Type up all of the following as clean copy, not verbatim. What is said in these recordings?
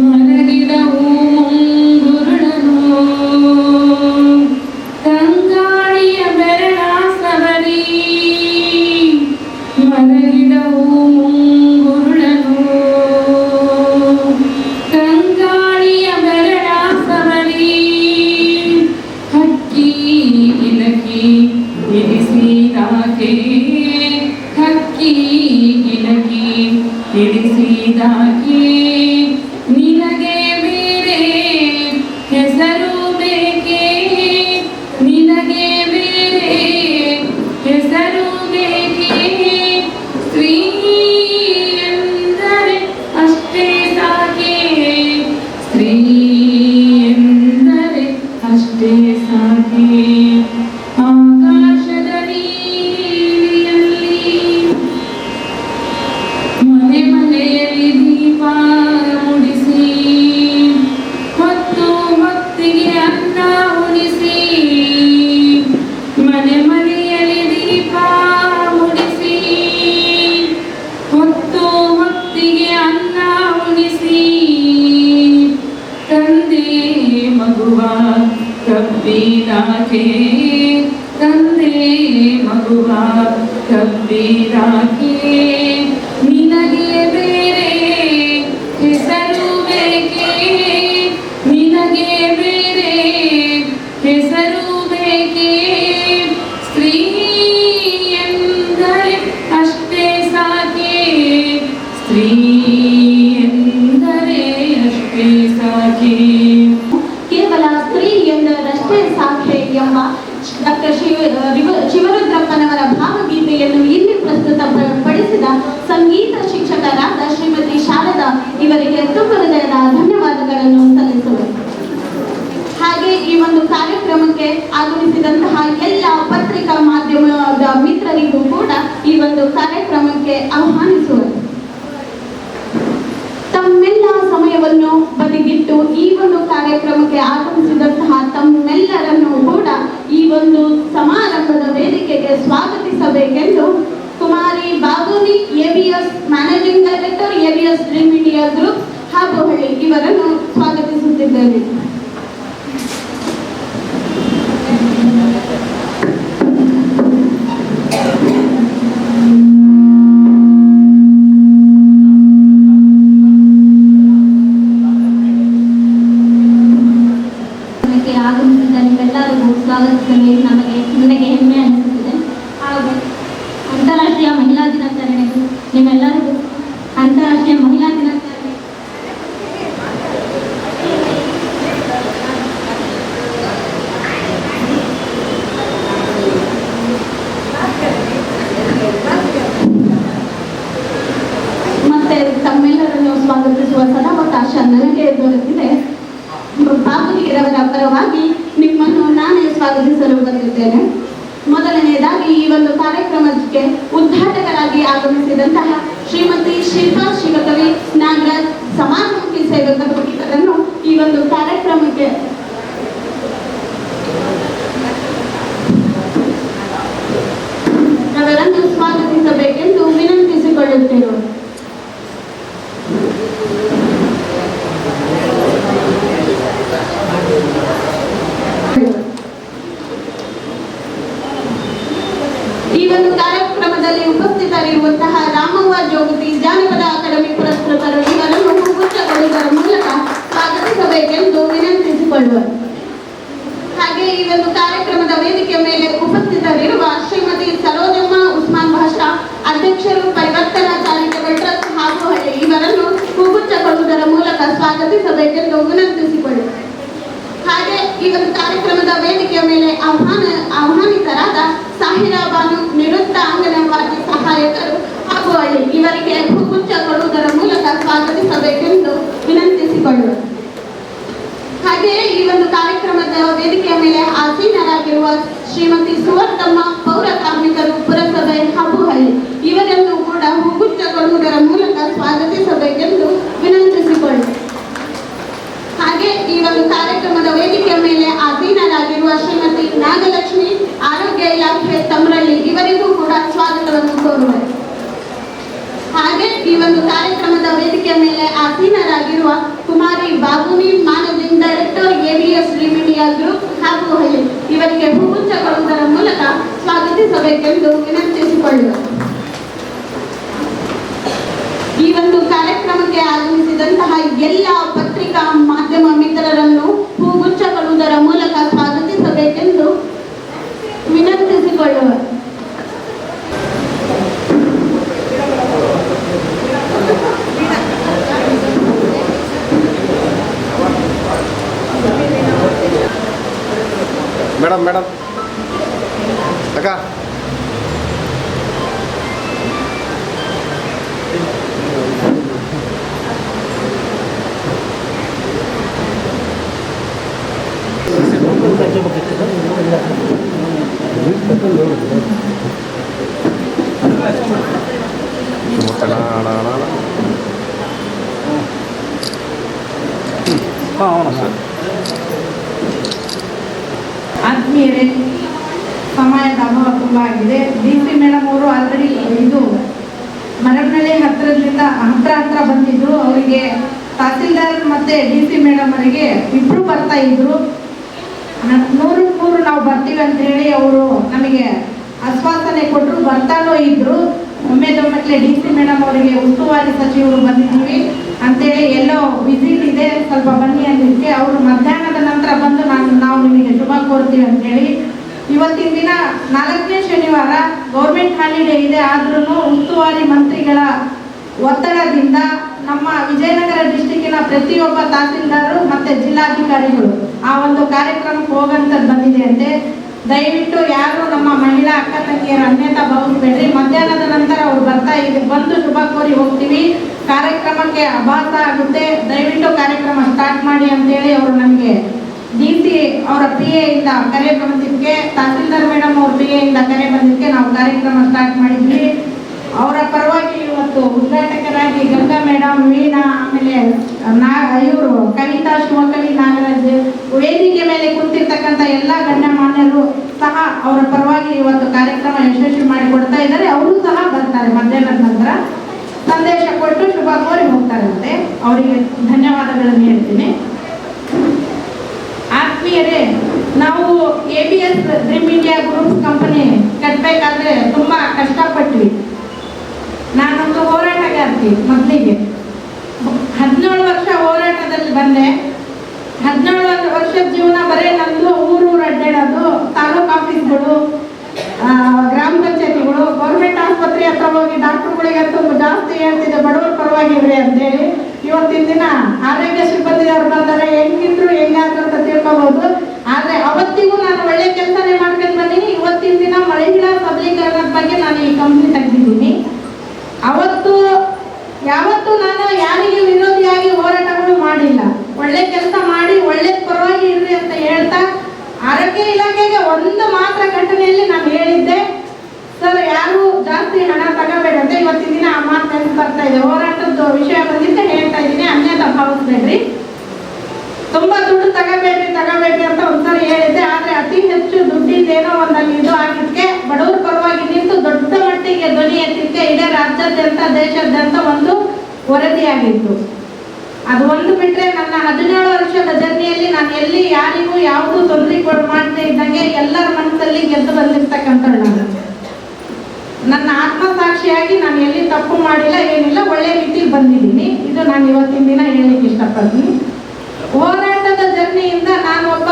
ಮಲಗಿದವು ಮುಂಗುರುಳನು ತಂಗಾಳಿಯ ಬೆರಳ ಸವರಿ ಮಲಗಿದವು ಮುಂಗುರುಳನು ತಂಗಾಳಿಯ ಬೆರಳ ಸವರಿ ಹಕ್ಕಿ ಇಲಕಿ ಇಡಿಸಿದಾಕೆ ಹಕ್ಕಿ ಇಲಕಿ ಇಡಿಸಿದಾಕೆ ನಿನಗೆ ಬೇರೆ ಹೆಸರು ಬೇಕೆ ನಿನಗೆ ಬೇರೆ ಹೆಸರು ಬೇಕೆ ಸ್ತ್ರೀ ಎಂದರೆ ಅಷ್ಟೇ ಸಾಕೆ ಸ್ತ್ರೀ ಎಂದರೆ ಅಷ್ಟೇ ಸಾಕೆ ಆಕಾಶದ ನೀಲಿಯಲ್ಲಿ ಮನೆ ಮನೆಯಲ್ಲಿ ದೀಪ ಮುಡಿಸಿ ಹೊತ್ತು ಹೊತ್ತಿಗೆ ಅನ್ನ ಉಣಿಸಿ ಮನೆ ಮನೆಯಲ್ಲಿ ದೀಪ ಮುಡಿಸಿ ಹೊತ್ತು ಹೊತ್ತಿಗೆ ಅನ್ನ ಉಣಿಸಿ ತಂದೆ ಮಗುವ ಕಬ್ಬಿದಾಕೆ ತಂದೆ ಮಗುವ ಕಬ್ಬಿದಾಕೆ ನಿನಗೆ ಬೇರೆ ಹೆಸರು ಬೇಕೆ ನಿನಗೆ ಬೇರೆ ಹೆಸರು ಬೇಕೆ ಸ್ತ್ರೀ ಎಂದರೆ ಅಷ್ಟೇ ಸಾಕೆ ಸ್ತ್ರೀ ಎಂದರೆ ಅಷ್ಟೇ ಸಾಕೆ ಕೇವಲ ಸ್ತ್ರೀ ಎಂದರಷ್ಟೇ ಸಾಕೆ ಎಂಬ ಡಾಕ್ಟರ್ ಶಿವರುದ್ರಪ್ಪನವರ ಭಾವಗೀತೆಯನ್ನು ಇಲ್ಲಿ ಪ್ರಸ್ತುತಪಡಿಸಿದ ಸಂಗೀತ ಶಿಕ್ಷಕರಾದ ಶ್ರೀಮತಿ ಶಾರದಾ ಇವರಿಗೆ ತುಂಬ ಹೃದಯದ ಧನ್ಯವಾದಗಳನ್ನು ಸಲ್ಲಿಸುವೆ. ಹಾಗೆ ಈ ಒಂದು ಕಾರ್ಯಕ್ರಮಕ್ಕೆ ಆಗಮಿಸಿದಂತಹ ಎಲ್ಲ ಪತ್ರಿಕಾ ಮಾಧ್ಯಮದ ಮಿತ್ರರಿಗೂ ಕೂಡ ಈ ಒಂದು ಕಾರ್ಯಕ್ರಮಕ್ಕೆ ಆಹ್ವಾನಿಸುವೆ. ತಮ್ಮೆಲ್ಲ ಸಮಯವನ್ನು ಬದಿಗಿಟ್ಟು ಈ ಒಂದು ಕಾರ್ಯಕ್ರಮಕ್ಕೆ ಆಗಮಿಸಿದಂತಹ ತಮ್ಮೆಲ್ಲರನ್ನು ಕೂಡ ಈ ಒಂದು ಸಮಾರಂಭದ ವೇದಿಕೆಗೆ ಸ್ವಾಗತಿಸಬೇಕೆಂದು Kumari Babuni ABS managing director ABS dream India group Hobohalli ಇವರನ್ನು ಸ್ವಾಗತಿಸುತ್ತಿದ್ದೇನೆ. ಆಗಮಿಸಿದ ನಿಮ್ಮೆಲ್ಲರಿಗೂ ಸ್ವಾಗತಿಸಲು ನನಗೆ ಹೆಮ್ಮೆ ಅನಿಸುತ್ತಿದೆ. ಹಾಗೂ ಅಂತಾರಾಷ್ಟ್ರೀಯ ಮಹಿಳಾ ದಿನಾಚರಣೆಗೂ ನಿಮ್ಮೆಲ್ಲರಿಗೂ ಅಂತಾರಾಷ್ಟ್ರೀಯ ಮಹಿಳಾ ದಿನಾಚರಣೆ ಮತ್ತೆ ತಮ್ಮೆಲ್ಲರನ್ನು ಸ್ವಾಗತಿಸುವ ಸದಾವಕಾಶ ನನಗೆ ದೊರೆತಿದೆ. ಬಾಬುನಿರವರ ಪರವಾಗಿ ನಿಮ್ಮನ್ನು ನಾನೇ ಸ್ವಾಗತಿಸಲು ಬಂದಿದ್ದೇನೆ. ಮೊದಲನೆಯದಾಗಿ ಈ ಒಂದು ಕಾರ್ಯಕ್ರಮಕ್ಕೆ ಉದ್ಘಾಟಕರಾಗಿ ಆಗಮಿಸಿದಂತಹ ಶ್ರೀಮತಿ ಶಿಲ್ಪಾ ಶಿವಕವಿ ನಾಗರಾಜ್ ಸಮಾಜಮುಖಿ ಸೇವಕರು ಇವರನ್ನು ಈ ಒಂದು ಕಾರ್ಯಕ್ರಮಕ್ಕೆ ಅವರನ್ನು ಸ್ವಾಗತಿಸಬೇಕೆಂದು ವಿನಂತಿಸಿಕೊಳ್ಳುತ್ತೇವೆ. ಈ ಒಂದು ಕಾರ್ಯಕ್ರಮದಲ್ಲಿ ಉಪಸ್ಥಿತರಿರುವಂತಹ ರಾಮವ್ವ ಜೋಗತಿ ಜಾನಪದ ಅಕಾಡೆಮಿ ಪುರಸ್ಕೃತರು ಇವರನ್ನು ಹೂಗುಚ್ಛಗೊಳಿಸುವ ಮೂಲಕ ಸ್ವಾಗತಿಸಬೇಕೆಂದು ವಿನಂತಿಸಿಕೊಳ್ಳುವರು. ಹಾಗೆ ಈ ಒಂದು ಕಾರ್ಯಕ್ರಮದ ವೇದಿಕೆ ಮೇಲೆ ಉಪಸ್ಥಿತರಿರುವ ಶ್ರೀಮತಿ ಸರೋಜಮ್ಮ ಉಸ್ಮಾನ್ ಭಾಷಾ ಅಧ್ಯಕ್ಷರು ಪರಿವರ್ತನಾ ಚಾರಿಟಬಲ್ ಟ್ರಸ್ಟ್ ಹಾಬೋಹಳ್ಳಿ ಇವರನ್ನು ಹೂಗುಚ್ಛಗೊಳಿಸುವುದರ ಮೂಲಕ ಸ್ವಾಗತಿಸಬೇಕೆಂದು ವಿನಂತಿಸಿಕೊಳ್ಳುವರು. ಹಾಗೆ ಈ ಒಂದು ಕಾರ್ಯಕ್ರಮದ ವೇದಿಕೆಯ ಮೇಲೆ ಆಹ್ವಾನಿತರಾದ ಸಾಹಿರಾ ಬಾನು ನಿವೃತ್ತ ಅಂಗನವಾಡಿ ಸಹಾಯಕರು ಹಾಬೋಹಳ್ಳಿ ಇವರಿಗೆ ಹೂಗುಚ್ಛ ಕೊಡುವುದರ ಮೂಲಕ ಸ್ವಾಗತಿಸಬೇಕೆಂದು ವಿನಂತಿಸಿಕೊಳ್ಳುವರು. ಹಾಗೆಯೇ ಈ ಒಂದು ಕಾರ್ಯಕ್ರಮದ ವೇದಿಕೆಯ ಮೇಲೆ ಆಸೀನರಾಗಿರುವ ಶ್ರೀಮತಿ ಸುವರ್ಣಮ್ಮ ಪೌರ ಕಾರ್ಮಿಕರು ಪುರಸಭೆ ಹಾಬೋಹಳ್ಳಿ ಇವರನ್ನು ಕೂಡ ಹೂಗುಚ್ಛ ಕೊಡುವುದರ ಮೂಲಕ ಸ್ವಾಗತಿಸಬೇಕೆಂದು ವಿನಂತಿಸಿಕೊಳ್ಳುವರು. ಹಾಗೆ ಈ ಒಂದು ಕಾರ್ಯಕ್ರಮದ ವೇದಿಕೆಯ ಮೇಲೆ ಆಸೀನರಾಗಿರುವ ಶ್ರೀಮತಿ ನಾಗಲಕ್ಷ್ಮಿ ಆರೋಗ್ಯ ಇಲಾಖೆ ತಮ್ರಳ್ಳಿ ಇವರಿಗೂ ಕೂಡ ಸ್ವಾಗತವನ್ನು ಕೋರುವರು. ಹಾಗೆ ಈ ಒಂದು ಕಾರ್ಯಕ್ರಮದ ವೇದಿಕೆಯ ಮೇಲೆ ಆಸೀನರಾಗಿರುವ ಕುಮಾರಿ ಬಾಬುನಿ ಮಾನವಿಂಗ್ ಡೈರೆಕ್ಟರ್ ABS ಮೀಡಿಯಾ ಗ್ರೂಪ್ ಹಾಗೂ ಇವರಿಗೆ ಹೂಗುಚ್ಛ ಕೊಡುವುದರ ಮೂಲಕ ಸ್ವಾಗತಿಸಬೇಕೆಂದು ವಿನಂತಿಸಿಕೊಳ್ಳುವ. ಈ ಒಂದು ಕಾರ್ಯಕ್ರಮಕ್ಕೆ ಆಗಮಿಸಿದಂತಹ ಎಲ್ಲ ಪತ್ರಿಕಾ ಮಾಧ್ಯಮ ಮಿತ್ರರನ್ನು ಹೂಗುಚ್ಛ ಕೊಡುವುದರ ಮೂಲಕ ಸ್ವಾಗತಿಸಬೇಕೆಂದು ವಿನಂತಿಸಿಕೊಳ್ಳುವ. ಮೇಡಮ್ ಅಕ್ಕ ಆತ್ಮೀಯರೇ, ಸಮಯದ ಅಭಾವ ತುಂಬ ಆಗಿದೆ. DC ಮೇಡಮ್ ಅವರು ಆಲ್ರೆಡಿ ಇದು ಮರಮನಹಳ್ಳಿ ಹತ್ರ ಬಂದಿದ್ರು. ಅವರಿಗೆ ತಹಸೀಲ್ದಾರ್ ಮತ್ತೆ DC ಮೇಡಮ್ ಅವರಿಗೆ ಇಬ್ರು ಬರ್ತಾ ಇದ್ರು. 100 ನಾವು ಬರ್ತೀವಿ ಅಂತ ಹೇಳಿ ಅವರು ನಮಗೆ ಆಶ್ವಾಸನೆ ಕೊಟ್ಟರು, ಬರ್ತಾನೋ ಇದ್ರು. ಒಮ್ಮೆದೊಮ್ಮೆಲೆ DC ಮೇಡಮ್ ಅವರಿಗೆ ಉಸ್ತುವಾರಿ ಸಚಿವರು ಬಂದಿದ್ದೀವಿ ಅಂತೇಳಿ ಎಲ್ಲೋ ವಿಸಿಟ್ ಇದೆ, ಸ್ವಲ್ಪ ಬನ್ನಿ ಅಂದಿದ್ದಕ್ಕೆ ಅವರು ಮಧ್ಯಾಹ್ನದ ನಂತರ ಬಂದು ನಾವು ನಿಮಗೆ ಶುಭ ಕೋರ್ತೀವಿ ಅಂತೇಳಿ. ಇವತ್ತಿನ ದಿನ 4ನೇ ಶನಿವಾರ, ಗೌರ್ಮೆಂಟ್ ಹಾಲಿಡೇ ಇದೆ. ಆದ್ರೂ ಉಸ್ತುವಾರಿ ಮಂತ್ರಿಗಳ ಒತ್ತಡದಿಂದ ನಮ್ಮ ವಿಜಯನಗರ ಡಿಸ್ಟಿಕ್ಕಿನ ಪ್ರತಿಯೊಬ್ಬ ತಹಸೀಲ್ದಾರರು ಮತ್ತೆ ಜಿಲ್ಲಾಧಿಕಾರಿಗಳು ಆ ಒಂದು ಕಾರ್ಯಕ್ರಮಕ್ಕೆ ಹೋಗಂತದ್ದು ಬಂದಿದೆ ಅಂತೆ. ದಯವಿಟ್ಟು ಯಾರು ನಮ್ಮ ಮಹಿಳಾ ಅಕ್ಕ ತಂಗಿಯರು ಅನ್ಯತಾ ಭಾವಿಸ್ಬೇಡ್ರಿ. ಮಧ್ಯಾಹ್ನದ ನಂತರ ಅವ್ರು ಬಂದು ಶುಭ ಕೋರಿ ಹೋಗ್ತೀವಿ. ಕಾರ್ಯಕ್ರಮಕ್ಕೆ ಅಭಾಸ ಆಗುತ್ತೆ, ದಯವಿಟ್ಟು ಕಾರ್ಯಕ್ರಮ ಸ್ಟಾರ್ಟ್ ಮಾಡಿ ಅಂತೇಳಿ ಅವರು ನಮಗೆ DC ಅವರ PA ಇಂದ ಕರೆ ಬಂದಿದ್ದಕ್ಕೆ, ತಹಸೀಲ್ದಾರ್ ಮೇಡಮ್ ಅವ್ರ PA ಇಂದ ಕರೆ ಬಂದಿದ್ದಕ್ಕೆ ನಾವು ಕಾರ್ಯಕ್ರಮ ಸ್ಟಾರ್ಟ್ ಮಾಡಿದ್ವಿ. ಅವರ ಪರವಾಗಿ ಇವತ್ತು ಉದ್ಘಾಟಕರಾಗಿ ಗಂಗಾ ಮೇಡಮ್, ವೀಣಾ, ಆಮೇಲೆ ಇವರು ಕವಿತಾ, ಶಿವಕವಿ, ನಾಗರಾಜ್, ವೇದಿಕೆ ಮೇಲೆ ಕುಂತಿರ್ತಕ್ಕಂಥ ಎಲ್ಲ ಗಣ್ಯಮಾನ್ಯರು ಸಹ ಅವರ ಪರವಾಗಿ ಇವತ್ತು ಕಾರ್ಯಕ್ರಮ ಯಶಸ್ವಿ ಮಾಡಿಕೊಡ್ತಾ ಇದ್ದಾರೆ. ಅವರು ಸಹ ಬರ್ತಾರೆ ಮಧ್ಯಾಹ್ನದ ನಂತರ, ಸಂದೇಶ ಕೊಟ್ಟು ಶುಭ ಕೋರಿ ಹೋಗ್ತಾರಂತೆ. ಅವರಿಗೆ ಧನ್ಯವಾದಗಳನ್ನು ಹೇಳ್ತೀನಿ. ಆತ್ಮೀಯರೇ, ನಾವು ABS ಮೀಡಿಯಾ ಗ್ರೂಪ್ ಕಂಪನಿ ಕಟ್ಟಬೇಕಾದ್ರೆ ತುಂಬಾ ಕಷ್ಟಪಟ್ವಿ. ನಾನೊಂದು ಹೋರಾಟಗಾರ್ತಿ. ಮೊದಲಿಗೆ 17 ವರ್ಷ ಹೋರಾಟದಲ್ಲಿ ಬಂದೆ. 17 ವರ್ಷದ ಜೀವನ ಬರೀ ನಂದು ಊರೂರು ಅಡ್ಡಾಡೋದು, ತಾಲೂಕು ಆಫೀಸ್ಗಳು, ಗ್ರಾಮ ಪಂಚಾಯತಿಗಳು, ಗೌರ್ಮೆಂಟ್ ಆಸ್ಪತ್ರೆ ಹತ್ರ ಹೋಗಿ ಡಾಕ್ಟರ್ಗಳಿಗಂತೂ ಜಾಸ್ತಿ ಹೇಳ್ತಿದ್ದೆ ಬಡವರ ಪರವಾಗಿವ್ರಿ ಅಂತೇಳಿ. ಇವತ್ತಿನ ದಿನ ಆರೋಗ್ಯ ಸಿಬ್ಬಂದಿಯವರು ಬಂದರೆ ಹೆಂಗಿದ್ರು ಹೆಂಗಾದ್ರು ಅಂತ ತಿಳ್ಕೋಬಹುದು. ಆದ್ರೆ ಅವತ್ತಿಗೂ ನಾನು ಒಳ್ಳೆ ಕೆಲಸನೇ ಮಾಡ್ಕೊಂಡು ಬಂದೀನಿ. ಇವತ್ತಿನ ದಿನ ಮಹಿಳಾ ಸಬಲೀಕರಣದ ಬಗ್ಗೆ ನಾನು ಈ ಕಂಪ್ನಿ ತೆಗೆದಿದ್ದೀನಿ. ಯಾವತ್ತೂ ನಾನು ಯಾರಿಗೆ ವಿರೋಧಿಯಾಗಿ ಹೋರಾಟಗಳು ಮಾಡಿಲ್ಲ. ಒಳ್ಳೆ ಕೆಲಸ ಮಾಡಿ ಒಳ್ಳೆ ಪರವಾಗಿ ಇರ್ರಿ ಅಂತ ಹೇಳ್ತಾ, ಆರೋಗ್ಯ ಇಲಾಖೆಗೆ ಒಂದು ಮಾತ್ರ ಘಟನೆಯಲ್ಲಿ ನಾನು ಹೇಳಿದ್ದೆ, ಸರ್ ಯಾರು ಜಾಸ್ತಿ ಹಣ ತಗೋಬೇಡ ಅಂತ. ಇವತ್ತಿನ ದಿನ ಆ ಮಾತು ನೆನಪು ಬರ್ತಾ ಇದೆ. ಹೋರಾಟದ ವಿಷಯ ಬಂದಿದ್ದೆ ಹೇಳ್ತಾ ಇದ್ದೀನಿ, ಅನ್ಯತಾ ಭಾವಿಸ್ಬೇಡ್ರಿ. ತುಂಬಾ ದುಡ್ಡು ತಗೋಬೇಡ್ರಿ ಅಂತ ಒಂದ್ಸರಿ ಹೇಳಿದ್ದೆ. ಆದ್ರೆ ಅತಿ ಹೆಚ್ಚು ದುಡ್ಡಿದ್ದೇನೋ ಒಂದಲ್ಲಿ ಇದು ಆಗಿದ್ದಕ್ಕೆ ಬಡವರ ಪರವಾಗಿ ನಿಂತು ದೊಡ್ಡ ಮಟ್ಟಿಗೆ ಧ್ವನಿ ಎತ್ತಿದ್ದಕ್ಕೆ ಇಡೀ ರಾಜ್ಯಾದ್ಯಂತ ದೇಶಾದ್ಯಂತ ಒಂದು ವರದಿಯಾಗಿತ್ತು. ಅದು ಒಂದು ಬಿಟ್ರೆ ನನ್ನ 17 ವರ್ಷದ ಜರ್ನಿಯಲ್ಲಿ ನಾನು ಎಲ್ಲಿ ಯಾರಿಗೂ ಯಾವುದು ತೊಂದರೆ ಮಾಡದೇ ಇದ್ದಂಗೆ ಎಲ್ಲರ ಮನಸ್ಸಲ್ಲಿ ಗೆದ್ದು ಬಂದಿರ್ತಕ್ಕಂಥದ್ದು ನಾನು. ನನ್ನ ಆತ್ಮಸಾಕ್ಷಿಯಾಗಿ ನಾನು ಎಲ್ಲಿ ತಪ್ಪು ಮಾಡಿಲ್ಲ, ಏನಿಲ್ಲ, ಒಳ್ಳೆ ರೀತಿಯಲ್ಲಿ ಬಂದಿದ್ದೀನಿ. ಇದು ನಾನು ಇವತ್ತಿನ ದಿನ ಹೇಳಲಿಕ್ಕೆ ಇಷ್ಟಪಡ್ತೀನಿ. ಹೋರಾಟದ ಜರ್ನಿಯಿಂದ ನಾನು ಒಬ್ಬ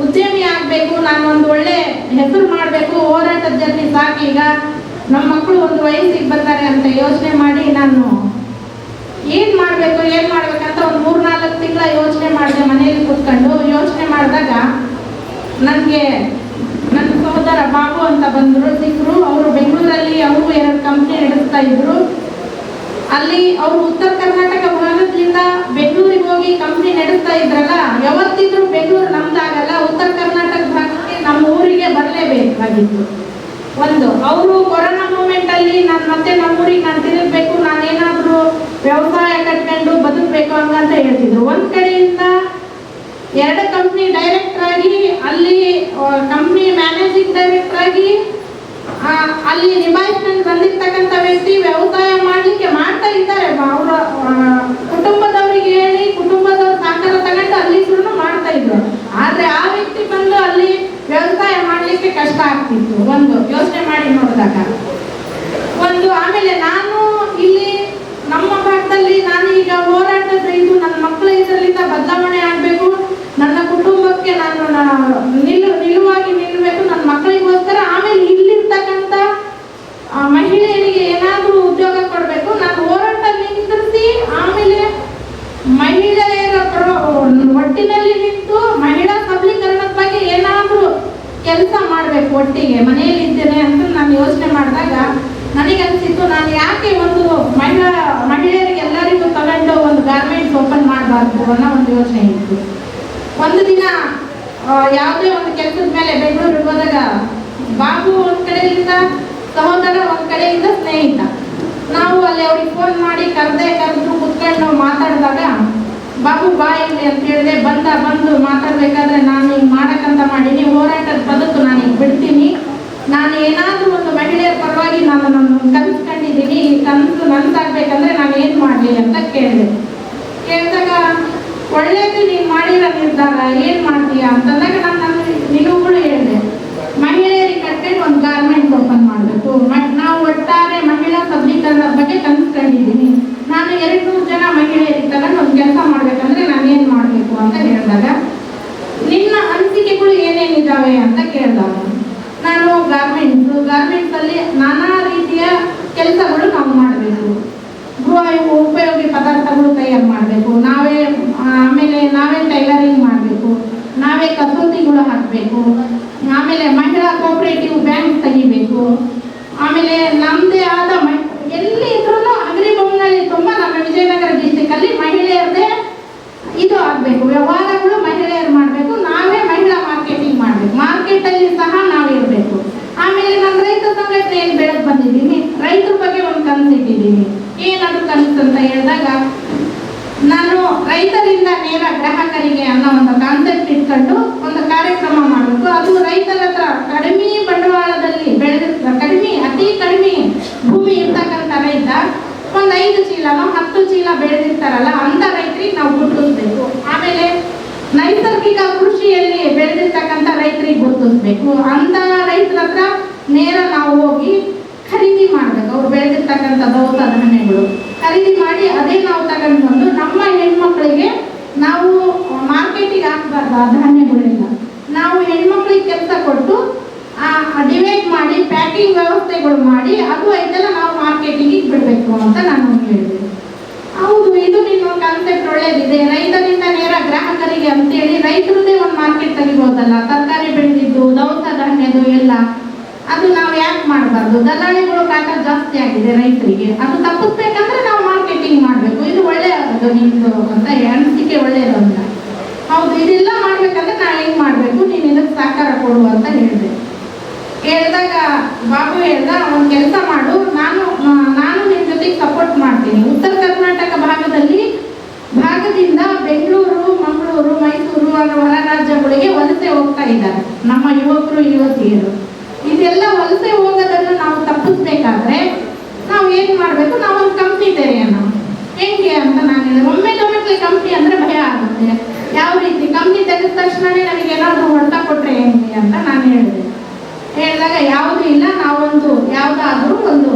ಉದ್ಯಮಿ ಆಗಬೇಕು, ನಾನು ಒಂದು ಒಳ್ಳೆ ಹೆಸರು ಮಾಡಬೇಕು. ಹೋರಾಟದ ಜರ್ನಿ ಸಾಕು, ಈಗ ನಮ್ಮ ಮಕ್ಕಳು ಒಂದು ವಯಸ್ಸಿಗೆ ಬರ್ತಾರೆ ಅಂತ ಯೋಚನೆ ಮಾಡಿ ನಾನು ಏನು ಮಾಡ್ಬೇಕಂತ ಒಂದು 3-4 ತಿಂಗಳ ಯೋಚನೆ ಮಾಡಿದೆ. ಮನೆಯಲ್ಲಿ ಕೂತ್ಕೊಂಡು ಯೋಚನೆ ಮಾಡಿದಾಗ ನನಗೆ ನನ್ನ ಸಹೋದರ ಬಾಬು ಅಂತ ಸಿಕ್ಕರು. ಅವರು ಬೆಂಗಳೂರಲ್ಲಿ ಅವರು 2 ಕಂಪ್ನಿ ನಡೆಸ್ತಾ ಇದ್ರು. ಅಲ್ಲಿ ಅವರು ಉತ್ತರ ಕರ್ನಾಟಕ ಭಾಗದಿಂದ ಬೆಂಗಳೂರಿಗೆ ಹೋಗಿ ಕಂಪ್ನಿ ನಡೆಸ್ತಾ ಇದ್ರಲ್ಲ, ಯಾವತ್ತಿದ್ರು ಬೆಂಗಳೂರು ನಮ್ದಾಗಲ್ಲ, ಉತ್ತರ ಕರ್ನಾಟಕ ಭಾಗಕ್ಕೆ ನಮ್ಮ ಊರಿಗೆ ಬರಲೇಬೇಕಾಗಿತ್ತು. ಅವರು ಕೊರೋನಾ ಮೂಮೆಂಟ್ ಅಲ್ಲಿ ನಾನು ಮತ್ತೆ ನಮ್ಮೂರಿಗೆ ನಾನು ತಿರುಗಬೇಕು, ನಾನೇನಾದ್ರೂ ವ್ಯವಸಾಯ ಕಟ್ಕೊಂಡು ಬದುಕಬೇಕು ಹಂಗಂತ ಹೇಳ್ತಿದ್ರು. ಒಂದ್ ಕಡೆಯಿಂದ 2 ಕಂಪ್ನಿ ಡೈರೆಕ್ಟರ್ ಆಗಿ, ಅಲ್ಲಿ ಕಂಪ್ನಿ ಮ್ಯಾನೇಜಿಂಗ್ ಡೈರೆಕ್ಟರ್ ಆಗಿ ಅಲ್ಲಿ ನಿಭಾಯಿಸ್ಕೊಂಡು ಬಂದಿರ್ತಕ್ಕಂಥ ವ್ಯಕ್ತಿ ವ್ಯವಸಾಯ ಮಾಡ್ಲಿಕ್ಕೆ ಮಾಡ್ತಾ ಇದ್ದಾರೆ. ಅವರ ಕುಟುಂಬದವರಿಗೆ ಹೇಳಿ ಕುಟುಂಬದವ್ರ ಕೆಲಸ ಮಾಡಬೇಕು ಒಟ್ಟಿಗೆ. ಮನೆಯಲ್ಲಿ ಇದ್ದೇನೆ ಅಂತ ನಾನು ಯೋಚನೆ ಮಾಡಿದಾಗ ನನಗನ್ಸಿತ್ತು, ನಾನು ಯಾಕೆ ಒಂದು ಮಹಿಳೆಯರಿಗೆ ಎಲ್ಲರಿಗೂ ತಗೊಂಡು ಒಂದು ಗಾರ್ಮೆಂಟ್ಸ್ ಓಪನ್ ಮಾಡಬಾರ್ದು ಅನ್ನೋ ಒಂದು ಯೋಚನೆ ಇತ್ತು. ಒಂದು ದಿನ ಯಾವುದೇ ಒಂದು ಕೆಲಸದ ಮೇಲೆ ಬೆಂಗಳೂರಿಗೆ ಹೋದಾಗ ಬಾಬು ಒಂದು ಕಡೆಯಿಂದ ಸಹೋದರ, ಒಂದು ಕಡೆಯಿಂದ ಸ್ನೇಹಿತ, ನಾವು ಅಲ್ಲಿ ಅವ್ರಿಗೆ ಫೋನ್ ಮಾಡಿ ಕರೆದು ಕುತ್ಕೊಂಡು ಮಾತಾಡಿದಾಗ ಬಾಬು ಬಾ ಇಲ್ಲಿ ಅಂತ ಹೇಳಿದೆ. ಬಂದು ಮಾತಾಡ್ಬೇಕಾದ್ರೆ ನಾನು ಹಿಂಗೆ ಮಾಡಕ್ಕಂತ ಮಾಡೀನಿ, ಹೋರಾಟದ ಬದುಕು ನಾನು ಈಗ ಬಿಡ್ತೀನಿ, ನಾನು ಏನಾದರೂ ಒಂದು ಮಹಿಳೆಯರ ಪರವಾಗಿ ನಾನು ಕನಸು ಕಂಡಿದ್ದೀನಿ, ಈ ಕನಸು ನನಸಾಗಬೇಕಂದ್ರೆ ನಾನು ಏನು ಮಾಡಲಿ ಅಂತ ಕೇಳಿದಾಗ ಒಳ್ಳೇದು ನೀನು ಮಾಡಿರೋ ನಿರ್ಧಾರ, ಏನು ಮಾಡ್ತೀಯಾ ಅಂತಂದಾಗ ನಾನು ನಿಲುವುಗಳು ಹೇಳಿದೆ. ಮಹಿಳೆಯರಿಗೆ ಕಟ್ಕೊಂಡು ಒಂದು ಗಾರ್ಮೆಂಟ್ಸ್ ಓಪನ್ ಮಾಡಬೇಕು, ನಾವು ಒಟ್ಟಾರೆ ಮಹಿಳಾ ಸಬಲೀಕರಣದ ಬಗ್ಗೆ ಕನ್ಸ್ಕೊಂಡಿದ್ದೀನಿ, ನಾನು 200 ಜನ ಮಹಿಳೆಯರಿಗೆ ತಗೊಂಡು ಒಂದು ಕೆಲಸ ಮಾಡಬೇಕಂದ್ರೆ ನಾನು ಏನು ಮಾಡಬೇಕು ಅಂತ ಹೇಳಿದಾಗ ನಿನ್ನ ಅನಿಸಿಕೆಗಳು ಏನೇನಿದ್ದಾವೆ ಅಂತ ಕೇಳಿದಾಗ ನಾನು ಗಾರ್ಮೆಂಟ್ಸಲ್ಲಿ ನಾನಾ ರೀತಿಯ ಕೆಲಸಗಳು ನಾವು ಮಾಡಬೇಕು, ಉಪಯೋಗಿ ಪದಾರ್ಥಗಳು ತಯಾರು ಮಾಡಬೇಕು, ಆಮೇಲೆ ನಾವೇ ಟೈಲರಿಂಗ್ ಮಾಡಬೇಕು, ನಾವೇ ಕಸೂತಿಗಳು ಹಾಕಬೇಕು, ಆಮೇಲೆ ಮಹಿಳಾ ಕೋಆಪರೇಟಿವ್ ಬ್ಯಾಂಕ್ ತೆಗಿಬೇಕು, ಆಮೇಲೆ ನಮ್ಮದೇ ಆದ ಎಲ್ಲಿ ಇದ್ರೂ ಅಗ್ರಿಬೊಮ್ಮನಲ್ಲಿ ತುಂಬ ನಮ್ಮ ವಿಜಯನಗರ ಡಿಸ್ಟಿಕಲ್ಲಿ ಮಹಿಳೆಯರದೇ ಇದು ಆಗಬೇಕು, ವ್ಯವಹಾರಗಳು ಮಹಿಳೆಯರು ಮಾಡಬೇಕು, ನಾವೇ ಮಹಿಳಾ ಮಾರ್ಕೆಟಿಂಗ್ ಮಾಡಬೇಕು, ಮಾರ್ಕೆಟಲ್ಲಿ ಸಹ ನಾವಿರಬೇಕು. ಆಮೇಲೆ ನಾನು ರೈತ ಸಂಘಟನೆಯಲ್ಲಿ ಬೆಳೆದು ಬಂದಿದ್ದೀನಿ, ರೈತರ ಬಗ್ಗೆ ಒಂದು ಕನಸು ಇಟ್ಟಿದ್ದೀನಿ. ಏನದು ಕನಸು ಅಂತ ಹೇಳಿದಾಗ ನಾನು ರೈತರಿಂದ ನೇರ ಗ್ರಾಹಕರಿಗೆ ಅನ್ನೋ ಒಂದು ಕಾನ್ಸೆಪ್ಟ್ ಇಟ್ಕೊಂಡು ಒಂದು ಕಾರ್ಯಕ್ರಮ ಮಾಡಬೇಕು. ಅದು ರೈತರ ಹತ್ರ ಕಡಿಮೆ ಬಂಡವಾಳದಲ್ಲಿ ಅತಿ ಕಡಿಮೆ ಭೂಮಿ ಇರ್ತಕ್ಕಂಥ ರೈತ ಒಂದು 5 ಚೀಲನೋ 10 ಚೀಲ ಬೆಳೆದಿರ್ತಾರಲ್ಲ ಅಂತ ರೈತರಿಗೆ ನಾವು ಗುರುತಿಸ್ಬೇಕು. ಆಮೇಲೆ ನೈಸರ್ಗಿಕ ಕೃಷಿಯಲ್ಲಿ ಬೆಳೆದಿರ್ತಕ್ಕಂಥ ರೈತರಿಗೆ ಗುರುತಿಸ್ಬೇಕು. ಅಂತ ರೈತರ ಹತ್ರ ನೇರ ನಾವು ಹೋಗಿ ಖರೀದಿ ಮಾಡಬೇಕು. ಅವ್ರು ಬೆಳೆದಿರ್ತಕ್ಕಂಥ ದವಸ ಧಾನ್ಯಗಳು ಖರೀದಿ ಮಾಡಿ ಅದೇ ನಾವು ತಗೊಂಡು ಬಂದು ನಮ್ಮ ಹೆಣ್ಮಕ್ಳಿಗೆ ನಾವು ಮಾರ್ಕೆಟಿಗೆ ಹಾಕಬಾರ್ದು. ಆ ಧಾನ್ಯಗಳೆಲ್ಲ ನಾವು ಹೆಣ್ಮಕ್ಳಿಗೆ ಕೆಲಸ ಕೊಟ್ಟು ಡಿವೈಡ್ ಮಾಡಿ ಪ್ಯಾಕಿಂಗ್ ವ್ಯವಸ್ಥೆಗಳು ಮಾಡಿ ಅದು ಐತೆಲ್ಲ ನಾವು ಮಾರ್ಕೆಟಿಂಗಿಗೆ ಬಿಡಬೇಕು ಅಂತ ನಾನು ಹೇಳಿದೆ. ಹೌದು, ಇದು ನಿಮ್ಮ ಕಾನ್ಸೆಪ್ಟ್ ಒಳ್ಳೇದಿದೆ, ರೈತರಿಂದ ನೇರ ಗ್ರಾಹಕರಿಗೆ ಅಂತೇಳಿ ರೈತರದೇ ಒಂದು ಮಾರ್ಕೆಟ್ ತೆಗಿಬೋದಲ್ಲ, ತರಕಾರಿ ಬೆಳೆದಿದ್ದು ದವಸ ಧಾನ್ಯದು ಎಲ್ಲ, ಅದು ನಾವು ಯಾಕೆ ಮಾಡಬಾರ್ದು? ದಲ್ಲಾಳಿಗಳು ಕಾಟ ಜಾಸ್ತಿ ಆಗಿದೆ ರೈತರಿಗೆ, ಅದು ತಪ್ಪಿಸ್ಬೇಕಂದ್ರೆ ನಾವು ಮಾರ್ಕೆಟಿಂಗ್ ಮಾಡಬೇಕು. ಇದು ಒಳ್ಳೆಯದು ನಿಮ್ಮದು ಅಂತ ಅನಿಸಿಕೆ ಒಳ್ಳೆಯದು ಅಂತ. ಹೌದು, ಇದೆಲ್ಲ ಮಾಡ್ಬೇಕಂದ್ರೆ ನಾವು ಹೆಂಗೆ ಮಾಡಬೇಕು, ನೀನು ಇದಕ್ಕೆ ಸಹಕಾರ ಕೊಡು ಅಂತ ಹೇಳಿದಾಗ ಬಾಬು ಹೇಳ್ದ, ಒಂದು ಕೆಲಸ ಮಾಡು, ನಾನು ನಿನ್ನ ಜೊತೆಗೆ ಸಪೋರ್ಟ್ ಮಾಡ್ತೀನಿ. ಉತ್ತರ ಕರ್ನಾಟಕ ಭಾಗದಿಂದ ಬೆಂಗಳೂರು, ಮಂಗಳೂರು, ಮೈಸೂರು ಅನ್ನೋ ಹೊರ ರಾಜ್ಯಗಳಿಗೆ ವಲಸೆ ಹೋಗ್ತಾ ಇದ್ದಾರೆ ನಮ್ಮ ಯುವಕರು ಯುವತಿಯರು. ಇದೆಲ್ಲ ವಲಸೆ ಹೋಗೋದನ್ನು ನಾವು ತಪ್ಪಿಸ್ಬೇಕಾದ್ರೆ ನಾವು ಏನು ಮಾಡಬೇಕು? ನಾವೊಂದು ಕಂಪ್ನಿ ತೆರೆಯೋಣ. ಹೆಂಗೆ ಅಂತ ನಾನು ಹೇಳಿದೆ. ಒಮ್ಮೆ ಕಂಪ್ನಿ ಅಂದರೆ ಭಯ ಆಗುತ್ತೆ. ಯಾವ ರೀತಿ ಕಂಪ್ನಿ ತೆಗೆದ ತಕ್ಷಣವೇ ನಮಗೆ ಏನಾದರೂ ಹೊಡೆತ ಕೊಟ್ಟರೆ ಹೆಂಗೆ ಅಂತ ನಾನು ಹೇಳಿದಾಗ ಯಾವುದೂ ಇಲ್ಲ, ನಾವೊಂದು ಯಾವುದಾದ್ರೂ ಒಂದು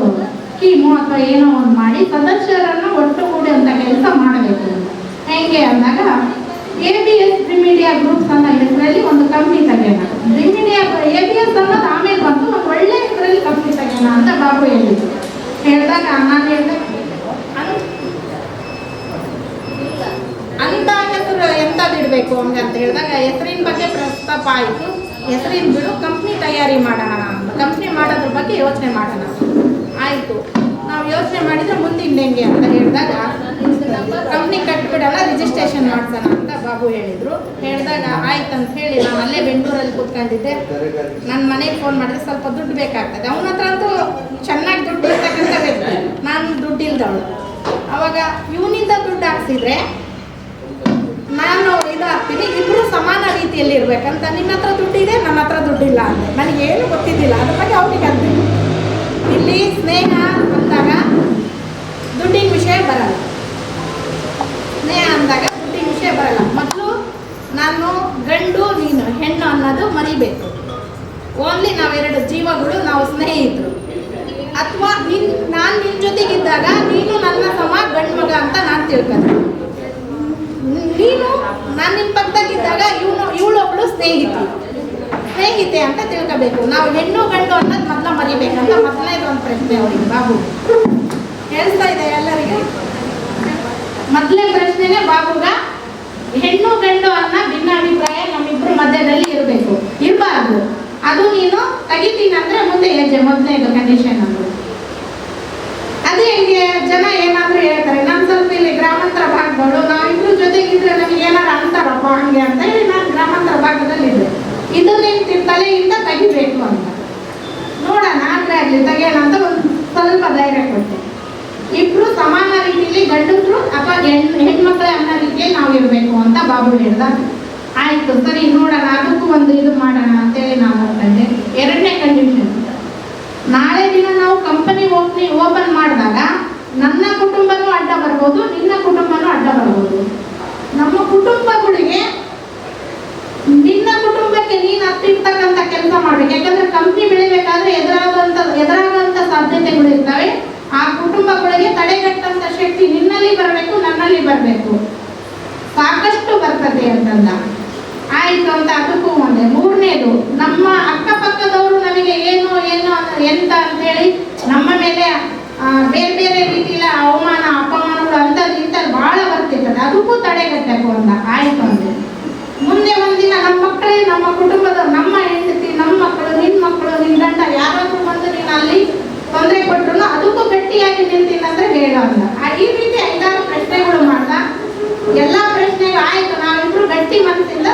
ಸ್ಕೀಮು ಅಥವಾ ಏನೋ ಒಂದು ಮಾಡಿ ಸದಸ್ಯರನ್ನು ಒಟ್ಟುಗೂಡಿ ಅಂತ ಕೆಲಸ ಮಾಡಬೇಕು. ಹೆಂಗೆ ಅಂದಾಗ ABS ರಿಮಿಡಿಯಾ ಗ್ರೂಪ್ಸ್ ಅನ್ನೋ ಹೆಸರಲ್ಲಿ ಒಂದು ಕಂಪ್ನಿ ತೆಗೆಯೋಣ. ABS ಅನ್ನೋದು ಆಮೇಲೆ ಬಂದು ಒಂದು ಒಳ್ಳೆ ಹೆಸರಲ್ಲಿ ಕಂಪ್ನಿ ತೆಗೆಯೋಣ ಅಂತ ಬಾಬು ಹೇಳಿದಾಗ ನಾನು ಹೇಳಿದೆ, ಅಂತ ಹೆಸರು ಎಂಥದ್ದು ಇಡಬೇಕು ಹಂಗಂತ ಹೇಳಿದಾಗ ಹೆಸರಿನ ಬಗ್ಗೆ ಪ್ರಸ್ತಾಪ ಆಯಿತು. ಹೆಸರಿನ ಬಿಡು, ಕಂಪ್ನಿ ತಯಾರಿ ಮಾಡೋಣ ಅಂತ, ಕಂಪ್ನಿ ಮಾಡೋದ್ರ ಬಗ್ಗೆ ಯೋಚನೆ ಮಾಡೋಣ. ಆಯಿತು, ನಾವು ಯೋಚನೆ ಮಾಡಿದರೆ ಮುಂದಿನ ಹೆಂಗೆ ಅಂತ ಹೇಳಿದಾಗ ಕಂಪ್ನಿ ಕಟ್ಬಿಡಲ್ಲ, ರಿಜಿಸ್ಟ್ರೇಷನ್ ಮಾಡ್ಸೋಣ ಅಂತ ಬಾಬು ಹೇಳಿದಾಗ ಆಯ್ತು ಅಂತ ಹೇಳಿ ನಾನು ಅಲ್ಲೇ ಬೆಂಗಳೂರಲ್ಲಿ ಕೂತ್ಕೊಂಡಿದ್ದೆ. ನನ್ನ ಮನೆಗೆ ಫೋನ್ ಮಾಡಿದ್ರೆ ಸ್ವಲ್ಪ ದುಡ್ಡು ಬೇಕಾಗ್ತದೆ. ಅವನ ಹತ್ರ ಅಂತೂ ಚೆನ್ನಾಗಿ ದುಡ್ಡು ಇರ್ತಕ್ಕಂಥ ವ್ಯಕ್ತಿ, ನಾನು ದುಡ್ಡು ಇಲ್ದವಳು. ಅವಾಗ ಇವನಿಂದ ದುಡ್ಡು ಹಾಕ್ಸಿದ್ರೆ ನಾನು ಇದಾಗ್ತೀನಿ, ಇಬ್ಬರು ಸಮಾನ ರೀತಿಯಲ್ಲಿ ಇರ್ಬೇಕಂತ. ನಿನ್ನ ಹತ್ರ ದುಡ್ಡಿದೆ, ನನ್ನ ಹತ್ರ ದುಡ್ಡಿಲ್ಲ ಅಂತ ನನಗೇನು ಗೊತ್ತಿದ್ದಿಲ್ಲ. ಅದ್ರ ಬಗ್ಗೆ ಅವ್ರಿಗೆ ಅಂತೀನಿ. ಇಲ್ಲಿ ಸ್ನೇಹ ಅಂದಾಗ ದುಡ್ಡಿನ ವಿಷಯ ಬರಲ್ಲ, ಸ್ನೇಹ ಅಂದಾಗ ದುಡ್ಡಿನ ವಿಷಯ ಬರಲ್ಲ. ಮೊದಲು ನಾನು ಗಂಡು ನೀನು ಹೆಣ್ಣು ಅನ್ನೋದು ಮರಿಬೇಕು. ಓನ್ಲಿ ನಾವೆರಡು ಜೀವಗಳು, ನಾವು ಸ್ನೇಹಿತರು. ಅಥವಾ ನಾನು ನಿನ್ನ ಜೊತೆಗಿದ್ದಾಗ ನೀನು ನನ್ನ ಸಮ ಗಂಡು ಮಗ ಅಂತ ನಾನು ತಿಳ್ಕೊಂಡೆ. ನೀನು ನಾನು ನಿನ್ನ ಪಕ್ಕದಾಗಿದ್ದಾಗ ಇವಳೊಬ್ಳು ಸ್ನೇಹಿತೆ ಅಂತ ತಿಳ್ಕೋಬೇಕು. ನಾವು ಹೆಣ್ಣು ಗಂಡು ಅನ್ನೋದು ಮೊದಲ ಮರಿಬೇಕಂತ ಮೊದಲನೇದು ಒಂದು ಪ್ರಶ್ನೆ ಅವ್ರಿಗೆ ಬಾಬು ಹೇಳ್ತಾ ಇದೆ ಎಲ್ಲರಿಗೆ. ಮೊದಲನೇ ಪ್ರಶ್ನೆನೇ ಬಾಬುಗ, ಹೆಣ್ಣು ಗಂಡು ಅನ್ನೋ ಭಿನ್ನಾಭಿಪ್ರಾಯ ನಮ್ಮಿಬ್ಬರ ಮಧ್ಯದಲ್ಲಿ ಇರಬಾರ್ದು. ಅದು ನೀನು ತೆಗಿತೀನಿ ಅಂದ್ರೆ ಮುಂದೆ ಹೆಜ್ಜೆ, ಮೊದಲನೇದು ಕಂಡೀಷನ್ ಅದು. ಅದೇ ಹೆಂಗೆ ಜನ ಏನಾದ್ರು ಹೇಳ್ತಾರೆ, ನಾನು ಸ್ವಲ್ಪ ಇಲ್ಲಿ ಗ್ರಾಮಾಂತರ ಭಾಗಗಳು, ನಾವಿಬ್ರು ಜೊತೆಗಿದ್ರೆ ನಮಗೆ ಏನಾರು ಅಂತಾರಪ್ಪ ಹಂಗೆ ಅಂತ ಹೇಳಿ ನಾನು ಗ್ರಾಮಾಂತರ ಭಾಗದಲ್ಲಿದ್ದೆ. ಇದು ನಿನ್ನ ತಲೆಯಿಂದ ತೆಗಿಬೇಕು ಅಂತ. ನೋಡೋಣ ಆಗ್ಲಿ ತೆಗೆಯೋಣ ಅಂತ ಒಂದು ಸ್ವಲ್ಪ ಧೈರ್ಯ ಕೊಟ್ಟೆ. ಇಬ್ರು ಸಮಾನ ರೀತಿಯಲ್ಲಿ ಗಂಡಸರು ಅಥವಾ ಹೆಣ್ಮಕ್ಳೇ ಅನ್ನೋ ರೀತಿಯಲ್ಲಿ ನಾವು ಇರಬೇಕು ಅಂತ ಬಾಬು ಹೇಳ್ದ. ಆಯ್ತು ಸರಿ ನೋಡೋಣ, ಅದಕ್ಕೂ ಒಂದು ಇದು ಮಾಡೋಣ ಅಂತೇಳಿ ನಾವು ಹೋಗ್ತಂದೆ. ಎರಡನೇ ಕಂಡೀಷನ್, ನಾಳೆ ದಿನ ನಾವು ಕಂಪನಿ ಓಪನ್ ಮಾಡಿದಾಗ ನನ್ನ ಕುಟುಂಬನೂ ಅಡ್ಡ ಬರ್ಬೋದು, ನಿನ್ನ ಕುಟುಂಬನೂ ಅಡ್ಡ ಬರ್ಬೋದು. ನಮ್ಮ ಕುಟುಂಬಗಳಿಗೆ ನಿನ್ನ ಕುಟುಂಬಕ್ಕೆ ನೀನು ಹತ್ತಿರ್ತಕ್ಕಂಥ ಕೆಲಸ ಮಾಡ್ಬೇಕು. ಯಾಕಂದ್ರೆ ಕಂಪ್ನಿ ಬೆಳಿಬೇಕಾದ್ರೆ ಎದುರಾಗುವಂತ ಸಾಧ್ಯತೆಗಳು ಇರ್ತವೆ. ಆ ಕುಟುಂಬಗಳಿಗೆ ತಡೆಗಟ್ಟಂತ ಶಕ್ತಿ ನಿನ್ನಲ್ಲಿ ಬರಬೇಕು, ನನ್ನಲ್ಲಿ ಬರಬೇಕು. ಸಾಕಷ್ಟು ಬರ್ತದೆ ಅಂತಂದ. ಆಯ್ತು ಅಂತ ಅದಕ್ಕೂ ಒಂದೇ. ಮೂರನೇದು, ನಮ್ಮ ಅಕ್ಕಪಕ್ಕದವರು ನಮಗೆ ಏನು ಎಂತ ಅಂತೇಳಿ ನಮ್ಮ ಮೇಲೆ ಬೇರೆ ಬೇರೆ ರೀತಿಯ ಅವಮಾನ ಅಪಮಾನಗಳು ಅಂತದ್ದು ಇಂಥದ್ದು ಬಹಳ ಬರ್ತಿರ್ತದೆ, ಅದಕ್ಕೂ ತಡೆಗಟ್ಟಬೇಕು ಅಂತ. ಆಯ್ತು ಅಂದ್ರೆ ಮುಂದೆ ಒಂದಿನ ನಮ್ಮ ಮಕ್ಕಳೇ, ನಮ್ಮ ಕುಟುಂಬದ, ನಮ್ಮ ಹೆಂಡತಿ, ನಮ್ಮ ಮಕ್ಕಳು, ನಿನ್ನ ಮಕ್ಕಳು, ನಿನ್ನ ಗಂಡ ಯಾರಾದ್ರೂ ಬಂದು ನೀನು ಅಲ್ಲಿ ತೊಂದರೆ ಕೊಟ್ಟರು ಅದಕ್ಕೂ ಗಟ್ಟಿಯಾಗಿ ನಿಲ್ತೀನಂದ್ರೆ ಹೇಳೋ ಅಂದ. ಈ ರೀತಿ 5-6 ಪ್ರಶ್ನೆಗಳು ಮಾಡ್ದ. ಎಲ್ಲಾ ಪ್ರಶ್ನೆಗಳು ಆಯ್ತು, ನಾವಿಬ್ರು ಗಟ್ಟಿ ಮನಸ್ಸಿಂದ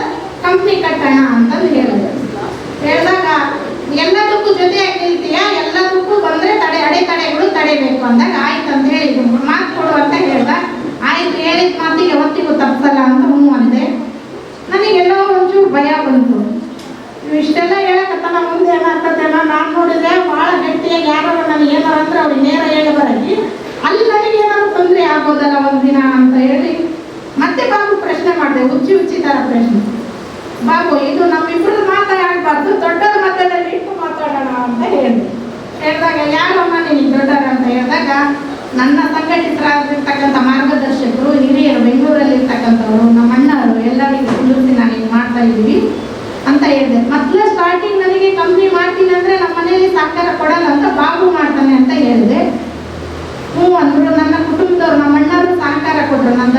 ಕಂಪ್ನಿ ಕಟ್ಟೋಣ ಅಂತಂದು ಹೇಳಿದಾಗ ಎಲ್ಲದಕ್ಕೂ ಜೊತೆಯಾಗಿ ನಿಲ್ತೀಯ, ಎಲ್ಲದಕ್ಕೂ ಬಂದ್ರೆ ಅಡೆತಡೆಗಳು ತಡೆಬೇಕು ಅಂದಾಗ ಆಯ್ತು ಅಂತ ಹೇಳಿದ್ರು. ಮಾತು ಕೊಡು ಅಂತ ಹೇಳ್ದ. ಆಯ್ತು, ಹೇಳಿದ ಮಾತಿಗೆ ಹೊತ್ತಿಗೂ ತಪ್ಸಲ್ಲ ಅಂತ ಹ್ಞೂ ಅಂದೆ. ನನಗೆಲ್ಲೋ ಒಂಚೂರು ಭಯ ಬಂತು. ಇಷ್ಟೆಲ್ಲ ಹೇಳಕತ್ತಾನ, ಮುಂದೆ ಏನಾಗ್ತದೇನೋ. ನಾನು ನೋಡಿದ್ರೆ ಭಾಳ ಗಟ್ಟಿಯಾಗಿ ಯಾರು ನನಗೆ ಏನಾರು ಅಂದ್ರೆ ಅವ್ರಿಗೆ ನೇರ ಹೇಳಿ ಬರಲಿ, ಅಲ್ಲಿ ನನಗೆ ಏನಾದ್ರು ತೊಂದರೆ ಆಗೋದಲ್ಲ ಒಂದಿನ ಅಂತ ಹೇಳಿ ಮತ್ತೆ ಬಾಬು ಪ್ರಶ್ನೆ ಮಾಡಿದೆ, ಹುಚ್ಚಿ ತರ ಪ್ರಶ್ನೆ. ಬಾಬು, ಇದು ನಮ್ಮಿಬ್ಬರದ್ದು ಮಾತಾಡಬಾರ್ದು, ದೊಡ್ಡವ್ರ ಮಧ್ಯದಲ್ಲಿ ಇಟ್ಟು ಮಾತಾಡೋಣ ಅಂತ ಹೇಳಿದಾಗ ಯಾರಮ್ಮ ನಿನಗೆ ದೊಡ್ಡವ್ರ ಅಂತ ಹೇಳಿದಾಗ ನನ್ನ ಸಂಘಟಿತರಾಗಿರ್ತಕ್ಕಂಥ ಮಾರ್ಗದರ್ಶಕರು, ಹಿರಿಯರು, ಬೆಂಗಳೂರಲ್ಲಿ ಇರ್ತಕ್ಕಂಥವ್ರು, ನಮ್ಮ ಅಣ್ಣವರು ಎಲ್ಲರಿಗೂ ಕುಳಿಸಿ ನಾನು ಹಿಂಗೆ ಮಾಡ್ತಾ ಇದ್ದೀವಿ ಅಂತ ಹೇಳಿದೆ. ಮೊದಲು ಸ್ಟಾರ್ಟಿಂಗ್ ನನಗೆ ಕಂಪ್ನಿ ಮಾಡ್ತೀನಿ ಅಂದರೆ ನಮ್ಮ ಮನೆಯಲ್ಲಿ ಸಹಕಾರ ಕೊಡಲ್ಲ ಅಂತ ಬಾಬು ಮಾಡ್ತಾನೆ ಅಂತ ಹೇಳಿದೆ. ಹ್ಞೂ ಅಂದರು. ನನ್ನ ಕುಟುಂಬದವ್ರು, ನಮ್ಮ ಅಣ್ಣವರು ಸಹಕಾರ ಕೊಟ್ಟರು. ನನ್ನ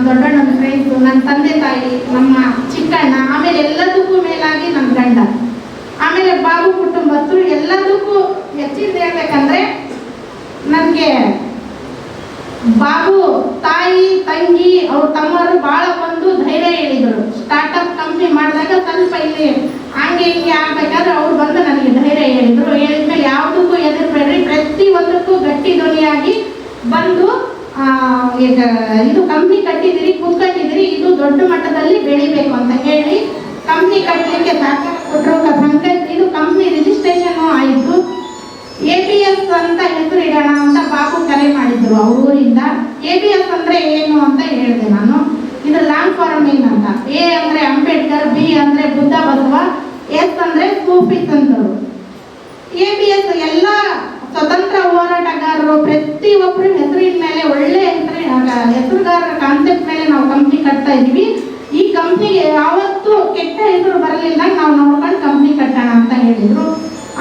ದೊಡ್ಡಣ್ಣನ ಫ್ರೆಂಡ್ಸು, ನನ್ನ ತಂದೆ ತಾಯಿ, ನಮ್ಮ ಚಿಕ್ಕಣ್ಣ, ಆಮೇಲೆ ಎಲ್ಲದಕ್ಕೂ ಮೇಲಾಗಿ ನನ್ನ ಗಂಡ, ಆಮೇಲೆ ಬಾಬು ಕುಟುಂಬಸ್ಥರು. ಎಲ್ಲದಕ್ಕೂ ಹೆಚ್ಚಿಂದ ಹೇಳ್ಬೇಕಂದ್ರೆ ನನಗೆ ಬಾಬು ತಾಯಿ, ತಂಗಿ, ಅವ್ರ ತಮ್ಮರು ಭಾಳ ಒಂದು ಧೈರ್ಯ ಹೇಳಿದರು. ಸ್ಟಾರ್ಟಪ್ ಕಂಪ್ನಿ ಮಾಡಿದಾಗ ಸ್ವಲ್ಪ ಇಲ್ಲಿ ಹಂಗೆ ಹಿಂಗೆ ಆಗ್ಬೇಕಾದ್ರೆ ಅವ್ರು ಬಂದು ನನಗೆ ಧೈರ್ಯ ಹೇಳಿದರು. ಹೇಳಿದ್ಮೇಲೆ ಯಾವುದಕ್ಕೂ ಎದುರ್ಬೇಡ್ರಿ, ಪ್ರತಿಯೊಂದಕ್ಕೂ ಗಟ್ಟಿ ಧ್ವನಿಯಾಗಿ ಬಂದು ಇದು ಕಂಪ್ನಿ ಕಟ್ಟಿದಿರಿ, ಕೂತ್ಕೊಂಡಿದ್ದೀರಿ, ಇದು ದೊಡ್ಡ ಮಟ್ಟದಲ್ಲಿ ಬೆಳಿಬೇಕು ಅಂತ ಹೇಳಿ ಕಂಪ್ನಿ ಕಟ್ಟಲಿಕ್ಕೆ ಸಹಕಾರ ಕೊಟ್ಟರು. ಇದು ಕಂಪ್ನಿ ರಿಜಿಸ್ಟ್ರೇಷನ್ ಆಯಿತು. ABS ಅಂತ ಹೆಸರು ಇಡೋಣ ಅಂತ ಬಾಬು ಕರೆ ಮಾಡಿದ್ರು ಅವ್ರ ಊರಿಂದ. ABS ಅಂದ್ರೆ ಏನು ಅಂತ ಹೇಳಿದೆ ನಾನು. ಇದು ಲಾಂಗ್ ಫಾರ್ಮ್ ಏನಂತ, A ಅಂದ್ರೆ ಅಂಬೇಡ್ಕರ್, B ಅಂದ್ರೆ ಬುದ್ಧ ಬಸವ, S ಅಂದ್ರೆ ಸೂಫಿಸ್ ಅಂತರು. ABS ಎಲ್ಲ ಸ್ವತಂತ್ರ ಹೋರಾಟಗಾರರು ಪ್ರತಿಯೊಬ್ಬರು ಹೆಸರಿನ ಮೇಲೆ ಒಳ್ಳೆ ಹೆಸರುಗಾರರ ಕಾನ್ಸೆಪ್ಟ್ ಮೇಲೆ ನಾವು ಕಂಪ್ನಿ ಕಟ್ತಾ ಇದೀವಿ. ಈ ಕಂಪ್ನಿಗೆ ಯಾವತ್ತೂ ಕೆಟ್ಟ ಹೆಸರು ಬರಲಿಲ್ಲ, ನಾವು ನೋಡ್ಕೊಂಡು ಕಂಪ್ನಿ ಕಟ್ಟೋಣ ಅಂತ ಹೇಳಿದ್ರು.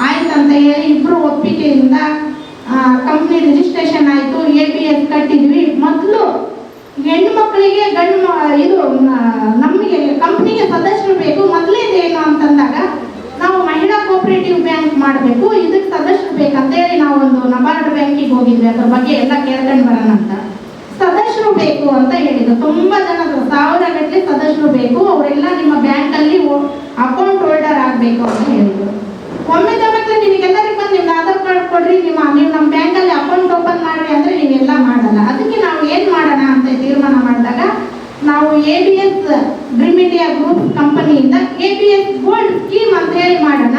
ಆಯ್ತಂತ ಹೇಳಿ ಇಬ್ರು ಒಪ್ಪಿಗೆಯಿಂದ ಕಂಪ್ನಿ ರಿಜಿಸ್ಟ್ರೇಷನ್ ಆಯಿತು. ABS ಕಟ್ಟಿದ್ವಿ. ಮೊದಲು ಹೆಣ್ಣು ಮಕ್ಕಳಿಗೆ ಇದು ನಮಗೆ ಕಂಪ್ನಿಗೆ ಸದಸ್ಯರು ಬೇಕು. ಮೊದಲೇದೇನು ಅಂತಂದಾಗ ನಾವು ಮಹಿಳಾ ಕೋಆಪರೇಟಿವ್ ಬ್ಯಾಂಕ್ ಮಾಡಬೇಕು, ಇದಕ್ಕೆ ಸದಸ್ಯರು ಬೇಕಂತೇಳಿ ನಾವು ಒಂದು ನಬಾರ್ಡ್ ಬ್ಯಾಂಕಿಗೆ ಹೋಗಿದ್ವಿ. ಅದ್ರ ಬಗ್ಗೆ ಎಲ್ಲ ಕೇಳ್ಕೊಂಡು ಬರೋಣ ಅಂತ. ಸದಸ್ಯರು ಬೇಕು ಅಂತ ಹೇಳಿದ್ರು. ತುಂಬಾ ಜನ 1000 ಗಟ್ಟಲೆ ಸದಸ್ಯರು ಬೇಕು, ಅವರೆಲ್ಲ ನಿಮ್ಮ ಬ್ಯಾಂಕಲ್ಲಿ ಅಕೌಂಟ್ ಹೋಲ್ಡರ್ ಆಗಬೇಕು ಅಂತ ಹೇಳಿದ್ರು. ಒಮ್ಮೆ ನಿಮಗೆಲ್ಲರಿಗೂ ಬಂದು ನಿಮ್ಗೆ ಆಧಾರ್ ಕಾರ್ಡ್ ಕೊಡ್ರಿ, ನೀವು ನಮ್ಮ ಬ್ಯಾಂಕಲ್ಲಿ ಅಕೌಂಟ್ ಓಪನ್ ಮಾಡ್ರಿ ಅಂದ್ರೆ ನೀವೆಲ್ಲ ಮಾಡಲ್ಲ. ಅದಕ್ಕೆ ನಾವು ಏನು ಮಾಡೋಣ ಅಂತ ತೀರ್ಮಾನ ಮಾಡಿದಾಗ ನಾವು ABS ಡ್ರೀಮ್ ಇಂಡಿಯಾ ಗ್ರೂಪ್ ಕಂಪನಿಯಿಂದ ABS ಗೋಲ್ಡ್ ಸ್ಕೀಮ್ ಅಂತ ಹೇಳಿ ಮಾಡೋಣ.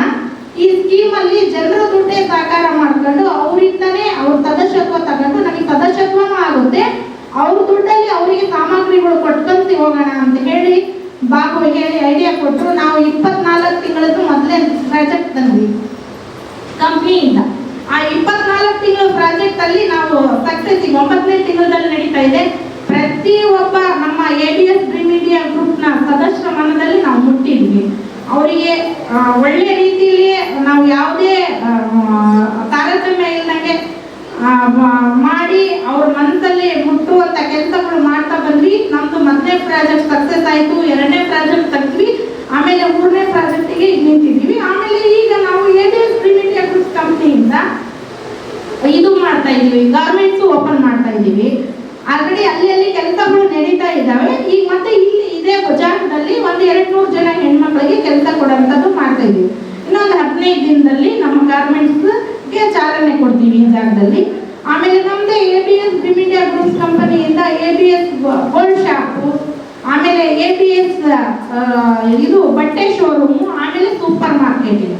ಈ ಸ್ಕೀಮಲ್ಲಿ ಜನರ ದುಡ್ಡೇ ಸಹಕಾರ ಮಾಡ್ಕೊಂಡು ಅವರಿಂದನೇ ಅವ್ರ ಸದಸ್ಯತ್ವ ತಗೊಂಡು ನಮಗೆ ಸದಸ್ಯತ್ವನೂ ಆಗುತ್ತೆ, ಅವ್ರ ದುಡ್ಡಲ್ಲಿ ಅವರಿಗೆ ಸಾಮಗ್ರಿಗಳು ಕೊಟ್ಕೊಂತ ಹೋಗೋಣ ಅಂತ ಹೇಳಿ ಬಾಬು ಹೇಳಿ ಐಡಿಯಾ ಕೊಟ್ಟರು. ನಾವು 24 ತಿಂಗಳದ್ದು ಮೊದಲೇ ಪ್ರಾಜೆಕ್ಟ್ ತಂದ್ವಿ ಕಂಪ್ನಿಯಿಂದ. ಆ 24 ತಿಂಗಳ ಪ್ರಾಜೆಕ್ಟ್ ಅಲ್ಲಿ ನಾವು ಸಕ್ಸಸ್ 9ನೇ ತಿಂಗಳಲ್ಲಿ ನಡೀತಾ ಇದೆ. ಪ್ರತಿಯೊಬ್ಬ ನಮ್ಮ ABS ಡ್ರೀಮ್ ಇಂಡಿಯಾ ಗ್ರೂಪ್ನ ಸದಸ್ಯರ ಮನದಲ್ಲಿ ನಾವು ಮುಟ್ಟಿದ್ವಿ. ಅವರಿಗೆ ಒಳ್ಳೆ ರೀತಿಯಲ್ಲಿ ನಾವು ಯಾವುದೇ ತಾರತಮ್ಯ ಇಲ್ಲದಂಗೆ ಮಾಡಿ ಅವ್ರ ಮನಸ್ಸಲ್ಲಿ ಮುಟ್ಟುವಂಥ ಕೆಲಸಗಳು ಮಾಡ್ತಾ ಬಂದ್ವಿ. ನಮ್ದು ಮೊದಲನೇ ಪ್ರಾಜೆಕ್ಟ್ ಸಕ್ಸಸ್ ಆಯಿತು, ಎರಡನೇ ಪ್ರಾಜೆಕ್ಟ್ ತೆಗ್ದ್ವಿ, ಆಮೇಲೆ ಮೂರನೇ ಪ್ರಾಜೆಕ್ಟಿಗೆ ಈಗ ನಿಂತಿದ್ದೀವಿ. ಆಮೇಲೆ ಈಗ ನಾವು ABS ಡ್ರೀಮ್ ಇಂಡಿಯಾ ಗ್ರೂಪ್ ಕಂಪ್ನಿಯಿಂದ ಇದು ಮಾಡ್ತಾ ಇದ್ದೀವಿ, ಗಾರ್ಮೆಂಟ್ಸ್ ಓಪನ್ ಮಾಡ್ತಾ ಇದ್ದೀವಿ. ಆಲ್ರೆಡಿ ಅಲ್ಲಿ ಕೆಲಸಗಳು ನಡೀತಾ ಇದ್ದಾವೆ. ಈಗ ಮತ್ತೆ ಇಲ್ಲಿ ಇದೇ ಜಾಗದಲ್ಲಿ ಒಂದು 200 ಜನ ಹೆಣ್ಮಕ್ಳಿಗೆ ಕೆಲಸ ಕೊಡುವಂಥದ್ದು ಮಾಡ್ತಾ ಇದ್ದೀವಿ. ಇನ್ನೊಂದು 15 ದಿನದಲ್ಲಿ ನಮ್ಮ ಗಾರ್ಮೆಂಟ್ಸ್ಗೆ ಚಾಲನೆ ಕೊಡ್ತೀವಿ ಈ ಜಾಗದಲ್ಲಿ. ಆಮೇಲೆ ನಮ್ಮದೇ ABS ಡ್ರೀಮ್ ಇಂಡಿಯಾ ಗ್ರೂಪ್ ಕಂಪನಿಯಿಂದ ABS ಗೋಲ್ಡ್ ಶಾಪು, ಆಮೇಲೆ ABS ಇದು ಬಟ್ಟೆ ಶೋರೂಮು, ಆಮೇಲೆ ಸೂಪರ್ ಮಾರ್ಕೆಟ್ ಇದೆ.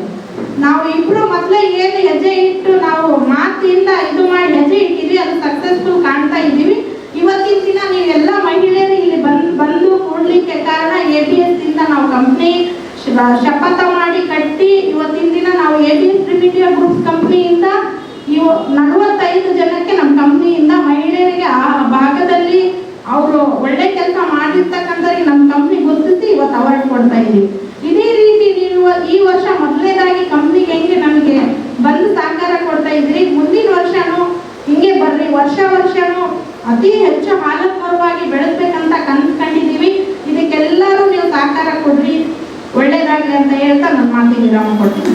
ನಾವು ಇಬ್ರು ಮೊದಲೇ ಏನು ಹೆಜ್ಜೆ ಇಟ್ಟು ನಾವು ಮಾತಿಂದ ಇದು ಮಾಡಿ ಹೆಜ್ಜೆ ಇಟ್ಟಿದ್ವಿ, ಅದು ಸಕ್ಸಸ್ಫುಲ್ ಕಾಣ್ತಾ ಇದ್ದೀವಿ. ಇವತ್ತಿನ ದಿನ ನೀವೆಲ್ಲ ಮಹಿಳೆಯರು ಇಲ್ಲಿ ಬಂದು ಕೂಡ್ಲಿಕ್ಕೆ ಕಾರಣ ABS ಇಂದ ನಾವು ಕಂಪ್ನಿ ಶಪಥ ಮಾಡಿ ಕಟ್ಟಿ ಇವತ್ತಿನ ದಿನ ನಾವು ABS ಡ್ರೀಮ್ ಇಂಡಿಯಾ ಗ್ರೂಪ್ ಕಂಪ್ನಿಯಿಂದ 45 ಜನಕ್ಕೆ ನಮ್ಮ ಕಂಪ್ನಿಯಿಂದ ಮಹಿಳೆಯರಿಗೆ ಆ ಭಾಗದಲ್ಲಿ ಅವರು ಒಳ್ಳೆ ಕೆಲಸ ಮಾಡಿರ್ತಕ್ಕಂಥವ್ರಿಗೆ ನಮ್ಮ ಕಂಪ್ನಿ ಗುರುತಿಸಿ ಇವತ್ತು ಅವಾರ್ಡ್ ಕೊಡ್ತಾ ಇದ್ದೀವಿ. ಇದೇ ರೀತಿ ನೀವು ಈ ವರ್ಷ ಮೊದಲನೇದಾಗಿ ಕಂಪ್ನಿಗೆ ಹೆಂಗೆ ನಮಗೆ ಬಂದು ಸಹಕಾರ ಕೊಡ್ತಾ ಇದ್ರಿ, ಮುಂದಿನ ವರ್ಷನೂ ಹಿಂಗೆ ಬರ್ರಿ, ವರ್ಷನೂ ಅತಿ ಹೆಚ್ಚು ಹಾಲತ್ಮರವಾಗಿ ಬೆಳೆಸ್ಬೇಕಂತ ಕಂಡಿದ್ದೀವಿ. ಇದಕ್ಕೆಲ್ಲರೂ ನೀವು ಸಹಕಾರ ಕೊಡ್ರಿ, ಒಳ್ಳೇದಾಗಲಿ ಅಂತ ಹೇಳ್ತಾ ನನ್ನ ಮಾತಿಗೆ ವಿರಾಮ ಕೊಡ್ತೀನಿ.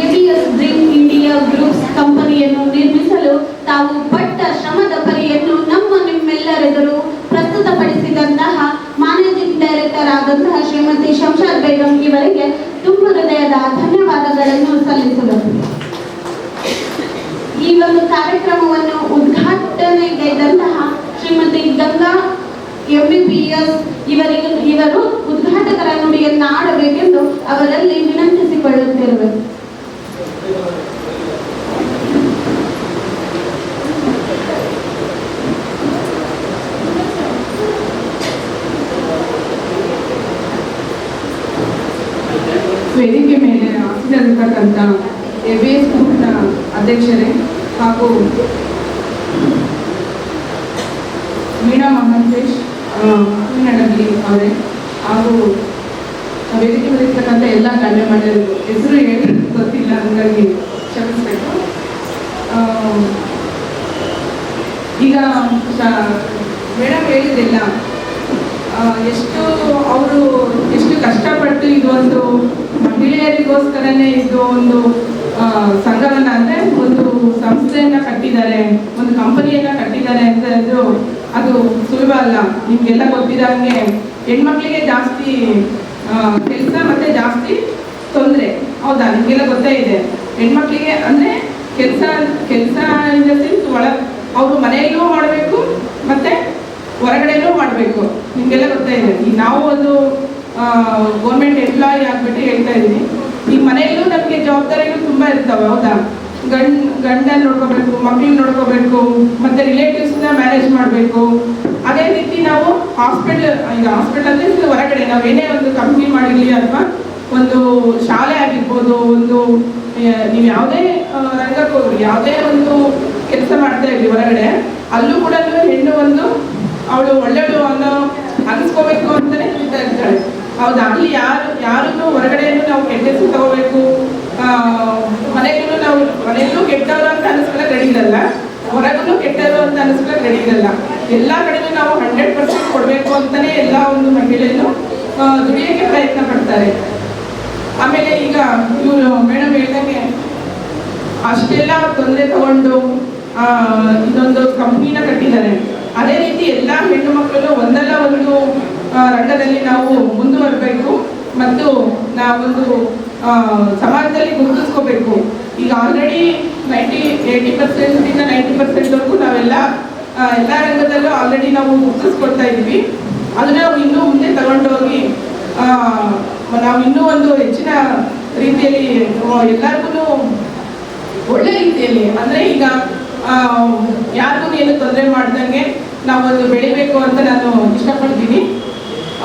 ABS ಡ್ರೀಮ್ ಇಂಡಿಯಾ ಗ್ರೂಪ್ಸ್ ಕಂಪನಿಯನ್ನು ನಿರ್ಮಿಸಲು ತಾವು ಪಟ್ಟ ಶ್ರಮದ ಪರಿಯನ್ನು ನಿಮ್ಮೆಲ್ಲರೆದುರು ಪ್ರಸ್ತುತಪಡಿಸಿದಂತಹ ಮ್ಯಾನೇಜಿಂಗ್ ಡೈರೆಕ್ಟರ್ ಆದಂತಹ ಶ್ರೀಮತಿ ಶಂಷಾದ್ ಬೇಗಂ ಇವರಿಗೆ ತುಂಬ ಹೃದಯದ ಧನ್ಯವಾದಗಳನ್ನು ಸಲ್ಲಿಸುವುದು. ಈ ಒಂದು ಕಾರ್ಯಕ್ರಮವನ್ನು ಉದ್ಘಾಟನೆಗೈದಂತಹ ಶ್ರೀಮತಿ ಗಂಗಾ MBBS ಇವರು ಉದ್ಘಾಟಕರ ನುಡಿಯನ್ನು ಆಡಬೇಕೆಂದು ಅವರಲ್ಲಿ ವಿನಂತಿಸಿಕೊಳ್ಳುತ್ತಿರುವೆ. ವೇದಿಕೆ ಮೇಲೆ ಆಸೀನರಿರ್ತಕ್ಕಂಥ ABS ಗ್ರೂಪ್ನ ಅಧ್ಯಕ್ಷರೇ ಹಾಗೂ ಮೀನಾ ಮಹಾಂತೇಶ್ ನಡಗಿ ಅವರೇ ಹಾಗೂ ವೇದಿಕೆ ಮೇಲೆ ಇರ್ತಕ್ಕಂಥ ಎಲ್ಲ ಗಣ್ಯಮಾನ್ಯರು, ಹೆಸರು ಹೇಳಿ ಗೊತ್ತಿಲ್ಲ ಹಾಗಾಗಿ ಕ್ಷಮಿಸಬೇಕು. ಈಗ ಮೇಡಮ್ ಹೇಳಿದಿಲ್ಲ ಎಷ್ಟು ಕಷ್ಟಪಟ್ಟು ಇದು ಒಂದು ಮಹಿಳೆಯರಿಗೋಸ್ಕರನೇ ಇದು ಒಂದು ಸಂಘವನ್ನ ಅಂದ್ರೆ ಒಂದು ಸಂಸ್ಥೆಯನ್ನ ಕಟ್ಟಿದ್ದಾರೆ, ಒಂದು ಕಂಪನಿಯನ್ನ ಕಟ್ಟಿದ್ದಾರೆ ಅಂತ ಅದು ಸುಲಭ ಅಲ್ಲ. ನಿಮ್ಗೆಲ್ಲ ಗೊತ್ತಿರಂಗೆ ಹೆಣ್ಮಕ್ಳಿಗೆ ಜಾಸ್ತಿ ಕೆಲಸ ಮತ್ತೆ ಜಾಸ್ತಿ ತೊಂದರೆ, ಹೌದಾ? ನಿಮ್ಗೆಲ್ಲ ಗೊತ್ತೇ ಇದೆ. ಹೆಣ್ಮಕ್ಳಿಗೆ ಅಂದ್ರೆ ಕೆಲಸ ಇನ್ ದ ಸೆನ್ಸ್ ಅವರು ಮನೆಯಲ್ಲೂ ಮಾಡಬೇಕು ಮತ್ತೆ ಹೊರಗಡೆನೂ ಮಾಡಬೇಕು. ನಿಮ್ಗೆಲ್ಲ ಗೊತ್ತಾ ಇದೆ. ಈಗ ನಾವು ಒಂದು ಗೌರ್ಮೆಂಟ್ ಎಂಪ್ಲಾಯಿ ಆಗ್ಬಿಟ್ಟು ಹೇಳ್ತಾ ಇದ್ದೀನಿ. ಈಗ ಮನೆಯಲ್ಲೂ ನಮಗೆ ಜವಾಬ್ದಾರಿಗಳು ತುಂಬ ಇರ್ತವೆ, ಹೌದಾ? ಗಂಡನ ನೋಡ್ಕೋಬೇಕು, ಮಕ್ಳನ್ನ ನೋಡ್ಕೋಬೇಕು, ಮತ್ತೆ ರಿಲೇಟಿವ್ಸ್ನ ಮ್ಯಾನೇಜ್ ಮಾಡಬೇಕು. ಅದೇ ರೀತಿ ನಾವು ಹಾಸ್ಪಿಟಲ್ ಹೊರಗಡೆ ನಾವು ಏನೇ ಒಂದು ಕಂಪ್ನಿ ಮಾಡಿರಲಿ ಅಥವಾ ಒಂದು ಶಾಲೆ ಆಗಿರ್ಬೋದು, ಒಂದು ನೀವು ಯಾವುದೇ ರಂಗಕ್ಕೆ ಹೋಗ್ರಿ, ಯಾವುದೇ ಒಂದು ಕೆಲಸ ಮಾಡ್ತಾ ಇರಲಿ ಹೊರಗಡೆ, ಅಲ್ಲೂ ಕೂಡ ಹೆಣ್ಣು ಒಂದು ಅವಳು ಒಳ್ಳೆಯಳು ಅನ್ನೋ ಅನಿಸ್ಕೋಬೇಕು ಅಂತಲೇ ಹೇಳ್ತಾ ಇರ್ತಾಳೆ, ಹೌದಾ? ಅಲ್ಲಿ ಯಾರನ್ನು ಹೊರಗಡೆಯನ್ನು ನಾವು ಕೆಟ್ಟ ಹೆಸರು ತಗೋಬೇಕು, ಮನೆಯಲ್ಲೂ ಕೆಟ್ಟವರು ಅಂತ ಅನಿಸ್ಕೊಳ್ಳೋಕೆ ರೆಡಿ ಇರಲ್ಲ, ಹೊರಗೂ ಕೆಟ್ಟವರು ಅಂತ ಅನಿಸ್ಕೊಳ್ಳೋಕೆ ರೆಡಿ ಇರಲ್ಲ. ಎಲ್ಲ ಕಡೆನೂ ನಾವು 100% ಕೊಡಬೇಕು ಅಂತಲೇ ಎಲ್ಲ ಒಂದು ಮಹಿಳೆಯನ್ನು ದುಡಿಯೋಕ್ಕೆ ಪ್ರಯತ್ನ ಪಡ್ತಾರೆ. ಆಮೇಲೆ ಈಗ ಇವರು ಮೇಡಮ್ ಹೇಳ್ದಂಗೆ ಅಷ್ಟೆಲ್ಲ ತೊಂದರೆ ತಗೊಂಡು ಇದೊಂದು ಕಂಪ್ನಿನ ಕಟ್ಟಿದ್ದಾರೆ. ಅದೇ ರೀತಿ ಎಲ್ಲ ಹೆಣ್ಣು ಮಕ್ಕಳು ಒಂದಲ್ಲ ಒಂದು ರಂಗದಲ್ಲಿ ನಾವು ಮುಂದುವರಬೇಕು ಮತ್ತು ನಾವೊಂದು ಸಮಾಜದಲ್ಲಿ ಗುರುತಿಸ್ಕೋಬೇಕು. ಈಗ ಆಲ್ರೆಡಿ 80% 90%ವರೆಗೂ ನಾವೆಲ್ಲ ರಂಗದಲ್ಲೂ ಆಲ್ರೆಡಿ ನಾವು ಗುರುತಿಸ್ಕೊಳ್ತಾ ಇದ್ದೀವಿ. ಅದನ್ನ ನಾವು ಇನ್ನೂ ಮುಂದೆ ತಗೊಂಡೋಗಿ ನಾವು ಇನ್ನೂ ಒಂದು ಹೆಚ್ಚಿನ ರೀತಿಯಲ್ಲಿ ಎಲ್ಲರಿಗೂ ಒಳ್ಳೆ ರೀತಿಯಲ್ಲಿ ಅಂದರೆ ಈಗ ಯಾರಿಗೂ ಏನು ತೊಂದರೆ ಮಾಡ್ದಂಗೆ ನಾವೊಂದು ಬೆಳಿಬೇಕು ಅಂತ ನಾನು ಇಷ್ಟಪಡ್ತೀನಿ.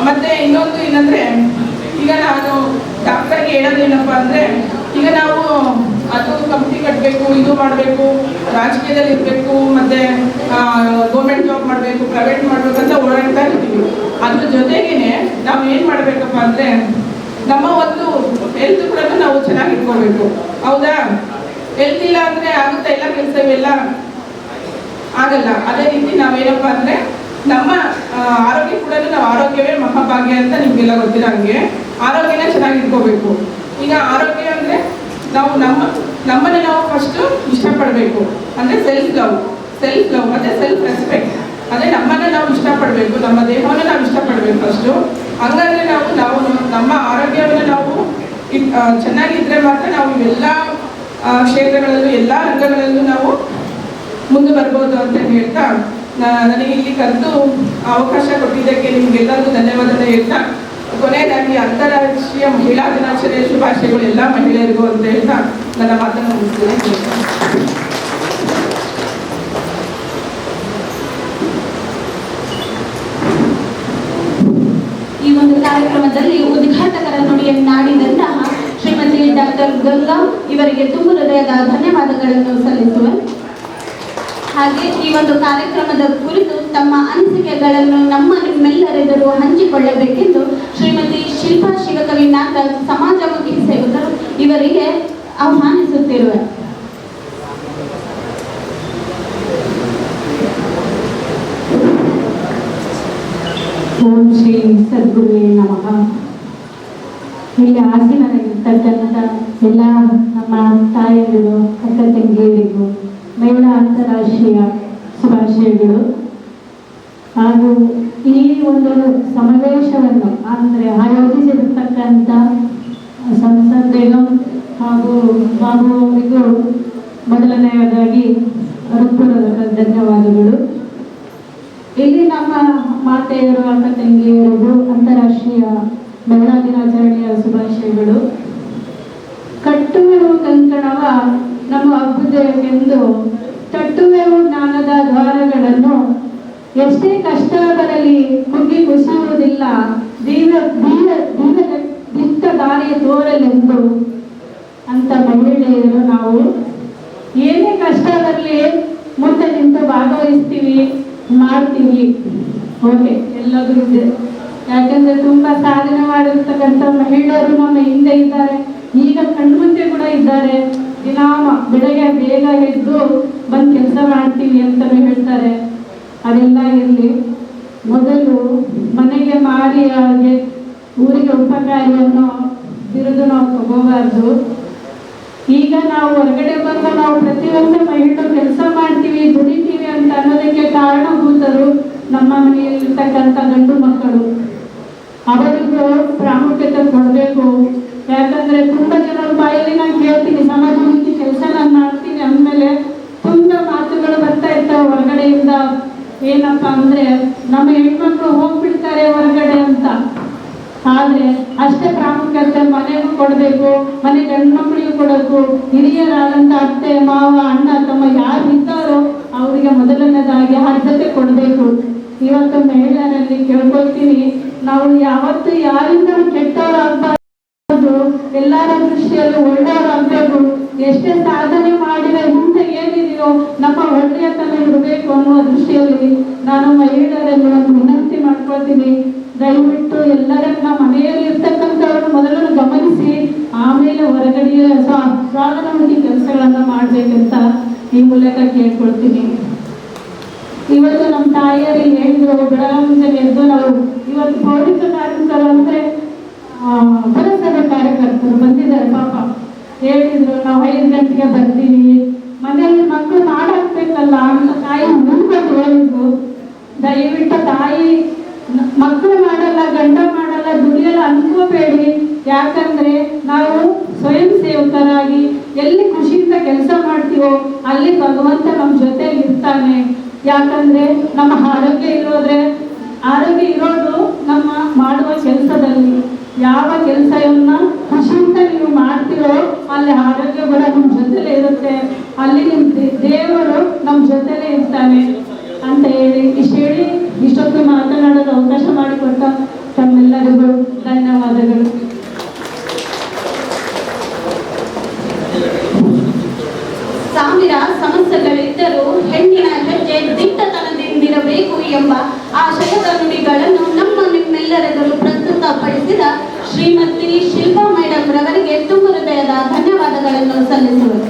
ಮತ್ತು ಇನ್ನೊಂದು ಏನಂದರೆ, ಈಗ ನಾನು ಡಾಕ್ಟರ್ಗೆ ಹೇಳೋದು ಏನಪ್ಪ ಅಂದರೆ, ಈಗ ನಾವು ಅದು ಕಂಪ್ನಿ ಕಟ್ಟಬೇಕು, ಇದು ಮಾಡಬೇಕು, ರಾಜಕೀಯದಲ್ಲಿ ಇರಬೇಕು, ಮತ್ತು ಗೌರ್ಮೆಂಟ್ ಜಾಬ್ ಮಾಡಬೇಕು, ಪ್ರೈವೇಟ್ ಮಾಡಬೇಕು ಅಂತ ಓಡಾಡ್ತಾ ಇರ್ತೀವಿ. ಅದ್ರ ಜೊತೆಗೇ ನಾವು ಏನು ಮಾಡಬೇಕಪ್ಪ ಅಂದರೆ ನಮ್ಮ ಒಂದು ಹೆಲ್ತ್ ಕೂಡ ನಾವು ಚೆನ್ನಾಗಿ ಇಟ್ಕೋಬೇಕು. ಹೌದಾ? ಹೆಲ್ತ್ ಇಲ್ಲ ಅಂದರೆ ಆಗುತ್ತೆ ಎಲ್ಲ ಕೆಲಸ ಇವೆಲ್ಲ ಆಗಲ್ಲ. ಅದೇ ರೀತಿ ನಾವೇನಪ್ಪ ಅಂದರೆ ನಮ್ಮ ಆರೋಗ್ಯ ಕೂಡ ನಾವು ಆರೋಗ್ಯವೇ ಮಹಾಭಾಗ್ಯ ಅಂತ ನಿಮಗೆಲ್ಲ ಗೊತ್ತಿರೋ ಹಾಗೆ ಆರೋಗ್ಯನ ಚೆನ್ನಾಗಿ ಇಟ್ಕೋಬೇಕು. ಈಗ ಆರೋಗ್ಯ ಅಂದರೆ ನಾವು ನಮ್ಮನ್ನು ನಾವು ಫಸ್ಟು ಇಷ್ಟಪಡಬೇಕು. ಅಂದರೆ ಸೆಲ್ಫ್ ಲವ್ ಮತ್ತು ಸೆಲ್ಫ್ ರೆಸ್ಪೆಕ್ಟ್. ಅದೇ ನಮ್ಮನ್ನು ನಾವು ಇಷ್ಟಪಡಬೇಕು, ನಮ್ಮ ದೇಹವನ್ನು ನಾವು ಇಷ್ಟಪಡಬೇಕು ಫಸ್ಟು. ಹಂಗಾದ್ರೆ ನಾವು ನಮ್ಮ ಆರೋಗ್ಯವನ್ನು ನಾವು ಚೆನ್ನಾಗಿದ್ದರೆ ಮಾತ್ರ ನಾವು ಇವೆಲ್ಲ ಕ್ಷೇತ್ರಗಳಲ್ಲೂ ಎಲ್ಲ ರಂಗಗಳಲ್ಲೂ ನಾವು ಮುಂದೆ ಬರ್ಬೋದು ಅಂತ ಹೇಳ್ತಾ ನನಗೆ ಇಲ್ಲಿ ಕರೆದು ಅವಕಾಶ ಕೊಟ್ಟಿದ್ದಕ್ಕೆ ನಿಮಗೆಲ್ಲರಿಗೂ ಧನ್ಯವಾದ ಹೇಳ್ತಾ ಕೊನೆಯದಾಗಿ ಅಂತಾರಾಷ್ಟ್ರೀಯ ಮಹಿಳಾ ದಿನಾಚರಣೆಯ ಶುಭಾಶಯಗಳು ಎಲ್ಲ ಮಹಿಳೆಯರಿಗೂ ಅಂತ ಹೇಳ್ತಾ ನನ್ನ ಮಾತನ್ನು ಮುಗಿಸ್ತೇನೆ. ಈ ಒಂದು ಕಾರ್ಯಕ್ರಮದಲ್ಲಿ ಉದ್ಘಾಟಕರ ನುಡಿಯನ್ನಾಡಿದಂತಹ ಶ್ರೀಮತಿ ಡಾಕ್ಟರ್ ಗಂಗಾ ಇವರಿಗೆ ತುಂಬ ಹೃದಯದ ಧನ್ಯವಾದಗಳನ್ನು ಸಲ್ಲಿಸುವೆ. ಹಾಗೆ ಈ ಒಂದು ಕಾರ್ಯಕ್ರಮದ ಕುರಿತು ತಮ್ಮ ಅನಿಸಿಕೆಗಳನ್ನು ನಿಮ್ಮೆಲ್ಲರೆದುರು ಹಂಚಿಕೊಳ್ಳಬೇಕೆಂದು ಶ್ರೀಮತಿ ಶಿಲ್ಪಾ ಶಿವಕವಿ ನಾಗರಾಜ್ ಸಮಾಜಮುಖಿ ಸೇವಕರು ಇವರಿಗೆ ಆಹ್ವಾನಿಸುತ್ತಿರುವೆ. ಓಂ ಶ್ರೀ ಸದ್ಗುರುವೇ ನಮಃ. ಇಲ್ಲಿ ಆಸೀನರಾಗಿರ್ತಕ್ಕಂಥ ಎಲ್ಲ ನಮ್ಮ ತಾಯಂದಿರು, ಅಕ್ಕ ತಂಗಿಯರಿಗೂ ಮಹಿಳಾ ಅಂತಾರಾಷ್ಟ್ರೀಯ ಶುಭಾಶಯಗಳು. ಹಾಗೂ ಈ ಒಂದು ಸಮಾವೇಶವನ್ನು ಅಂದರೆ ಆಯೋಜಿಸಿರ್ತಕ್ಕಂಥ ಸಂಸದ್ ಬೇಗಂ ಹಾಗೂ ಬಾಬು ಅವರಿಗೂ ಮೊದಲನೆಯದಾಗಿ ಹೃತ್ಪೂರ್ವಕ ಧನ್ಯವಾದಗಳು. ಇಲ್ಲಿ ನಮ್ಮ ಮಾತೆಯರು, ಅಕ್ಕ ತಂಗಿಯರಿಗೂ ಅಂತಾರಾಷ್ಟ್ರೀಯ ಮಹಿಳಾ ದಿನಾಚರಣೆಯ ಶುಭಾಶಯಗಳು. ಕಟ್ಟುವೆವು ಕಂಕಣವ ನಮ್ಮ ಅಭ್ಯುದಯಕ್ಕೆಂದು ತಟ್ಟುವೆವು ಜ್ಞಾನದ ದ್ವಾರಗಳನ್ನು, ಎಷ್ಟೇ ಕಷ್ಟ ಬರಲಿ ಕುಗ್ಗಿ ಕುಸಿಯುವುದಿಲ್ಲ, ದಿಟ್ಟ ದಾರಿ ತೋರಲೆಂದು ಅಂತ ಮಹಿಳೆಯರು ನಾವು ಏನೇ ಕಷ್ಟ ಬರಲಿ ಮುಂದೆ ನಿಂತು ಭಾಗವಹಿಸ್ತೀವಿ, ಮಾಡ್ತೀವಿ. ಓಕೆ, ಎಲ್ಲಾದ್ರೂ ಇದೆ. ಯಾಕಂದ್ರೆ ತುಂಬಾ ಸಾಧನೆ ಮಾಡಿರ್ತಕ್ಕಂಥ ಮಹಿಳೆಯರು ನಮ್ಮ ಹಿಂದೆ ಇದ್ದಾರೆ, ಈಗ ಕಣ್ಮುಂದೆ ಕೂಡ ಇದ್ದಾರೆ. ದಿನಾಮ ಬೆಳಗ್ಗೆ ಬೇಗ ಎದ್ದು ಬಂದು ಕೆಲಸ ಮಾಡ್ತೀವಿ ಅಂತಲೂ ಹೇಳ್ತಾರೆ. ಅದೆಲ್ಲ ಇರಲಿ. ಮೊದಲು ಮನೆಗೆ ಮಾರಿ ಹಾಗೆ ಊರಿಗೆ ಉಪಕಾರಿಯನ್ನು ಬಿರುದು ನಾವು ತಗೋಬಾರ್ದು. ಈಗ ನಾವು ಹೊರಗಡೆ ಬಂದು ನಾವು ಪ್ರತಿಯೊಂದು ಮಹಿಳೆಯರು ಕೆಲಸ ಮಾಡ್ತೀವಿ, ದುಡಿತೀವಿ ಅಂತ ಅನ್ನೋದಕ್ಕೆ ಕಾರಣಭೂತರು ನಮ್ಮ ಮನೆಯಲ್ಲಿರ್ತಕ್ಕಂಥ ಗಂಡು ಮಕ್ಕಳು. ಅವರಿಗೂ ಪ್ರಾಮುಖ್ಯತೆ ಕೊಡಬೇಕು. ಯಾಕಂದ್ರೆ ತುಂಬಾ ಜನರ ಬಾಯಲ್ಲಿ ನಾನು ಕೇಳ್ತೀನಿ, ಸಮಾಜಮುಖಿ ಕೆಲಸ ನಾನು ಮಾಡ್ತೀನಿ ಅಂದಮೇಲೆ ತುಂಬಾ ಮಾತುಗಳು ಬರ್ತಾ ಇರ್ತಾವೆ ಹೊರಗಡೆಯಿಂದ. ಏನಪ್ಪಾ ಅಂದ್ರೆ ನಮ್ಮ ಹೆಣ್ಮಕ್ಳು ಹೋಗ್ಬಿಡ್ತಾರೆ ಹೊರಗಡೆ ಅಂತ. ಆದ್ರೆ ಅಷ್ಟೇ ಪ್ರಾಮುಖ್ಯತೆ ಮನೆಗೂ ಕೊಡಬೇಕು, ಮನೆ ಗಂಡ್ಮಕ್ಳಿಗೂ ಕೊಡಬೇಕು. ಹಿರಿಯರಾದಂಥ ಅತ್ತೆ ಮಾವ ಅಣ್ಣ ತಮ್ಮ ಯಾರು ಇದ್ದಾರೋ ಅವರಿಗೆ ಮೊದಲನೇದಾಗಿ ಆದ್ಯತೆ ಕೊಡಬೇಕು. ಇವತ್ತು ಮಹಿಳೆಯರಲ್ಲಿ ಕೇಳ್ಕೊಳ್ತೀನಿ, ನಾವು ಯಾವತ್ತು ಯಾರಿಂದ ಕೆಟ್ಟವರಾಗಬಾರ್ದು, ಎಲ್ಲರ ದೃಷ್ಟಿಯಲ್ಲಿ ಒಳ್ಳೆಯವರಾಗಬೇಕು. ಎಷ್ಟೇ ಸಾಧನೆ ಮಾಡಿದ ಹಿಂದೆ ಏನಿದೆಯೋ ನಮ್ಮ ಒಳ್ಳೆಯತನ ಇರಬೇಕು ಅನ್ನುವ ದೃಷ್ಟಿಯಲ್ಲಿ ನಾನು ಮಹಿಳೆಯರಲ್ಲಿ ಒಂದು ವಿನಂತಿ ಮಾಡ್ಕೊಳ್ತೀನಿ. ದಯವಿಟ್ಟು ಎಲ್ಲರನ್ನ ಮನೆಯಲ್ಲಿ ಇರ್ತಕ್ಕಂಥವ್ರು ಮೊದಲು ಗಮನಿಸಿ ಆಮೇಲೆ ಹೊರಗಡೆಯ ಸ್ವಾವಲಂಬಿ ಕೆಲಸಗಳನ್ನ ಮಾಡ್ಬೇಕಂತ ಈ ಮೂಲಕ ಕೇಳ್ಕೊಳ್ತೀನಿ. ಇವತ್ತು ನಮ್ಮ ತಾಯಿಯರು ಹೇಳಿದ್ರು, ಬೆಳಗ್ಗೆ ಮುಂಜಾನೆ ಎದ್ದು ನಾವು ಇವತ್ತು ಪೌರಿಕ ಕಾರ್ಮಿಕರು ಅಂದ್ರೆ ಪುರಸಭೆ ಕಾರ್ಯಕರ್ತರು ಬಂದಿದ್ದಾರೆ. ಪಾಪ ಹೇಳಿದ್ರು, ನಾವು 5 ಗಂಟೆಗೆ ಬರ್ತೀವಿ, ಮನೆಯಲ್ಲಿ ಮಕ್ಕಳು ಮಾಡಾಕ್ಬೇಕಲ್ಲ ಅಂತ ತಾಯಿ ಮುಂದ್ಕೊಂಡು ಹೇಳಿದ್ರು. ದಯವಿಟ್ಟು ತಾಯಿ ಮಕ್ಕಳು ಮಾಡಲ್ಲ, ಗಂಡ ಮಾಡಲ್ಲ, ದುಡಿಯಲ್ಲ ಅನ್ಕೋಬೇಡಿ. ಯಾಕಂದ್ರೆ ನಾವು ಸ್ವಯಂ ಸೇವಕರಾಗಿ ಎಲ್ಲಿ ಖುಷಿಯಿಂದ ಕೆಲಸ ಮಾಡ್ತೀವೋ ಅಲ್ಲಿ ಭಗವಂತ ನಮ್ಮ ಜೊತೆ ಇರ್ತಾನೆ. ಯಾಕಂದ್ರೆ ನಮ್ಮ ಆರೋಗ್ಯ ಇರೋದು ನಮ್ಮ ಮಾಡುವ ಕೆಲಸದಲ್ಲಿ. ಯಾವ ಕೆಲಸವನ್ನ ಖುಷಿಯಿಂದ ನೀವು ಮಾಡ್ತೀರೋ ಅಲ್ಲಿ ಆರೋಗ್ಯ ಕೂಡ ನಮ್ಮ ಜೊತೆಲೇ ಇರುತ್ತೆ, ಅಲ್ಲಿ ನಿಮ್ಮ ದೇವರು ನಮ್ಮ ಜೊತೆಲೇ ಇರ್ತಾನೆ ಅಂತ ಹೇಳಿ ಇಷ್ಟೊತ್ತು ಮಾತನಾಡಲು ಅವಕಾಶ ಮಾಡಿಕೊಟ್ಟ ತಮ್ಮೆಲ್ಲರಿಗೂ ಧನ್ಯವಾದಗಳು. ಸಾವಿರ ಸಮಸ್ಯೆಗಳಿದ್ದರೂ ಹೆಣ್ಣಿನ ಹೆಜ್ಜೆ ದಿಟ್ಟತನದಿಂದಿರಬೇಕು ಎಂಬ ಆಶಯದ ನುಡಿಗಳನ್ನು ನಿಮ್ಮೆಲ್ಲರೆದುರು ಪ್ರಸ್ತುತಪಡಿಸಿದ ಶ್ರೀಮತಿ ಶಿಲ್ಪಾ ಮೇಡಮ್ ರವರಿಗೆ ತುಂಬ ಹೃದಯದ ಧನ್ಯವಾದಗಳನ್ನು ಸಲ್ಲಿಸುವರು.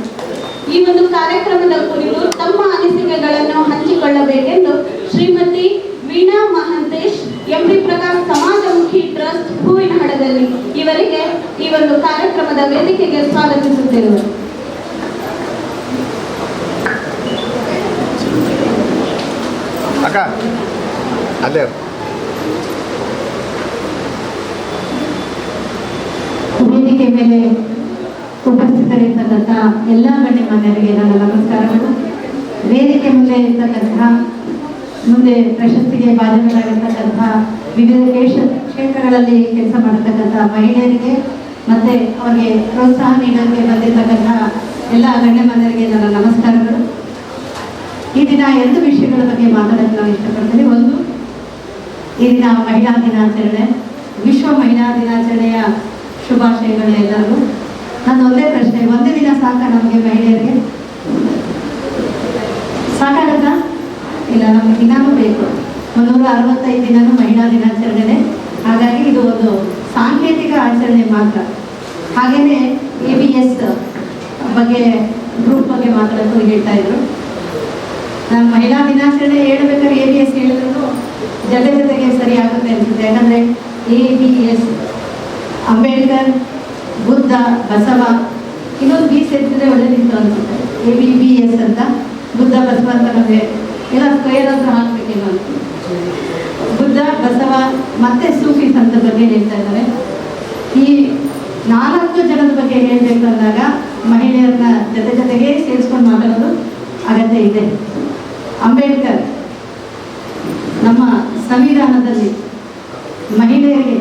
ಈ ಒಂದು ಕಾರ್ಯಕ್ರಮದ ಕುರಿತು ತಮ್ಮ ಅನಿಸಿಕೆಗಳನ್ನು ಹಂಚಿಕೊಳ್ಳಬೇಕೆಂದು ಶ್ರೀಮತಿ ವೀಣಾ ಮಹಾಂತೇಶ್ ಎಂಪಿ ಪ್ರಕಾಶ್ ಸಮಾಜಮುಖಿ ಟ್ರಸ್ಟ್ ಹೂವಿನಹಡಗಲಿ ಇವರಿಗೆ ಈ ಒಂದು ಕಾರ್ಯಕ್ರಮದ ವೇದಿಕೆಗೆ ಸ್ವಾಗತಿಸುತ್ತಿರುವರು. ಅಕ್ಕ ಅಲ್ಲೇ ವೇದಿಕೆ ಮೇಲೆ ಉಪಸ್ಥಿತರಿರ್ತಕ್ಕಂಥ ಎಲ್ಲ ಗಣ್ಯಮಾನ್ಯರಿಗೆ ನನ್ನ ನಮಸ್ಕಾರಗಳು. ವೇದಿಕೆ ಮುಂದೆ ಇರ್ತಕ್ಕಂತಹ ಮುಂದೆ ಪ್ರಶಸ್ತಿಗೆ ಭಾಜನರಾಗಿರ್ತಕ್ಕಂತಹ ವಿವಿಧ ಕ್ಷೇತ್ರಗಳಲ್ಲಿ ಕೆಲಸ ಮಾಡತಕ್ಕಂಥ ಮಹಿಳೆಯರಿಗೆ ಮತ್ತೆ ಅವರಿಗೆ ಪ್ರೋತ್ಸಾಹ ನೀಡೋಕ್ಕೆ ಬಂದಿರತಕ್ಕಂತಹ ಎಲ್ಲ ಗಣ್ಯಮಾನ್ಯರಿಗೆ ನನ್ನ ನಮಸ್ಕಾರಗಳು. ಈ ದಿನ 2 ವಿಷಯಗಳ ಬಗ್ಗೆ ಮಾತಾಡೋಕ್ಕೆ ನಾವು ಇಷ್ಟಪಡ್ತೀನಿ. ಒಂದು, ಈ ದಿನ ಮಹಿಳಾ ದಿನಾಚರಣೆ, ವಿಶ್ವ ಮಹಿಳಾ ದಿನಾಚರಣೆಯ ಶುಭಾಶಯಗಳು ಎಲ್ಲರಿಗೂ. ನನ್ನ ಒಂದೇ ಪ್ರಶ್ನೆ, ಒಂದೇ ದಿನ ಸಾಕ ನಮಗೆ ಮಹಿಳೆಯರಿಗೆ? ಸಾಕಾಗತ್ತಾ? ಇಲ್ಲ, ನಮಗೆ ದಿನಾನೂ ಬೇಕು. 365 ದಿನನೂ ಮಹಿಳಾ ದಿನಾಚರಣೆ. ಹಾಗಾಗಿ ಇದು ಒಂದು ಸಾಂಕೇತಿಕ ಆಚರಣೆ ಮಾತ್ರ. ಹಾಗೆಯೇ ABS ಬಗ್ಗೆ ಗ್ರೂಪ್ ಬಗ್ಗೆ ಮಾತಾಡೋದು ಹೇಳ್ತಾ ಇದ್ರು. ನಾನು ಮಹಿಳಾ ದಿನಾಚರಣೆ ಹೇಳ್ಬೇಕಾದ್ರೆ ABS ಹೇಳಿದ್ರು ಜೊತೆಗೆ ಸರಿ ಆಗುತ್ತೆ ಅನ್ಸುತ್ತೆ. ಯಾಕಂದರೆ ABS ಅಂಬೇಡ್ಕರ್, ಬುದ್ಧ, ಬಸವ, ಇನ್ನೊಂದು ಬಿ ಸೇರಿಸಿದ್ರೆ ಒಳ್ಳೆದಿತ್ತು ಅನ್ಸುತ್ತೆ. ABBS ಅಂತ ಬುದ್ಧ ಬಸವ ಅಂತ ನಮಗೆ ಎಲ್ಲ ಸ್ಕ್ವೇರ್ ಅಂತ ಹಾಕ್ಬೇಕೇನೋ ಅಂತ. ಬುದ್ಧ, ಬಸವ ಮತ್ತೆ ಸೂಫಿ ಸಂತರ ಬಗ್ಗೆ ಹೇಳ್ತಾ ಇದ್ದಾರೆ. ಈ 4 ಜನದ ಬಗ್ಗೆ ಹೇಳಬೇಕು ಅಂದಾಗ ಮಹಿಳೆಯರನ್ನ ಜೊತೆಗೆ ಸೇರಿಸ್ಕೊಂಡು ಮಾತಾಡೋದು ಅಗತ್ಯ ಇದೆ. ಅಂಬೇಡ್ಕರ್ ನಮ್ಮ ಸಂವಿಧಾನದಲ್ಲಿ ಮಹಿಳೆಯರಿಗೆ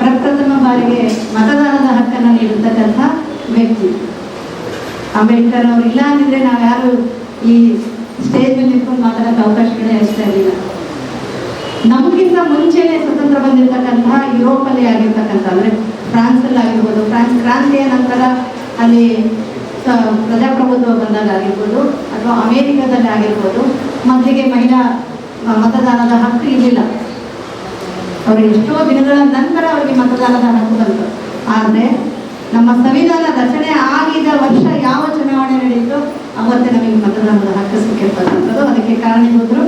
ಪ್ರಪ್ರಥಮ ಬಾರಿಗೆ ಮತದಾನದ ಹಕ್ಕನ್ನು ನೀಡಿರ್ತಕ್ಕಂಥ ವ್ಯಕ್ತಿ ಅಂಬೇಡ್ಕರ್ ಅವರು. ಇಲ್ಲ ಅಂದಿದ್ರೆ ನಾವು ಯಾರು ಈ ಸ್ಟೇಜ್ ಮೇಲೆ ನಿಂತ್ಕೊಂಡು ಮಾತಾಡೋಕ್ಕೆ ಅವಕಾಶಗಳೇ ಅಷ್ಟೇ ಇರಲಿಲ್ಲ. ನಮಗಿಂತ ಮುಂಚೆನೆ ಸ್ವತಂತ್ರ ಬಂದಿರತಕ್ಕಂತಹ ಯುರೋಪಲ್ಲಿ ಆಗಿರ್ತಕ್ಕಂಥ, ಅಂದರೆ ಫ್ರಾನ್ಸಲ್ಲಿ ಆಗಿರ್ಬೋದು, ಫ್ರಾನ್ಸ್ ಕ್ರಾಂತಿಯ ನಂತರ ಅಲ್ಲಿ ಪ್ರಜಾಪ್ರಭುತ್ವ ಬಂದಾಗ ಆಗಿರ್ಬೋದು, ಅಥವಾ ಅಮೇರಿಕಾದಲ್ಲಿ ಆಗಿರ್ಬೋದು, ಮೊದಲಿಗೆ ಮಹಿಳಾ ಮತದಾನದ ಹಕ್ಕು ಇರಲಿಲ್ಲ. ಅವರು ಎಷ್ಟೋ ದಿನಗಳ ನಂತರ ಅವರಿಗೆ ಮತದಾನದ ಹಕ್ಕು ಬಂತು. ಆದರೆ ನಮ್ಮ ಸಂವಿಧಾನ ರಚನೆ ಆಗಿದ ವರ್ಷ ಯಾವ ಚುನಾವಣೆ ನಡೆಯಿತು ಅವತ್ತೇ ನಮಗೆ ಮತದಾನದ ಹಕ್ಕು ಸಿಕ್ಕಿರ್ತಕ್ಕಂಥದ್ದು. ಅದಕ್ಕೆ ಕಾರಣೀಭೂತರು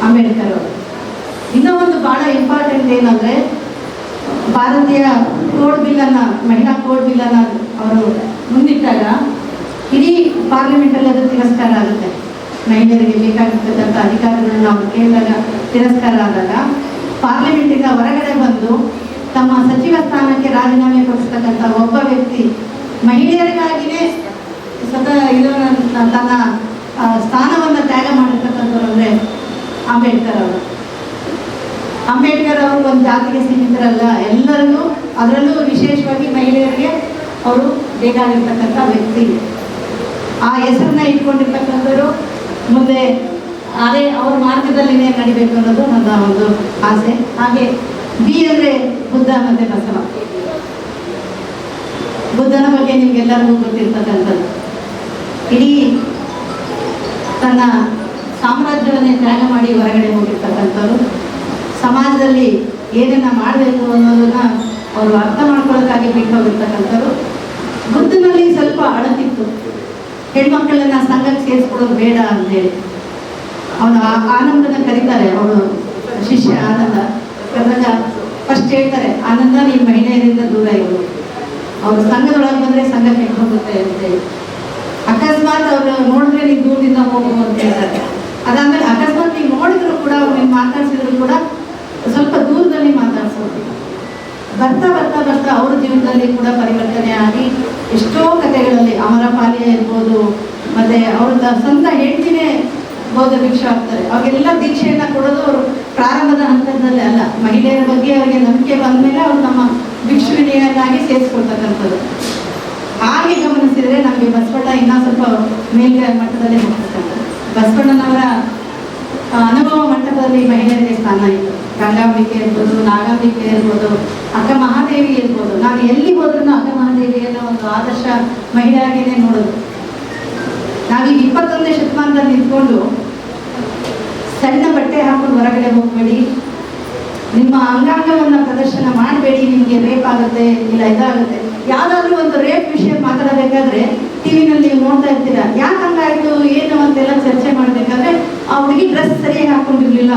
ಅಂಬೇಡ್ಕರ್ ಅವರು. ಇನ್ನೂ ಒಂದು ಭಾಳ ಇಂಪಾರ್ಟೆಂಟ್ ಏನಂದರೆ, ಭಾರತೀಯ ಕೋಡ್ ಬಿಲ್ಲನ್ನು, ಮಹಿಳಾ ಕೋಡ್ ಬಿಲ್ಲನ್ನು ಅವರು ಮುಂದಿಟ್ಟಾಗ ಇಡೀ ಪಾರ್ಲಿಮೆಂಟಲ್ಲಿ ಅದು ತಿರಸ್ಕಾರ ಆಗುತ್ತೆ. ಮಹಿಳೆಯರಿಗೆ ಬೇಕಾಗಿರ್ತಕ್ಕಂಥ ಅಧಿಕಾರಗಳನ್ನು ನಾವು ಕೇಳಿದಾಗ ತಿರಸ್ಕಾರ ಆದಾಗ ಪಾರ್ಲಿಮೆಂಟಿಂದ ಹೊರಗಡೆ ಬಂದು ತಮ್ಮ ಸಚಿವ ಸ್ಥಾನಕ್ಕೆ ರಾಜೀನಾಮೆ ಕೊಡಿಸ್ತಕ್ಕಂಥ ಒಬ್ಬ ವ್ಯಕ್ತಿ ಮಹಿಳೆಯರಿಗಾಗಿಯೇ ತನ್ನ ಸ್ಥಾನವನ್ನು ತ್ಯಾಗ ಮಾಡಿರ್ತಕ್ಕಂಥವ್ರು ಅಂದರೆ ಅಂಬೇಡ್ಕರ್ ಅವರು. ಅಂಬೇಡ್ಕರ್ ಅವರು ಒಂದು ಜಾತಿಗೆ ಸೀಮಿತರಲ್ಲ, ಎಲ್ಲರಿಗೂ, ಅದರಲ್ಲೂ ವಿಶೇಷವಾಗಿ ಮಹಿಳೆಯರಿಗೆ ಅವರು ಬೇಕಾಗಿರ್ತಕ್ಕಂಥ ವ್ಯಕ್ತಿ. ಆ ಹೆಸರನ್ನ ಇಟ್ಕೊಂಡಿರ್ತಕ್ಕಂಥವ್ರು ಮುಂದೆ ಅದೇ ಅವ್ರ ಮಾರ್ಗದಲ್ಲಿನೇ ನಡಿಬೇಕು ಅನ್ನೋದು ನನ್ನ ಒಂದು ಆಸೆ. ಹಾಗೆ ಬಿ ಅಂದರೆ ಬುದ್ಧ ಮತ್ತು ಬಸವ. ಬುದ್ಧನ ಬಗ್ಗೆ ನಿಮ್ಗೆಲ್ಲರಿಗೂ ಗೊತ್ತಿರ್ತಕ್ಕಂಥದ್ದು. ಇಡೀ ತನ್ನ ಸಾಮ್ರಾಜ್ಯವನ್ನೇ ತ್ಯಾಗ ಮಾಡಿ ಹೊರಗಡೆ ಹೋಗಿರ್ತಕ್ಕಂಥವ್ರು. ಸಮಾಜದಲ್ಲಿ ಏನನ್ನ ಮಾಡಬೇಕು ಅನ್ನೋದನ್ನ ಅವರು ಅರ್ಥ ಮಾಡ್ಕೊಳ್ಳೋಕ್ಕಾಗಿ ಬಿಟ್ಟು ಹೋಗಿರ್ತಕ್ಕಂಥವ್ರು. ಬುದ್ಧನಲ್ಲಿ ಸ್ವಲ್ಪ ಅಳತಿತ್ತು, ಹೆಣ್ಮಕ್ಕಳನ್ನ ಸಂಘಕ್ಕೆ ಸೇರಿಸ್ಕೊಳ್ಳೋದು ಬೇಡ ಅಂತೇಳಿ. ಅವನು ಆನಂದನ ಕರೀತಾರೆ, ಅವನು ಶಿಷ್ಯ ಆನಂದ ಕರೆದಾಗ ಫಸ್ಟ್ ಹೇಳ್ತಾರೆ, ಆನಂದ ನೀನು ಮಹಿಳೆಯರಿಂದ ದೂರ ಇರು, ಅವ್ರು ಸಂಘದೊಳಗೆ ಬಂದರೆ ಸಂಘ ಕೆಟ್ಟು ಹೋಗುತ್ತೆ ಅಂತೇಳಿ. ಅಕಸ್ಮಾತ್ ಅವ್ರು ನೋಡಿದ್ರೆ ನೀನು ದೂರದಿಂದ ಹೋಗು ಅಂತ ಹೇಳ್ತಾರೆ. ಅದಾದ್ಮೇಲೆ ಅಕಸ್ಮಾತ್ ನೀವು ನೋಡಿದ್ರು ಕೂಡ ಅವ್ರು ನೀನು ಮಾತಾಡ್ಸಿದ್ರು ಕೂಡ ಸ್ವಲ್ಪ ದೂರದಲ್ಲಿ ಮಾತಾಡ್ಸೋದು. ಬರ್ತಾ ಬರ್ತಾ ಬರ್ತಾ ಅವ್ರ ಜೀವನದಲ್ಲಿ ಕೂಡ ಪರಿವರ್ತನೆ ಆಗಿ ಎಷ್ಟೋ ಕಥೆಗಳಲ್ಲಿ ಅಮರಪಾಲಿಯ ಇರ್ಬೋದು, ಮತ್ತು ಅವ್ರ ಸ್ವಂತ ಹೆಂಡತಿನೇ ಬೌದ್ಧ ಭಿಕ್ಷು ಆಗ್ತಾರೆ. ಅವ್ರಿಗೆಲ್ಲ ದೀಕ್ಷೆಯನ್ನು ಕೊಡೋದು ಅವರು ಪ್ರಾರಂಭದ ಹಂತದಲ್ಲಿ ಅಲ್ಲ, ಮಹಿಳೆಯರ ಬಗ್ಗೆ ಅವರಿಗೆ ನಂಬಿಕೆ ಬಂದ ಮೇಲೆ ಅವರು ತಮ್ಮ ಭಿಕ್ಷುವಿನಿಯನ್ನಾಗಿ ಸೇರಿಸ್ಕೊಳ್ತಕ್ಕಂಥದ್ದು. ಹಾಗೆ ಗಮನಿಸಿದರೆ ನಮಗೆ ಬಸವಣ್ಣ ಇನ್ನೂ ಸ್ವಲ್ಪ ಮೇಲ್ಗಡೆ ಮಟ್ಟದಲ್ಲಿ ಹೋಗ್ತಕ್ಕಂಥದ್ದು. ಬಸವಣ್ಣನವರ ಅನುಭವ ಮಂಟಪದಲ್ಲಿ ಮಹಿಳೆಯರಿಗೆ ಸ್ಥಾನ ಇತ್ತು. ಗಂಗಾಂಬಿಕೆ ಇರ್ಬೋದು, ನಾಗಾಂಬಿಕೆ ಇರ್ಬೋದು, ಅಕ್ಕ ಮಹಾದೇವಿ ಇರ್ಬೋದು. ನಾನು ಎಲ್ಲಿ ಹೋದ್ರೂ ಅಕ್ಕ ಮಹಾದೇವಿಯನ್ನು ಒಂದು ಆದರ್ಶ ಮಹಿಳೆಯಾಗಿಯೇ ನೋಡೋದು. ನಾವೀಗ 21ನೇ ಶತಮಾನದಲ್ಲಿ ನಿಂತ್ಕೊಂಡು ಸಣ್ಣ ಬಟ್ಟೆ ಹಾಕೊಂಡು ಹೊರಗಡೆ ಹೋಗ್ಬೇಡಿ, ನಿಮ್ಮ ಅಂಗಾಂಗವನ್ನು ಪ್ರದರ್ಶನ ಮಾಡಬೇಡಿ, ನಿಮಗೆ ರೇಪ್ ಆಗುತ್ತೆ, ಇಲ್ಲ ಇದಾಗುತ್ತೆ. ಯಾವುದಾದ್ರೂ ಒಂದು ರೇಪ್ ವಿಷಯ ಮಾತಾಡಬೇಕಾದ್ರೆ ಟಿವಿನಲ್ಲಿ ನೀವು ನೋಡ್ತಾ ಇರ್ತೀರಾ, ಯಾಕೆ ಹಂಗಾಯ್ತು ಏನು ಅಂತೆಲ್ಲ ಚರ್ಚೆ ಮಾಡಬೇಕಾದ್ರೆ ಆ ಹುಡುಗಿ ಡ್ರೆಸ್ ಸರಿಯಾಗಿ ಹಾಕೊಂಡಿರ್ಲಿಲ್ಲ,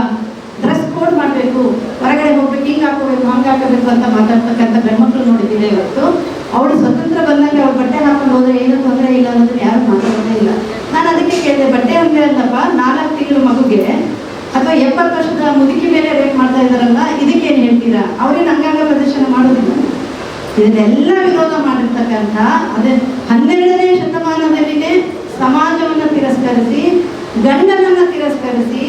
ಡ್ರೆಸ್ ಕೋಡ್ ಮಾಡಬೇಕು, ಹೊರಗಡೆ ಹೋಗ್ಬೇಕು, ಹಿಂಗೆ ಹಾಕೋಬೇಕು, ಹಂಗೆ ಹಾಕೋಬೇಕು ಅಂತ ಮಾತಾಡ್ತಕ್ಕಂಥ ಗಂಡ್ಮಕ್ಳು ನೋಡಿದ್ದೀವಿ ಇವತ್ತು. ಅವಳು ಸ್ವತಂತ್ರ ಬಂದಾಗ ಅವಳು ಬಟ್ಟೆ ಹಾಕೊಂಡು ಹೋದ್ರೆ ಏನೂ ತೊಂದರೆ ಇಲ್ಲ ಅನ್ನೋದನ್ನ ಯಾರು ಮಾತಾಡೋದೇ ಇಲ್ಲ. ನಾನು ಅದಕ್ಕೆ ಕೇಳಿದೆ, ಬಟ್ಟೆ ಹಂಗೆ ಅಲ್ಲಪ್ಪ, 4 ತಿಂಗಳು ಮಗುಗೆ ಅಥವಾ 70 ವರ್ಷದ ಮುದುಕಿ ಮೇಲೆ ರೇಪ್ ಮಾಡ್ತಾ ಇದ್ದಾರಲ್ಲ, ಇದಕ್ಕೇನು ಹೇಳ್ತೀರಾ? ಅವ್ರೇನು ಅಂಗಾಂಗ ಪ್ರದರ್ಶನ ಮಾಡೋದಿಲ್ಲ. ಇದನ್ನೆಲ್ಲ ವಿರೋಧ ಮಾಡಿರ್ತಕ್ಕಂಥ ಅದೇ 12ನೇ ಶತಮಾನದಲ್ಲಿನೇ ಸಮಾಜವನ್ನು ತಿರಸ್ಕರಿಸಿ, ಗಂಡನನ್ನ ತಿರಸ್ಕರಿಸಿ,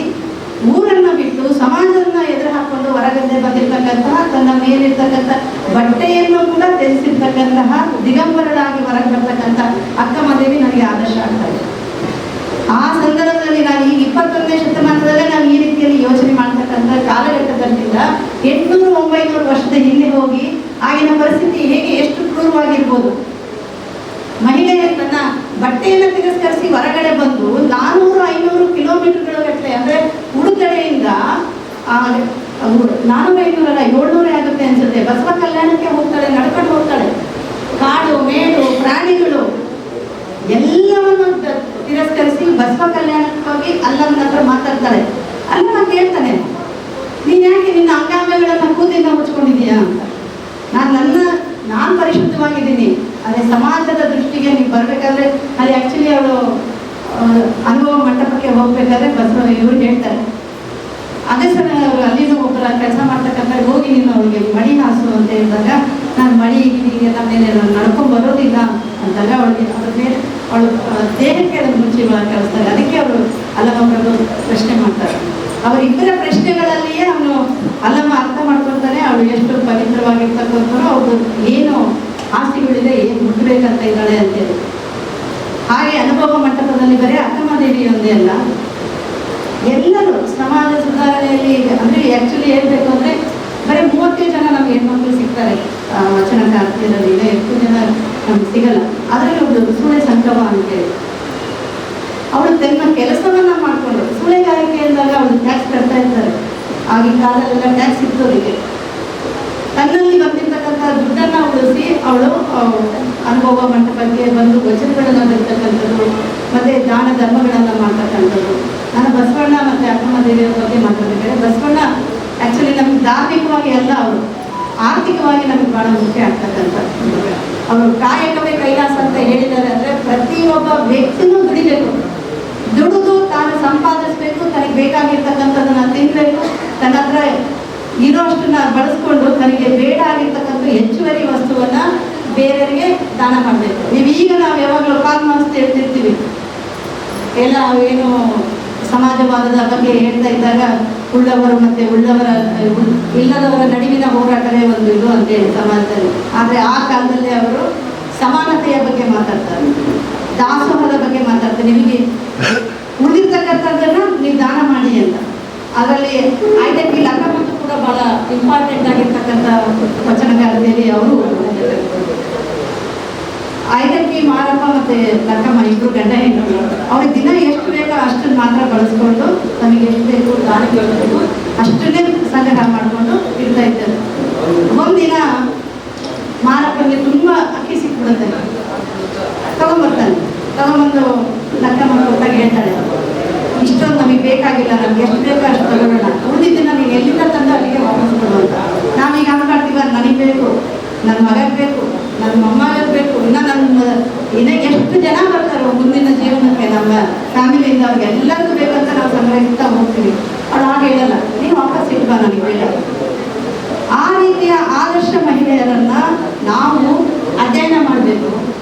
ಊರನ್ನ ಬಿಟ್ಟು ಸಮಾಜವನ್ನ ಎದುರು ಹಾಕೊಂಡು ಹೊರಗಡೆ ಬಂದಿರ್ತಕ್ಕಂತಹ, ತನ್ನ ಮೇಲಿರ್ತಕ್ಕಂಥ ಬಟ್ಟೆಯನ್ನು ಕೂಡ ಧರಿಸಿರ್ತಕ್ಕಂತಹ, ದಿಗಂಬರರಾಗಿ ಹೊರಗೆ ಬರ್ತಕ್ಕಂಥ ಅಕ್ಕ ಮಹಾದೇವಿ ನನಗೆ ಆದರ್ಶ ಆಗ್ತಾ ಇದೆ. ಆ ಸಂದರ್ಭದಲ್ಲಿ ನಾನು ಈಗ 21ನೇ ಶತಮಾನದಲ್ಲೇ ನಾವು ಈ ರೀತಿಯಲ್ಲಿ ಯೋಚನೆ ಮಾಡ್ತಕ್ಕಂಥ ಕಾಲಘಟ್ಟದಲ್ಲಿಂದ 800-900 ವರ್ಷದ ಹಿಂದೆ ಹೋಗಿ ಆಗಿನ ಪರಿಸ್ಥಿತಿ ಹೇಗೆ ಎಷ್ಟು ಕ್ರೂರವಾಗಿರ್ಬೋದು. ಮಹಿಳೆ ತನ್ನ ಬಟ್ಟೆಯನ್ನು ತಿರಸ್ಕರಿಸಿ ಹೊರಗಡೆ ಬಂದು 400-500 ಕಿಲೋಮೀಟರ್ಗಳ ಗಟ್ಟಲೆ, ಅಂದರೆ ಉಡುಗಡೆಯಿಂದ 400-500 ಅಲ್ಲ 700 ಆಗುತ್ತೆ ಅನ್ಸುತ್ತೆ, ಬಸವ ಕಲ್ಯಾಣಕ್ಕೆ ಹೋಗ್ತಾಳೆ, ನಡ್ಕೊಂಡು ಹೋಗ್ತಾಳೆ. ಕಾಡು ಮೇಡು ಪ್ರಾಣಿಗಳು ಎಲ್ಲವನ್ನು ತಿರಸ್ಕರಿಸಿ ಬಸವ ಕಲ್ಯಾಣಕ್ಕೆ ಹೋಗಿ ಅಲ್ಲನ ಹತ್ರ ಮಾತಾಡ್ತಾಳೆ. ಅಲ್ಲನ ಕೇಳ್ತಾನೆ, ನೀನು ಯಾಕೆ ನಿನ್ನ ಅಂಗಾಂಗಗಳನ್ನು ಕೂದಲಿಂದ ಮುಚ್ಕೊಂಡಿದೀಯಾ ಅಂತ. ನಾನು ಪರಿಶುದ್ಧವಾಗಿದ್ದೀನಿ, ಅದೇ ಸಮಾಜದ ದೃಷ್ಟಿಗೆ ನೀವು ಬರಬೇಕಾದ್ರೆ ಅಲ್ಲಿ ಆ್ಯಕ್ಚುಲಿ ಅವಳು ಅನುಭವ ಮಂಟಪಕ್ಕೆ ಹೋಗ್ಬೇಕಾದ್ರೆ ಬಸವ ಇವ್ರು ಹೇಳ್ತಾರೆ, ಅದೇ ಸಲ ಅವರು ಅಲ್ಲಿನೂ ಒಬ್ಬರ ಕೆಲಸ ಮಾಡ್ತಕ್ಕಂಥ ಹೋಗಿ ನೀನು ಅವ್ರಿಗೆ ಮಡಿ ಹಾಸು ಅಂತ ಹೇಳಿದಾಗ, ನಾನು ಮಡಿ ಎಲ್ಲ ಮೇಲೆ ನಡ್ಕೊಂಡು ಬರೋದಿಲ್ಲ ಅಂದಾಗ ಅವಳಿಗೆ ಅದ್ರ ಮೇಲೆ ಅವಳು ದೇಹಕ್ಕೆ ಅದನ್ನು ಮುಚ್ಚಿ ಕಳಿಸ್ತಾರೆ. ಅದಕ್ಕೆ ಅವರು ಅಲ್ಲಮ್ಮ ಪ್ರಭು ಪ್ರಶ್ನೆ ಮಾಡ್ತಾರೆ. ಅವರಿಬ್ಬರ ಪ್ರಶ್ನೆಗಳಲ್ಲಿಯೇ ಅವನು ಅಲ್ಲಮ್ಮ ಅರ್ಥ ಮಾಡ್ಕೊಳ್ತಾನೆ ಅವಳು ಎಷ್ಟು ಪವಿತ್ರವಾಗಿರ್ತಕ್ಕಂಥವ್ರು, ಅವ್ರದ್ದು ಏನು ಆಸ್ತಿಗಳಿದೆ, ಏನು ಮುಟ್ಟಬೇಕಂತ ಇದ್ದಾಳೆ ಅಂತೇಳಿ. ಹಾಗೆ ಅನುಭವ ಮಂಟಪದಲ್ಲಿ ಬರೀ ಅಕ್ಕಮಹಾದೇವಿ ಒಂದೇ ಅಲ್ಲ, ಎಲ್ಲರೂ ಸಮಾಜ ಸುಧಾರಣೆಯಲ್ಲಿ, ಅಂದರೆ ಆ್ಯಕ್ಚುಲಿ ಹೇಳ್ಬೇಕು ಅಂದರೆ ಬರೀ 30 ಜನ ನಮ್ಗೆ ಹೆಣ್ಮಕ್ಳು ಸಿಗ್ತಾರೆ ವಚನಕಾರ್ತಿಯರಲ್ಲಿ, ಈಗ ಎಷ್ಟು ಜನ ನಮ್ಗೆ ಸಿಗಲ್ಲ. ಅದರಲ್ಲಿ ಒಬ್ಬಳು ಸೂಳೆ ಸಂಕವ ಅಂತೇಳಿ, ಅವಳು ತನ್ನ ಕೆಲಸವನ್ನ ಮಾಡಿಕೊಂಡು ಸೂಳೆಗಾರಿಕೆ ಅಂದಾಗ ಅವಳು ಟ್ಯಾಕ್ಸ್ ಕಟ್ತಾ ಇರ್ತಾರೆ. ಆಗಿನ ಕಾಲದಲ್ಲೆಲ್ಲ ಟ್ಯಾಕ್ಸ್ ಇತ್ತು ಅವರಿಗೆ. ತನ್ನಲ್ಲಿ ಬಂದಿರ್ತಕ್ಕಂಥ ದುಡ್ಡನ್ನು ಉಳಿಸಿ ಅವಳು ಅನುಭವ ಮಂಟಪಕ್ಕೆ ಬಂದು ವಚನಗಳನ್ನು ಬಿಡ್ತಕ್ಕಂಥದ್ದು, ಮತ್ತೆ ದಾನ ಧರ್ಮಗಳನ್ನು ಮಾಡ್ತಕ್ಕಂಥದ್ದು. ನಾನು ಬಸವಣ್ಣ ಮತ್ತು ಅಕ್ಕಮಹಾದೇವಿಯರ ಬಗ್ಗೆ ಮಾತಾಡ್ಬೇಕಾದ್ರೆ, ಬಸವಣ್ಣ ಆ್ಯಕ್ಚುಲಿ ನಮ್ಗೆ ಧಾರ್ಮಿಕವಾಗಿ ಅಲ್ಲ, ಅವರು ಆರ್ಥಿಕವಾಗಿ ನಮಗೆ ಭಾಳ ಮುಖ್ಯ ಆಗ್ತಕ್ಕಂಥ. ಅವರು ಕಾಯಕವೇ ಕೈಲಾಸ ಅಂತ ಹೇಳಿದ್ದಾರೆ. ಅಂದರೆ ಪ್ರತಿಯೊಬ್ಬ ವ್ಯಕ್ತಿನೂ ದುಡಿಬೇಕು, ದುಡಿದು ತಾನು ಸಂಪಾದಿಸ್ಬೇಕು, ತನಗೆ ಬೇಕಾಗಿರ್ತಕ್ಕಂಥದ್ದನ್ನು ತಿನ್ನಬೇಕು, ತನ್ನ ಹತ್ರ ಇರೋಷ್ಟನ್ನ ಬಳಸ್ಕೊಂಡು ತನಗೆ ಬೇಡ ಆಗಿರ್ತಕ್ಕಂಥ ಹೆಚ್ಚುವರಿ ವಸ್ತುವನ್ನ ಬೇರೆಯವರಿಗೆ ದಾನ ಮಾಡಬೇಕು. ಈಗ ನಾವು ಯಾವಾಗಲೂ ಕಾಲ್ಮಾಸ್ತಿ ಹೇಳ್ತಿರ್ತೀವಿ, ಎಲ್ಲ ಏನು ಸಮಾಜವಾದದ ಬಗ್ಗೆ ಹೇಳ್ತಾ ಇದ್ದಾಗ ಉಳ್ಳವರು ಮತ್ತೆ ಇಲ್ಲದವರ ನಡುವಿನ ಹೋರಾಟವೇ ಒಂದು ಇದು ಅಂತೇಳಿ ಸಮಾಜದಲ್ಲಿ. ಆದರೆ ಆ ಕಾಲದಲ್ಲಿ ಅವರು ಸಮಾನತೆಯ ಬಗ್ಗೆ ಮಾತಾಡ್ತಾರೆ, ದಾಸೋಹದ ಬಗ್ಗೆ ಮಾತಾಡ್ತಾರೆ. ನಿಮಗೆ ಉಳಿದಿರ್ತಕ್ಕಂಥದ್ದನ್ನು ನೀವು ದಾನ ಮಾಡಿ ಅಂತ. ಅದರಲ್ಲಿ ಐದಕ್ಕಿ ಲಕ್ಕಮ್ಮಂತೂ ಕೂಡ ಬಹಳ ಇಂಪಾರ್ಟೆಂಟ್ ಆಗಿರ್ತಕ್ಕಂಥ ವಚನಗಾರದಲ್ಲಿ ಅವರು ಐದಕ್ಕಿ ಮಾರಪ್ಪ ಮತ್ತೆ ಲಕ್ಕಮ್ಮ ಇಬ್ಬರು ಗಂಡ ಹೆಣ್ಣು. ಅವ್ರಿಗೆ ದಿನ ಎಷ್ಟು ಬೇಕೋ ಅಷ್ಟನ್ನು ಮಾತ್ರ ಬಳಸ್ಕೊಂಡು ನಮಗೆ ಎಷ್ಟು ಬೇಕು ದಾನಕ್ಕೆ ಬೇಕು ಅಷ್ಟನ್ನೇ ಸಂಗ್ರಹ ಮಾಡಿಕೊಂಡು ಇರ್ತಾ ಇದ್ದಾರೆ. ಒಂದಿನ ಮಾರಪ್ಪನಿಗೆ ತುಂಬ ಅಕ್ಕಿ ಸಿಕ್ಬಿಡುತ್ತೆ, ತಗೊಂಬರ್ತಾನೆ. ತಗೊಂಬಂದು ಲಕ್ಕಮ್ಮ ಕೊಟ್ಟಾಗ ಹೇಳ್ತಾಳೆ, ಇಷ್ಟೊಂದು ನಮಗೆ ಬೇಕಾಗಿಲ್ಲ, ನಮ್ಗೆ ಎಷ್ಟು ಬೇಕೋ ಅಷ್ಟು ತಗೊಳ್ಳೋಣ, ಉಳಿದಿದ್ದನ್ನ ನೀನು ಎಲ್ಲಿಂದ ತಂದು ಅಲ್ಲಿಗೆ ವಾಪಸ್ ಕೊಡುವಂತ. ನಾವೀಗ ಅನ್ಕಾಡ್ತೀವ, ನನಗೆ ಬೇಕು, ನನ್ನ ಮಗಕ್ಕೆ ಬೇಕು, ನನ್ನ ಮೊಮ್ಮಗಕ್ಕೆ ಬೇಕು, ಇನ್ನು ಎಷ್ಟು ಜನ ಬರ್ತಾರೋ ಮುಂದಿನ ಜೀವನಕ್ಕೆ ನಮ್ಮ ಫ್ಯಾಮಿಲಿಯಿಂದ ಅವ್ರಿಗೆ ಎಲ್ಲರಿಗೂ ಬೇಕಂತ ನಾವು ಸಂಗ್ರಹಿಸ್ತಾ ಹೋಗ್ತೀವಿ. ಅವಳು ಹಾಗೆ ಹೇಳಲ್ಲ, ನೀವು ವಾಪಸ್ ಇಟ್ಬಾ, ನನಗೆ ಬೇಡ. ಆ ರೀತಿಯ ಆದರ್ಶ ಮಹಿಳೆಯರನ್ನ ನಾವು ಅಧ್ಯಯನ ಮಾಡಬೇಕು,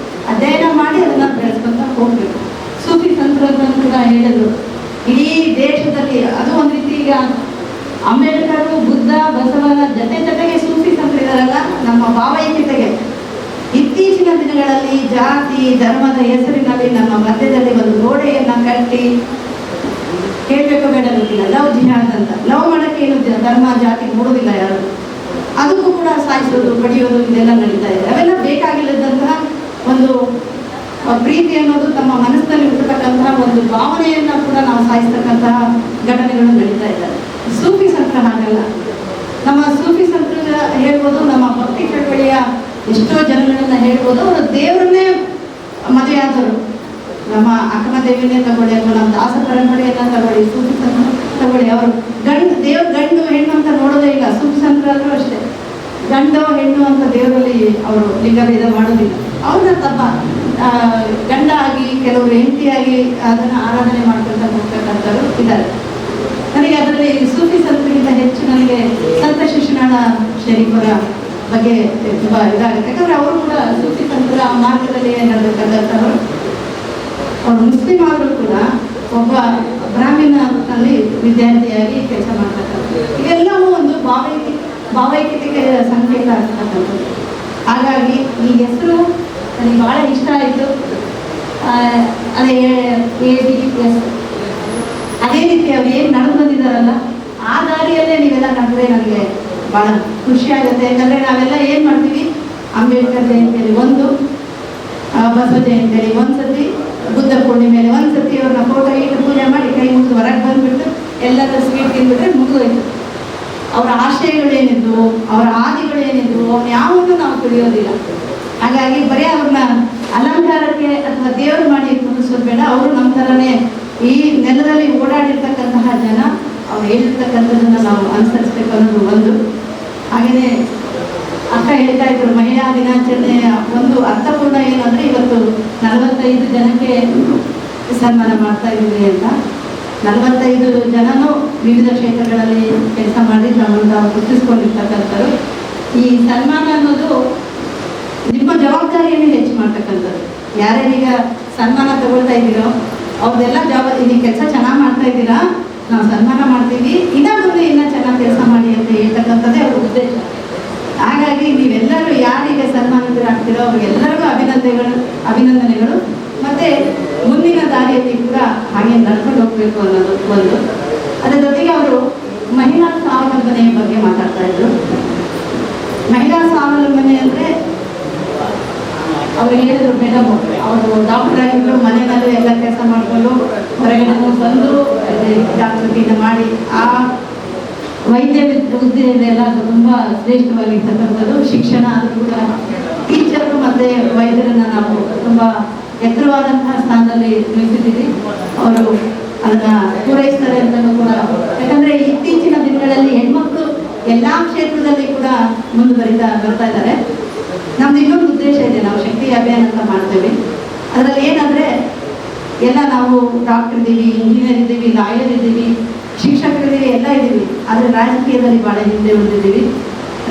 ಅಧ್ಯಯನ ಮಾಡಿ ಅದನ್ನ ಬೆಳೆಸ್ಕೊಂತ ಹೋಗ್ಬೇಕು. ಸೂಫಿ ಸಂತರನ್ನು ಕೂಡ ಹೇಳಿದ್ರು, ಇಡೀ ದೇಶದಲ್ಲಿ ಅದು ಒಂದು ರೀತಿ ಈಗ ಅಂಬೇಡ್ಕರ್, ಬುದ್ಧ, ಬಸವನ ಜೊತೆಗೆ ಸೂಫಿ ಸಂತರಿದಾರಲ್ಲ, ನಮ್ಮ ಭಾವೈಕ್ಯತೆಗೆ ಇತ್ತೀಚಿನ ದಿನಗಳಲ್ಲಿ ಜಾತಿ ಧರ್ಮದ ಹೆಸರಿನಲ್ಲಿ ನಮ್ಮ ಮಧ್ಯದಲ್ಲಿ ಒಂದು ಗೋಡೆಯನ್ನ ಕಟ್ಟಿ, ಕೇಳಬೇಕು ಬೇಡ ಗೊತ್ತಿಲ್ಲ, ಲವ್ ಜಿಹಾದ್ ಅಂತ. ಲವ್ ಮಾಡೋಕ್ಕೆ ಏನು ಧರ್ಮ ಜಾತಿ ನೋಡೋದಿಲ್ಲ ಯಾರು, ಅದಕ್ಕೂ ಕೂಡ ಸಾಯಿಸೋದು ಬಡಿಯೋದು ಇದೆಲ್ಲ ನಡೀತಾ ಇದೆ. ಅವೆಲ್ಲ ಬೇಕಾಗಿಲ್ಲದಂತಹ ಒಂದು ಪ್ರೀತಿ ಅನ್ನೋದು ತಮ್ಮ ಮನಸ್ಸಿನಲ್ಲಿ ಹುಟ್ಟತಕ್ಕಂತಹ ಒಂದು ಭಾವನೆಯನ್ನ ಕೂಡ ನಾವು ಸಾಯಿಸ್ತಕ್ಕಂತಹ ಘಟನೆಗಳು ನಡೀತಾ ಇದ್ದಾರೆ. ಸೂಫಿ ಸಂತರ ಹಾಗಲ್ಲ, ನಮ್ಮ ಸೂಫಿ ಸಂತರ ಹೇಳ್ಬೋದು, ನಮ್ಮ ಭಕ್ತಿ ಚಳವಳಿಯ ಎಷ್ಟೋ ಜನಗಳನ್ನ ಹೇಳ್ಬೋದು. ಅವರು ದೇವರನ್ನೇ ಮದುವೆ ಆದವರು. ನಮ್ಮ ಅಕ್ಕಮದೇವಿನೇ ತಗೊಳ್ಳಿ ಅಥವಾ ನಮ್ಮ ದಾಸ ಪರಂಪರೆಯನ್ನ ತಗೊಳ್ಳಿ, ಸೂಫಿ ಸಂತ ತಗೊಳ್ಳಿ, ಅವರು ದೇವ್ರ ಗಂಡು ಹೆಣ್ಣು ಅಂತ ನೋಡೋದೇ ಇಲ್ಲ. ಸೂಫಿ ಸಂತರಲ್ಲೂ ಅಷ್ಟೇ ಗಂಡು ಹೆಣ್ಣು ಅಂತ ದೇವರಲ್ಲಿ ಅವರು ಲಿಂಗಭೇದ ಮಾಡೋದಿಲ್ಲ. ಅವ್ರನ್ನ ತಮ್ಮ ಗಂಡ ಆಗಿ ಕೆಲವರು ಹೆಂಡತಿಯಾಗಿ ಅದನ್ನು ಆರಾಧನೆ ಮಾಡ್ಕೊಂತ ಹೋಗ್ತಕ್ಕಂಥವ್ರು ಇದ್ದಾರೆ. ನನಗೆ ಅದರಲ್ಲಿ ಸೂಫಿ ಸಂತರಿಗಿಂತ ಹೆಚ್ಚು ನನಗೆ ಸಂತ ಶಿಶುನಾಳ ಶರೀಫರ ಬಗ್ಗೆ ತುಂಬ ಇದಾಗುತ್ತೆ. ಯಾಕಂದರೆ ಅವರು ಕೂಡ ಸೂಫಿ ಸಂತರ ಮಾರ್ಗದಲ್ಲಿ ನಡೆದಕ್ಕಂಥವ್ರು. ಅವರು ಮುಸ್ಲಿಂ ಆದರೂ ಕೂಡ ಒಬ್ಬ ಬ್ರಾಹ್ಮಣನಲ್ಲಿ ವಿದ್ಯಾರ್ಥಿಯಾಗಿ ಕೆಲಸ ಮಾಡ್ತಕ್ಕಂಥದ್ದು. ಇವೆಲ್ಲವೂ ಒಂದು ಭಾವೈಕ್ಯತೆಯ ಸಂಕೇತ ಆಗ್ತಕ್ಕಂಥದ್ದು. ಹಾಗಾಗಿ ಈ ಹೆಸರು ನನಗೆ ಭಾಳ ಇಷ್ಟ ಆಯಿತು. ಅದೇ ABS ಅದೇ ರೀತಿ ಅವ್ರು ಏನು ನಡೆದು ಬಂದಿದ್ದಾರಲ್ಲ ಆ ದಾರಿಯಲ್ಲೇ ನೀವೆಲ್ಲ ನಡೆದ್ರೆ ನನಗೆ ಭಾಳ ಖುಷಿಯಾಗುತ್ತೆ. ಯಾಕಂದರೆ ನಾವೆಲ್ಲ ಏನು ಮಾಡ್ತೀವಿ, ಅಂಬೇಡ್ಕರ್ ಜಯಂತಿಯಲ್ಲಿ ಒಂದು, ಬಸವ ಜಯಂತಿಯಲ್ಲಿ ಒಂದು ಸತಿ, ಬುದ್ಧ ಪೂರ್ಣಿಮೆಯಲ್ಲಿ ಒಂದು ಸತಿ ಅವ್ರನ್ನ ಫೋಟೋ ಇಟ್ಟು ಪೂಜೆ ಮಾಡಿ ಕೈ ಮುಗಿದು ಹೊರಗೆ ಬಂದುಬಿಟ್ಟು ಎಲ್ಲರ ಸ್ವೀಟ್ ತಿಂದ್ಬಿಟ್ರೆ ಮುಗಿದೋಯ್ತು. ಅವರ ಆಶಯಗಳೇನಿದ್ವು, ಅವರ ಆದಿಗಳೇನಿದ್ವು, ಅವ್ರು ಯಾವುದೂ ನಾವು ತಿಳಿಯೋದಿಲ್ಲ. ಹಾಗಾಗಿ ಬರೀ ಅವ್ರನ್ನ ಅಲಂಕಾರಕ್ಕೆ ಅಥವಾ ದೇವರು ಮಾಡಿ ಕುಣಿಸೋದು ಬೇಡ. ಅವರು ನಮ್ಮ ಥರನೇ ಈ ನೆಲದಲ್ಲಿ ಓಡಾಡಿರ್ತಕ್ಕಂತಹ ಜನ, ಅವ್ರು ಹೇಳಿರ್ತಕ್ಕಂಥದ್ದನ್ನು ನಾವು ಅನುಸರಿಸ್ಬೇಕು ಅನ್ನೋದು ಒಂದು. ಹಾಗೆಯೇ ಅಕ್ಕ ಹೇಳ್ತಾ ಇದ್ರು, ಮಹಿಳಾ ದಿನಾಚರಣೆಯ ಒಂದು ಅರ್ಥಪೂರ್ಣ ಏನಂದರೆ ಇವತ್ತು 45 ಜನಕ್ಕೆ ಸನ್ಮಾನ ಮಾಡ್ತಾ ಇದ್ದೀವಿ ಅಂತ. 45 ಜನನೂ ವಿವಿಧ ಕ್ಷೇತ್ರಗಳಲ್ಲಿ ಕೆಲಸ ಮಾಡಿ ನಮ್ಮನ್ನು ಗುರುತಿಸ್ಕೊಂಡಿರ್ತಕ್ಕಂಥವ್ರು. ಈ ಸನ್ಮಾನ ಅನ್ನೋದು ನಿಮ್ಮ ಜವಾಬ್ದಾರಿಯನ್ನು ಹೆಚ್ಚು ಮಾಡ್ತಕ್ಕಂಥದ್ದು. ಯಾರ್ಯಾರೀಗ ಸನ್ಮಾನ ತಗೊಳ್ತಾ ಇದ್ದೀರೋ ಅವ್ರದ್ದೆಲ್ಲ ಜವಾಬ್ದಾರಿ, ನೀವು ಕೆಲಸ ಚೆನ್ನಾಗಿ ಮಾಡ್ತಾ ಇದ್ದೀರಾ, ನಾವು ಸನ್ಮಾನ ಮಾಡ್ತೀವಿ, ಇನ್ನೂ ಮುಂದೆ ಇನ್ನೂ ಚೆನ್ನಾಗಿ ಕೆಲಸ ಮಾಡಿ ಅಂತ ಹೇಳ್ತಕ್ಕಂಥದ್ದೇ ಅವ್ರ ಉದ್ದೇಶ. ಹಾಗಾಗಿ ನೀವೆಲ್ಲರೂ ಯಾರಿಗೆ ಸನ್ಮಾನಿತರಾಗ್ತೀರೋ ಅವ್ರಿಗೆಲ್ಲರಿಗೂ ಅಭಿನಂದನೆಗಳು. ಮತ್ತು ಮುಂದಿನ ದಾರಿಯಲ್ಲಿ ಕೂಡ ಹಾಗೆ ನಡ್ಕೊಂಡು ಹೋಗಬೇಕು ಅನ್ನೋದು ಒಂದು. ಅದರ ಜೊತೆಗೆ ಅವರು ಮಹಿಳಾ ಸ್ವಾವಲಂಬನೆಯ ಬಗ್ಗೆ ಮಾತಾಡ್ತಾ ಇದ್ರು. ಮಹಿಳಾ ಸ್ವಾವಲಂಬನೆ ಅಂದರೆ ಅವ್ರು ಹೇಳಿದ್ರು, ಮೇಡಮ್ ಅವರು ಡಾಕ್ಟರ್ ಆಗಿದ್ರು, ಮನೆಯಲ್ಲೂ ಎಲ್ಲ ಕೆಲಸ ಮಾಡಿಕೊಂಡು ಹೊರಗಡೆ ಬಂದು ಡಾಕ್ಟರ್ಗಿನ್ನ ಮಾಡಿ ಆ ವೈದ್ಯ ಹುದ್ದೆ ಎಲ್ಲ ತುಂಬ ಶ್ರೇಷ್ಠವಾಗಿರ್ತಕ್ಕಂಥದ್ದು. ಶಿಕ್ಷಣ ಅದು ಕೂಡ ಟೀಚರು ಮತ್ತು ವೈದ್ಯರನ್ನು ನಾವು ತುಂಬ ಎತ್ತರವಾದಂತಹ ಸ್ಥಾನದಲ್ಲಿ ನಿಲ್ಲಿಸಿದ್ದೀವಿ. ಅವರು ಅದನ್ನು ಪೂರೈಸ್ತಾರೆ ಅಂತಲೂ ಕೂಡ. ಯಾಕಂದರೆ ಇತ್ತೀಚಿನ ದಿನಗಳಲ್ಲಿ ಹೆಣ್ಮಕ್ಳು ಎಲ್ಲ ಕ್ಷೇತ್ರದಲ್ಲಿ ಕೂಡ ಬರ್ತಾ ಇದ್ದಾರೆ. ನಮ್ದು ಇನ್ನೊಂದು ಉದ್ದೇಶ ಇದೆ, ನಾವು ಶಕ್ತಿ ಅಭಿಯಾನ ಅಂತ ಮಾಡ್ತೇವೆ. ಅದರಲ್ಲಿ ಏನಂದರೆ ಎಲ್ಲ ನಾವು ಡಾಕ್ಟರ್ ಇದ್ದೀವಿ, ಇಂಜಿನಿಯರ್ ಇದ್ದೀವಿ, ಲಾಯರ್ ಇದ್ದೀವಿ, ಶಿಕ್ಷಕರಿದ್ದೀವಿ, ಎಲ್ಲ ಇದ್ದೀವಿ. ಆದರೆ ರಾಜಕೀಯದಲ್ಲಿ ಭಾಳ ಹಿಂದೆ ಉಳಿದಿದ್ದೀವಿ.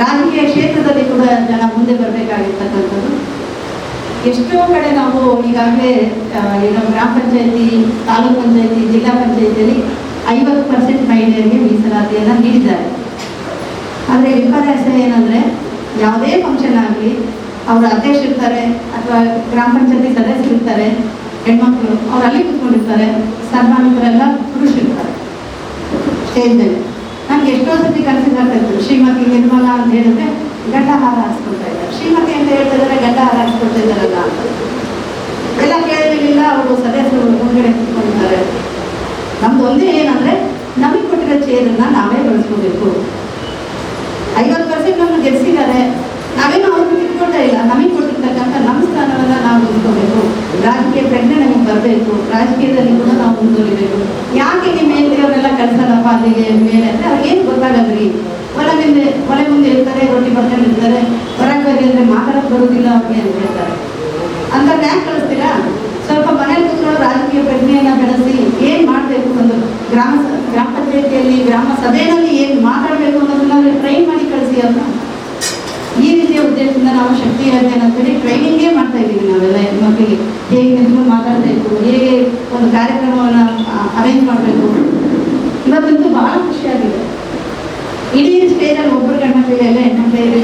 ರಾಜಕೀಯ ಕ್ಷೇತ್ರದಲ್ಲಿ ಕೂಡ ಜನ ಮುಂದೆ ಬರಬೇಕಾಗಿರ್ತಕ್ಕಂಥದ್ದು. ಎಷ್ಟೋ ಕಡೆ ನಾವು ಈಗಾಗಲೇ ಏನು ಗ್ರಾಮ ಪಂಚಾಯತಿ, ತಾಲೂಕು ಪಂಚಾಯತಿ, ಜಿಲ್ಲಾ ಪಂಚಾಯತಿಯಲ್ಲಿ 50% ಮಹಿಳೆಯರಿಗೆ ಮೀಸಲಾತಿಯನ್ನು ನೀಡಿದ್ದಾರೆ. ಆದರೆ ವಿಪರ್ಯಾಸ ಏನಂದರೆ ಯಾವುದೇ ಫಂಕ್ಷನ್ ಆಗಲಿ ಅವರು ಅಧ್ಯಕ್ಷರಿರ್ತಾರೆ ಅಥವಾ ಗ್ರಾಮ ಪಂಚಾಯತಿ ಸದಸ್ಯರಿರ್ತಾರೆ, ಹೆಣ್ಮಕ್ಳು ಅವ್ರು ಅಲ್ಲಿ ಕೂತ್ಕೊಂಡಿರ್ತಾರೆ, ಸನ್ಮಾನಿತರೆಲ್ಲ ಪುರುಷರಿರ್ತಾರೆ ಸ್ಟೇಜ್ ಮೇಲೆ. ನನಗೆ ಎಷ್ಟೋ ಸತಿ ಕನಸಿದಾಗ್ತಾ ಇತ್ತು, ಶ್ರೀಮತಿ ನಿರ್ಮಲಾ ಅಂತ ಹೇಳಿದ್ರೆ ಗಂಡ ಹಾರ ಹಾಕ್ಸ್ಕೊಳ್ತಾ ಇದ್ದಾರೆ, ಶ್ರೀಮತಿ ಅಂತ ಹೇಳ್ತಾ ಇದ್ದಾರೆ ಗಂಡ ಹಾರ ಹಾಕ್ಸ್ಕೊಳ್ತಾ ಇದ್ದಾರಲ್ಲ ಅಂತ ಎಲ್ಲ ಕೇಳಲಿಲ್ಲ. ಅವರು ಸದಸ್ಯರು ಮುಂದ್ಗಡೆ ಕೂತ್ಕೊಂಡಿದ್ದಾರೆ. ನಮ್ದು ಒಂದೇ ಏನಂದರೆ ನಮಗೆ ಕೊಟ್ಟಿರೋ ಚೇರನ್ನು ನಾವೇ ಬಳಸ್ಕೋಬೇಕು. 50% ನಮ್ಮನ್ನು ಗೆಲ್ಲಿಸಿದ್ದಾರೆ, ನಾವೇನು ಅವ್ರಿಗೆ ತಿಳ್ಕೊಳ್ತಾ ಇಲ್ಲ. ನಮಗೆ ಕೊಟ್ಟಿರ್ತಕ್ಕಂಥ ನಮ್ಮ ಸ್ಥಾನವನ್ನು ನಾವು ಉಳಿಸ್ಕೋಬೇಕು. ರಾಜಕೀಯ ಪ್ರಜ್ಞೆ ನಮಗೆ ಬರಬೇಕು, ರಾಜಕೀಯದಲ್ಲಿ ಕೂಡ ನಾವು ಮುಂದುವರಿಬೇಕು. ಯಾಕೆ ನಿಮ್ಮ ಮೇಲ್ದಿರೋರೆಲ್ಲ ಕಳ್ಸಲ್ಲಪ್ಪ ಅಲ್ಲಿಗೆ ಮೇಲೆ ಅಂದರೆ ಅವ್ರಿಗೇನು ಗೊತ್ತಾಗದ್ರಿ. ಒಲೆ ಮುಂದೆ ಇರ್ತಾರೆ, ರೊಟ್ಟಿ ಬರ್ಕೊಂಡು ಇರ್ತಾರೆ, ಹೊರಗೆ ಬರಿ ಅಂದರೆ ಮಾತಾಡೋಕ್ಕೆ ಬರೋದಿಲ್ಲ ಅವ್ರಿಗೆ ಅಂತ ಹೇಳ್ತಾರೆ. ಅಂತ ಯಾಕೆ ಕಳಿಸ್ತೀರಾ? ಸ್ವಲ್ಪ ಮನೇಲಿ ಕೂತ್ಕೊಂಡು ರಾಜಕೀಯ ಪ್ರಜ್ಞೆಯನ್ನು ಬೆಳೆಸಿ ಏನು ಮಾಡಬೇಕು, ಒಂದು ಗ್ರಾಮ ಪಂಚಾಯತಿಯಲ್ಲಿ ಗ್ರಾಮ ಸಭೆಯಲ್ಲಿ ಏನು ಮಾತಾಡಬೇಕು ಅನ್ನೋದನ್ನ ಟ್ರೈನ್ ಮಾಡಿ ಕಳಿಸಿ ಅಂತ. ಈ ರೀತಿಯ ಉದ್ದೇಶದಿಂದ ನಾವು ಶಕ್ತಿ ಅಭಿಯಾನ ಅಂತೇಳಿ ಟ್ರೈನಿಂಗೇ ಮಾಡ್ತಾ ಇದ್ದೀವಿ. ನಾವೆಲ್ಲ ಹೆಣ್ಮಕ್ಳಿಗೆ ಹೇಗೆ ನಿಂತ್ಕೊಂಡು ಮಾತಾಡಬೇಕು, ಹೇಗೆ ಒಂದು ಕಾರ್ಯಕ್ರಮವನ್ನು ಅರೇಂಜ್ ಮಾಡಬೇಕು. ಇವತ್ತಂತೂ ಭಾಳ ಖುಷಿಯಾಗಿದೆ. ಇಡೀ ಸ್ಟೇಜಲ್ಲಿ ಒಬ್ಬರು ಗಂಡ್ಮಕ್ಳಿಗೆ ಎಲ್ಲ ಹೆಣ್ಮಕ್ಳಿಗೆ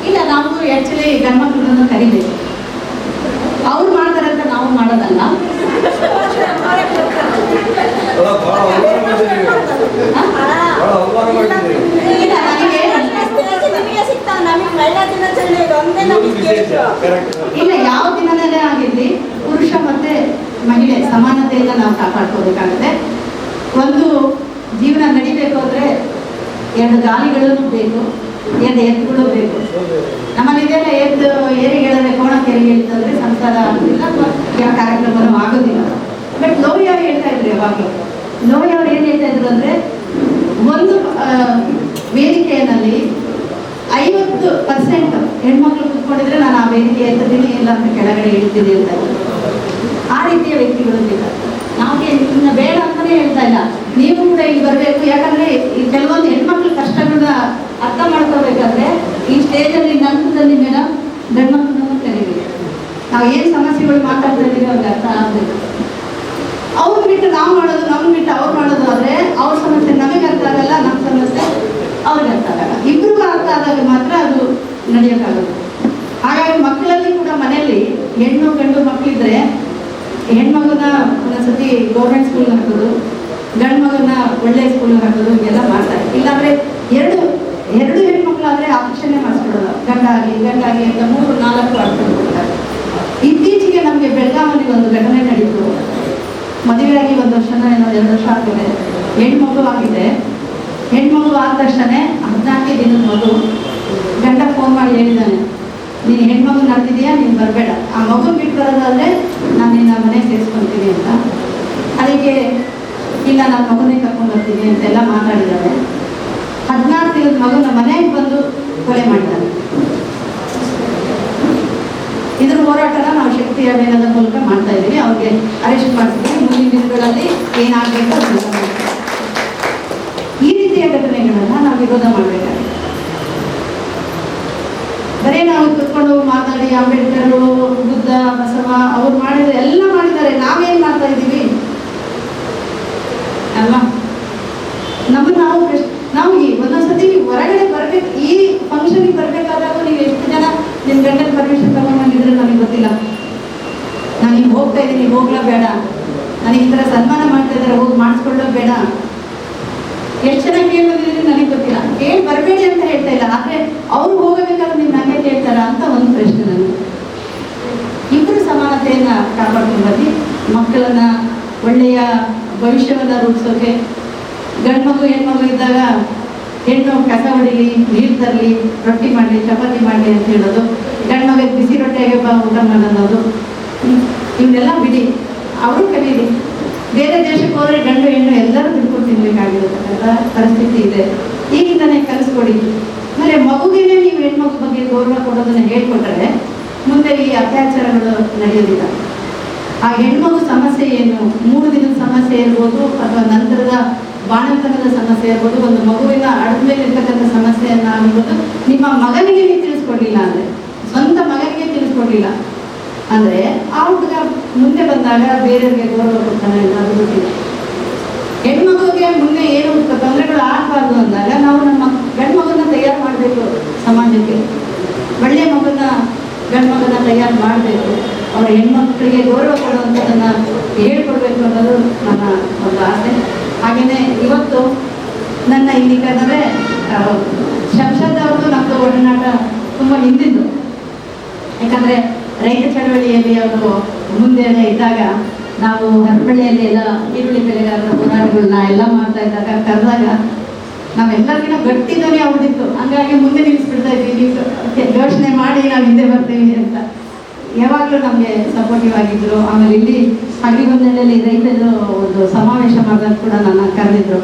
ಇಲ್ಲ, ನಾವು ಆ್ಯಕ್ಚುಲಿ ಗಂಡ್ಮಕ್ಳನ್ನು ಕರಿಬೇಕು. ಅವ್ರು ಮಾಡ್ತಾರಂತ ನಾವು ಮಾಡೋದಲ್ಲ. ಇಲ್ಲ, ಯಾವ ದಿನನೇ ಆಗಿರಲಿ ಪುರುಷ ಮತ್ತೆ ಮಹಿಳೆ ಸಮಾನತೆಯಿಂದ ನಾವು ಕಾಪಾಡ್ಕೋಬೇಕಾಗುತ್ತೆ. ಒಂದು ಜೀವನ ನಡಿಬೇಕು ಅಂದರೆ 2 ಗಾಲಿಗಳೂ ಬೇಕು, 2 ಎತ್ತುಗಳು ಬೇಕು. ನಮ್ಮಲ್ಲಿ ಇದೆಲ್ಲ ಎದ್ದು ಏರಿಗೆಳದೆ ಕೋಣ ಕೆರೆಗೆ ಇಳ್ತಂದ್ರೆ ಸಂಸಾರ ಆಗೋದಿಲ್ಲ ಅಥವಾ ಯಾವ ಕಾರ್ಯಕ್ರಮನೂ ಆಗೋದಿಲ್ಲ. ಬಟ್ ಲೋಹಿಯವ್ರು ಹೇಳ್ತಾ ಇದ್ರು ಯಾವಾಗಲೂ, ಲೋಹಿಯವ್ರು ಏನು ಹೇಳ್ತಾ ಇದ್ರು ಅಂದರೆ ಒಂದು ವೇದಿಕೆಯಲ್ಲಿ 50% ಹೆಣ್ಮಕ್ಳು ಕೂತ್ಕೊಂಡಿದ್ರೆ ನಾನು ಆ ವೇದಿಕೆ ಎತ್ತೀನಿ, ಇಲ್ಲ ಅಂತ ಕೆಳಗಡೆ ಇಳ್ತೀನಿ ಅಂತ. ಆ ರೀತಿಯ ವ್ಯಕ್ತಿಗಳು ಬೇಕಾಗ್ತದೆ. ನಾವು ಇನ್ನು ಬೇಡ ಅಂತಲೇ ಹೇಳ್ತಾ ಇಲ್ಲ, ನೀವು ಕೂಡ ಇಲ್ಲಿ ಬರಬೇಕು. ಯಾಕಂದರೆ ಈ ಕೆಲವೊಂದು ಹೆಣ್ಮಕ್ಳು ಕಷ್ಟಗಳನ್ನ ಅರ್ಥ ಮಾಡ್ಕೋಬೇಕಾದ್ರೆ ಈ ಸ್ಟೇಜಲ್ಲಿ ನಂತರದಲ್ಲಿ ಮೇಡಮ್ ಗಂಡ್ಮಕ್ಳನ್ನು ಕರೀಬೇಕು. ನಾವು ಏನು ಸಮಸ್ಯೆಗಳು ಮಾತಾಡ್ತಾ ಇದ್ದೀವಿ ಅವ್ರಿಗೆ ಅರ್ಥ ಆಗಬೇಕು. ಅವ್ರು ಬಿಟ್ಟು ನಾವು ಮಾಡೋದು, ನಮ್ಗೆ ಬಿಟ್ಟು ಅವ್ರು ಮಾಡೋದು ಆದರೆ ಅವ್ರ ಸಮಸ್ಯೆ ನಮಗೆ ಅರ್ಥ ಆಗಲ್ಲ, ನಮ್ಮ ಸಮಸ್ಯೆ ಅವ್ರಿಗೆ ಅರ್ಥ ಆಗಲ್ಲ. ಇಬ್ಬರಿಗೂ ಅರ್ಥ ಆದಾಗ ಮಾತ್ರ ಅದು ನಡೆಯೋಕ್ಕಾಗೋದು. ಹಾಗಾಗಿ ಮಕ್ಕಳಲ್ಲಿ ಕೂಡ ಮನೆಯಲ್ಲಿ ಹೆಣ್ಣು ಗಂಡು ಮಕ್ಕಳಿದ್ರೆ ಹೆಣ್ಮಗನ ಒಂದೊಂದ್ಸತಿ ಗೌರ್ಮೆಂಟ್ ಸ್ಕೂಲ್ಗೆ ಹಾಕೋದು, ಗಂಡು ಮಗನ ಒಳ್ಳೆ ಸ್ಕೂಲ್ಗೆ ಹಾಕೋದು, ಇದೆಲ್ಲ ಮಾಡ್ತಾರೆ. ಇಲ್ಲಾಂದರೆ ಎರಡು ಹೆಣ್ಮಕ್ಳಾದರೆ ಆಪರೇಷನ್ನೇ ಮಾಡಿಸ್ಕೊಡೋದು, ಗಂಡಾಗಿ ಅಂತ 3-4 ಆಡ್ಕೊಂಡು ಕೊಡ್ತಾರೆ. ಇತ್ತೀಚೆಗೆ ನಮಗೆ ಬೆಳಗಾವಲ್ಲಿ ಒಂದು ಘಟನೆ ನಡೀತು. ಮದುವೆಯಾಗಿ 1 ವರ್ಷನೋ ಏನೋ 2 ವರ್ಷ ಆಗಿದೆ. ಹೆಣ್ಮಗು ಆಗಿದೆ. ಹೆಣ್ಮಗು ಆದ ತಕ್ಷಣ 14 ದಿನದ ಮಗು ಗಂಡ ಫೋನ್ ಮಾಡಿ ಹೇಳಿದ್ದಾನೆ, ನೀನು ಹೆಣ್ಮಗು ನಡೆದಿದೆಯಾ, ನೀನು ಬರಬೇಡ, ಆ ಮಗುನ ಬಿಟ್ಟು ಬರೋದಾದರೆ ನಾನು ನಿನ್ನ ಮನೆಗೆ ಸೇರಿಸ್ಕೊಳ್ತೀನಿ ಅಂತ. ಅದಕ್ಕೆ ಇಲ್ಲ, ನನ್ನ ಮಗುನೇ ಕರ್ಕೊಂಡು ಬರ್ತೀನಿ ಅಂತೆಲ್ಲ ಮಾತಾಡಿದ್ದಾರೆ. 14 ದಿನದ ಮಗುನ ಮನೆಗೆ ಬಂದು ಕೊಲೆ ಮಾಡಿದ್ದಾರೆ. ಇದ್ರ ಹೋರಾಟನ ನಾವು ಶಕ್ತಿ ಅಭಿಯಾನದ ಮೂಲಕ ಮಾಡ್ತಾ ಇದ್ದೀವಿ. ಅವ್ರಿಗೆ ಅರೆಸ್ಟ್ ಮಾಡಿಸ್ತೀವಿ. ಮುಂದಿನ ದಿನಗಳಲ್ಲಿ ಏನಾಗಬೇಕು ಅಂತ ಈ ರೀತಿಯ ಘಟನೆಗಳನ್ನ ನಾವು ವಿರೋಧ ಮಾಡಬೇಕಾಗಿದೆ. ಬರೀ ನಾವು ಕುತ್ಕೊಂಡು ಮಾತಾಡಿ ಅಂಬೇಡ್ಕರ್, ಬುದ್ಧ, ಬಸವ ಅವ್ರು ಮಾಡಿದ್ರೆ ಎಲ್ಲ ಮಾಡಿದ್ದಾರೆ, ನಾವೇನ್ ಮಾಡ್ತಾ ಇದ್ದೀವಿ ಅಲ್ವಾ? ನಾವು ಒಂದೊಂದ್ಸತಿ ಹೊರಗಡೆ ಬರ್ಬೇಕು. ಈ ಫಂಕ್ಷನ್ಗೆ ಬರ್ಬೇಕಾದಾಗ ನೀವು ಎಷ್ಟು ಜನ ನಿಮ್ಮ ಗಂಡನ ಪರ್ಮಿಷನ್ ತಗೊಂಡ್ಬಂದಿದ್ರೆ ನನಗೆ ಗೊತ್ತಿಲ್ಲ. ನಾನು ಈಗ ಹೋಗ್ತಾ ಇದ್ದೀನಿ, ಹೋಗ್ಲಾ ಬೇಡ, ನನಗೆ ಈ ಥರ ಸನ್ಮಾನ ಮಾಡ್ತಾ ಇದ್ದಾರೆ, ಹೋಗಿ ಮಾಡಿಸ್ಕೊಳ್ಳೋ ಬೇಡ, ಎಷ್ಟು ಜನ ಕೇಳಿ ಬಂದಿದ್ರೆ ನನಗೆ ಗೊತ್ತಿಲ್ಲ. ಕೇಳಿ ಬರಬೇಡಿ ಅಂತ ಹೇಳ್ತಾ ಇಲ್ಲ, ಆದರೆ ಅವ್ರು ಹೋಗಬೇಕಾದ್ರೆ ನೀವು ನನಗೆ ಕೇಳ್ತಾರ ಅಂತ ಒಂದು ಪ್ರಶ್ನೆ ನನಗೆ. ಇಬ್ಬರು ಸಮಾನತೆಯನ್ನು ಕಾಪಾಡ್ಕೊಂಡು ಬಂದು ಮಕ್ಕಳನ್ನ ಒಳ್ಳೆಯ ಭವಿಷ್ಯವನ್ನು ರೂಪಿಸೋಕೆ, ಗಂಡು ಮಗು ಹೆಣ್ಮಗು ಇದ್ದಾಗ ಹೆಣ್ಣು ಕಸ ಹೊಡಿಲಿ, ನೀರು ತರಲಿ, ರೊಟ್ಟಿ ಮಾಡಲಿ, ಚಪಾತಿ ಮಾಡಲಿ ಅಂತ ಹೇಳೋದು, ಗಂಡು ಮಗಕ್ಕೆ ಬಿಸಿ ರೊಟ್ಟಿಯಾಗೆ ಊಟ ಮಾಡೋದು, ಇವನ್ನೆಲ್ಲ ಬಿಡಿ, ಅವರು ಕಲೀಲಿ. ಬೇರೆ ದೇಶಕ್ಕೆ ಹೋದರೆ ಗಂಡು ಹೆಣ್ಣು ಎಲ್ಲರೂ ತಿಳ್ಕೊಂಡು ತಿನ್ಬೇಕಾಗಿರತಕ್ಕಂಥ ಪರಿಸ್ಥಿತಿ ಇದೆ. ಈಗಿಂದನೇ ಕಲಿಸ್ಕೊಡಿ. ಆಮೇಲೆ ಮಗುವಿಗೆ ನೀವು ಹೆಣ್ಮಗು ಬಗ್ಗೆ ಗೌರವ ಕೊಡೋದನ್ನು ಹೇಳ್ಕೊಟ್ರೆ ಮುಂದೆ ಈ ಅತ್ಯಾಚಾರಗಳು ನಡೆಯೋದಿಲ್ಲ. ಆ ಹೆಣ್ಮಗು ಸಮಸ್ಯೆ ಏನು, 3 ದಿನದ ಸಮಸ್ಯೆ ಇರ್ಬೋದು ಅಥವಾ ನಂತರದ ಬಾಣಂತನದ ಸಮಸ್ಯೆ ಇರ್ಬೋದು, ಒಂದು ಮಗುವಿನ ಅಡ್ಮೇಲೆ ಇರ್ತಕ್ಕಂಥ ಸಮಸ್ಯೆಯನ್ನು ಆಗಿರ್ಬೋದು, ನಿಮ್ಮ ಮಗನಿಗೆ ನೀವು ತಿಳಿಸ್ಕೊಡ್ಲಿಲ್ಲ ಅಂದರೆ, ಸ್ವಂತ ಮಗನಿಗೆ ತಿಳಿಸ್ಕೊಡ್ಲಿಲ್ಲ ಅಂದರೆ ಆ ಹುಡುಗ ಮುಂದೆ ಬಂದಾಗ ಬೇರೆಯವ್ರಿಗೆ ಗೌರವ ಕೊಡ್ತಾನೆ ಅಂತ ಅದು ಗೊತ್ತಿಲ್ಲ. ಹೆಣ್ಮಗುಗೆ ಮುಂದೆ ಏನು ತೊಂದರೆಗಳು ಆಗಬಾರ್ದು ಅಂದಾಗ ನಾವು ನಮ್ಮ ಗಂಡು ಮಗನ ತಯಾರು ಮಾಡಬೇಕು. ಸಮಾಜಕ್ಕೆ ಒಳ್ಳೆಯ ಗಂಡು ಮಗನ ತಯಾರು ಮಾಡಬೇಕು. ಅವರ ಹೆಣ್ಮಕ್ಳಿಗೆ ಗೌರವ ಕೊಡುವಂಥದ್ದನ್ನು ಹೇಳ್ಕೊಡ್ಬೇಕು ಅನ್ನೋದು ನನ್ನ ಒಂದು ಆಸೆ. ಹಾಗೆಯೇ ಇವತ್ತು ನನ್ನ ಇಲ್ಲಿ ಕರೆದರೆ ಶಂಷದ್ ಅವ್ರದ್ದು ನಮ್ಮದು ಒಡನಾಟ ತುಂಬ ಹಿಂದಿದ್ದು. ಯಾಕಂದರೆ ರೈತ ಚಳವಳಿಯಲ್ಲಿ ಅವರು ಮುಂದೆ ಇದ್ದಾಗ ನಾವು ಹರಪಳ್ಳಿಯಲ್ಲಿ ಎಲ್ಲ ಈರುಳ್ಳಿ ಬೆಳೆಗಾರರ ಹೋರಾಟಗಳನ್ನ ಎಲ್ಲ ಮಾಡ್ತಾ ಇದ್ದಾಗ ಕರೆದಾಗ ನಾವೆಲ್ಲರಿಗಿನ ಗಟ್ಟಿದನೇ ಅವ್ರದಿತ್ತು. ಹಂಗಾಗಿ ಮುಂದೆ ನಿಲ್ಲಿಸ್ಬಿಡ್ತಾ ಇದ್ವಿ, ನೀವು ಯೋಚನೆ ಮಾಡಿ ನಾವು ಹಿಂದೆ ಬರ್ತೀವಿ ಅಂತ ಯಾವಾಗಲೂ ನಮಗೆ ಸಪೋರ್ಟಿವ್ ಆಗಿದ್ರು. ಆಮೇಲೆ ಇಲ್ಲಿ ಹಳ್ಳಿಗೊಂದಳ್ಳಿಯಲ್ಲಿ ರೈತರು ಒಂದು ಸಮಾವೇಶ ಮಾಡಿದಾಗ ಕೂಡ ನನ್ನ ಕರೆದಿದ್ರು.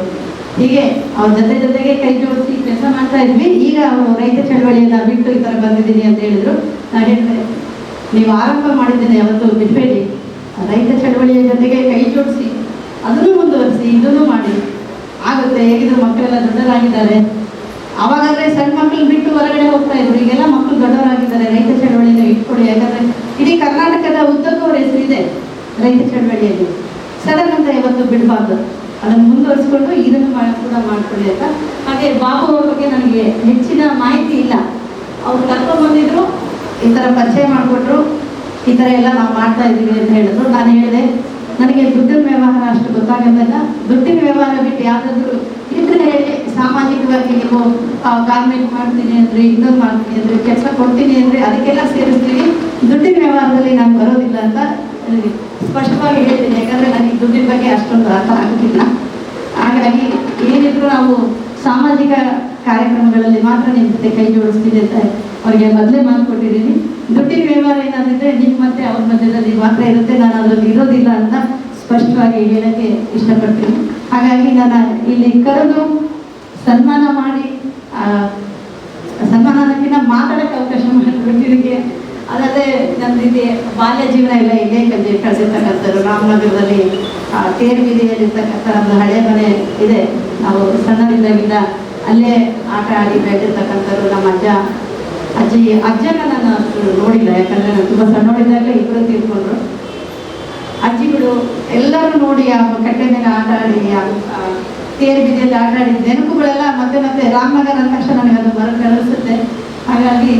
ಹೀಗೆ ಅವ್ರ ಜೊತೆಗೆ ಕೈ ಜೋಡಿಸಿ ಕೆಲಸ ಮಾಡ್ತಾ ಇದ್ವಿ. ಈಗ ಅವರು ರೈತ ಚಳವಳಿಯನ್ನು ಬಿಟ್ಟು ಈ ಥರ ಬಂದಿದ್ದೀನಿ ಅಂತ ಹೇಳಿದ್ರು. ನಾನು ಹೇಳ್ತೇನೆ, ನೀವು ಆರಂಭ ಮಾಡಿದ್ದೇನೆ ಯಾವತ್ತೂ ಬಿಡಬೇಡಿ. ರೈತ ಚಳವಳಿಯ ಜೊತೆಗೆ ಕೈ ಜೋಡಿಸಿ ಅದನ್ನು ಮುಂದುವರಿಸಿ, ಇದನ್ನು ಮಾಡಿ ಆಗುತ್ತೆ. ಹೇಗಿದ್ರು ಮಕ್ಕಳೆಲ್ಲ ದೊಡ್ಡರಾಗಿದ್ದಾರೆ. ಆವಾಗಾದರೆ ಸಣ್ಣ ಮಕ್ಕಳು ಬಿಟ್ಟು ಹೊರಗಡೆ ಹೋಗ್ತಾ ಇದ್ರು, ಈಗೆಲ್ಲ ಮಕ್ಕಳು ದೊಡ್ಡವರಾಗಿದ್ದಾರೆ. ರೈತ ಚಳವಳಿನ ಇಟ್ಕೊಳ್ಳಿ. ಯಾಕಂದರೆ ಇಡೀ ಕರ್ನಾಟಕದ ಉದ್ದಕ್ಕೂ ಅವ್ರ ಹೆಸರಿದೆ ರೈತ ಚಳವಳಿಯಲ್ಲಿ. ಸಡನ್ ಅಂತ ಯಾವತ್ತು ಬಿಡಬಾರ್ದು, ಅದನ್ನು ಮುಂದುವರಿಸ್ಕೊಂಡು ಇದನ್ನು ಕೂಡ ಮಾಡ್ಕೊಳ್ಳಿ ಅಂತ. ಹಾಗೆ ಬಾಬು ಅವ್ರ ಬಗ್ಗೆ ನನಗೆ ಹೆಚ್ಚಿನ ಮಾಹಿತಿ ಇಲ್ಲ. ಅವ್ರು ಕರ್ಕೊಂಡ್ಬಂದಿದ್ರು, ಈ ಥರ ಪರಿಚಯ ಮಾಡಿಕೊಟ್ರು, ಈ ಥರ ಎಲ್ಲ ನಾವು ಮಾಡ್ತಾ ಇದ್ದೀವಿ ಅಂತ ಹೇಳಿದ್ರು. ನಾನು ಹೇಳಿದೆ, ನನಗೆ ದುಡ್ಡಿನ ವ್ಯವಹಾರ ಅಷ್ಟು ಗೊತ್ತಾಗೋದಿಲ್ಲ. ದುಡ್ಡಿನ ವ್ಯವಹಾರ ಬಿಟ್ಟು ಯಾವುದಾದ್ರೂ ಇದ್ರೆ ಹೇಳಿ, ಸಾಮಾಜಿಕವಾಗಿ ನೀವು ಗಾರ್ಮೆಂಟ್ ಮಾಡ್ತೀನಿ ಅಂದರೆ, ಇನ್ನೊಂದು ಮಾಡ್ತೀನಿ ಅಂದರೆ, ಕೆಲಸ ಕೊಡ್ತೀನಿ ಅಂದರೆ ಅದಕ್ಕೆಲ್ಲ ಸೇರಿಸ್ತೀವಿ. ದುಡ್ಡಿನ ವ್ಯವಹಾರದಲ್ಲಿ ನಾನು ಬರೋದಿಲ್ಲ ಅಂತ ಸ್ಪಷ್ಟವಾಗಿ ಹೇಳ್ತೀನಿ. ಯಾಕಂದರೆ ನನಗೆ ದುಡ್ಡಿನ ಬಗ್ಗೆ ಅಷ್ಟೊಂದು ಅರ್ಥ ಆಗೋದಿಲ್ಲ. ಹಾಗಾಗಿ ಏನಿದ್ರು ನಾವು ಸಾಮಾಜಿಕ ಕಾರ್ಯಕ್ರಮಗಳಲ್ಲಿ ಮಾತ್ರ ನಿಮ್ಮ ಜೊತೆ ಕೈ ಜೋಡಿಸ್ತೀನಿ ಅಂತ ಅವರಿಗೆ ಮೊದಲೇ ಮಾತು ಕೊಟ್ಟಿದ್ದೀನಿ. ದುಡ್ಡಿನ ವ್ಯವಹಾರ ಏನಾದಿದ್ರೆ ನಿಮ್ಮ ಮತ್ತೆ ಅವ್ರ ಮಧ್ಯದಲ್ಲಿ ಮಾತ್ರ ಇರುತ್ತೆ, ನಾನು ಅದರಲ್ಲಿ ಇರೋದಿಲ್ಲ ಅಂತ ಸ್ಪಷ್ಟವಾಗಿ ಹೇಳಕ್ಕೆ ಇಷ್ಟಪಡ್ತೀನಿ. ಹಾಗಾಗಿ ನಾನು ಇಲ್ಲಿ ಕರೆದು ಸನ್ಮಾನ ಮಾಡಿ ಸನ್ಮಾನಕ್ಕಿಂತ ಮಾತಾಡೋಕ್ಕೆ ಅವಕಾಶ ಮಾಡಿಕೊಟ್ಟಿದ್ದಕ್ಕೆ, ಅದಲ್ಲದೆ ನನ್ನ ಇಲ್ಲಿ ಬಾಲ್ಯ ಜೀವನ ಎಲ್ಲ ಇಲ್ಲೇ ಕಳಿಸಿರ್ತಕ್ಕಂಥದ್ದು ರಾಮನಗರದಲ್ಲಿ ತೇರು ಬೀದಿಯಲ್ಲಿರ್ತಕ್ಕಂಥ ನಮ್ಮದು ಹಳೆ ಮನೆ ಇದೆ. ನಾವು ಸಣ್ಣದಿದ್ದಾಗಿಂದ ಅಲ್ಲೇ ಆಟ ಆಡಿ ಬೆಳೆದಿರ್ತಕ್ಕಂಥವ್ರು. ನಮ್ಮ ಅಜ್ಜನ ನಾನು ಅಷ್ಟು ನೋಡಿಲ್ಲ, ಯಾಕಂದರೆ ನಾನು ತುಂಬ ಸಣ್ಣೋಡಿದ್ದಾಗಲೇ ಇಬ್ಬರು ತೀರ್ಕೊಂಡ್ರು. ಅಜ್ಜಿಗಳು ಎಲ್ಲರೂ ನೋಡಿ ಆ ಕಟ್ಟೆ ಮೇಲೆ ಆಟ ಆಡಿ ತೇರು ಬೀದಿಯಲ್ಲಿ ಆಟ ಆಡಿದ ನೆನಪುಗಳೆಲ್ಲ ಮತ್ತೆ ಮತ್ತೆ ರಾಮನಗರ ಅಂದ ತಕ್ಷಣ ನನಗೆ ಅದು ಮರ ಕಳಿಸುತ್ತೆ. ಹಾಗಾಗಿ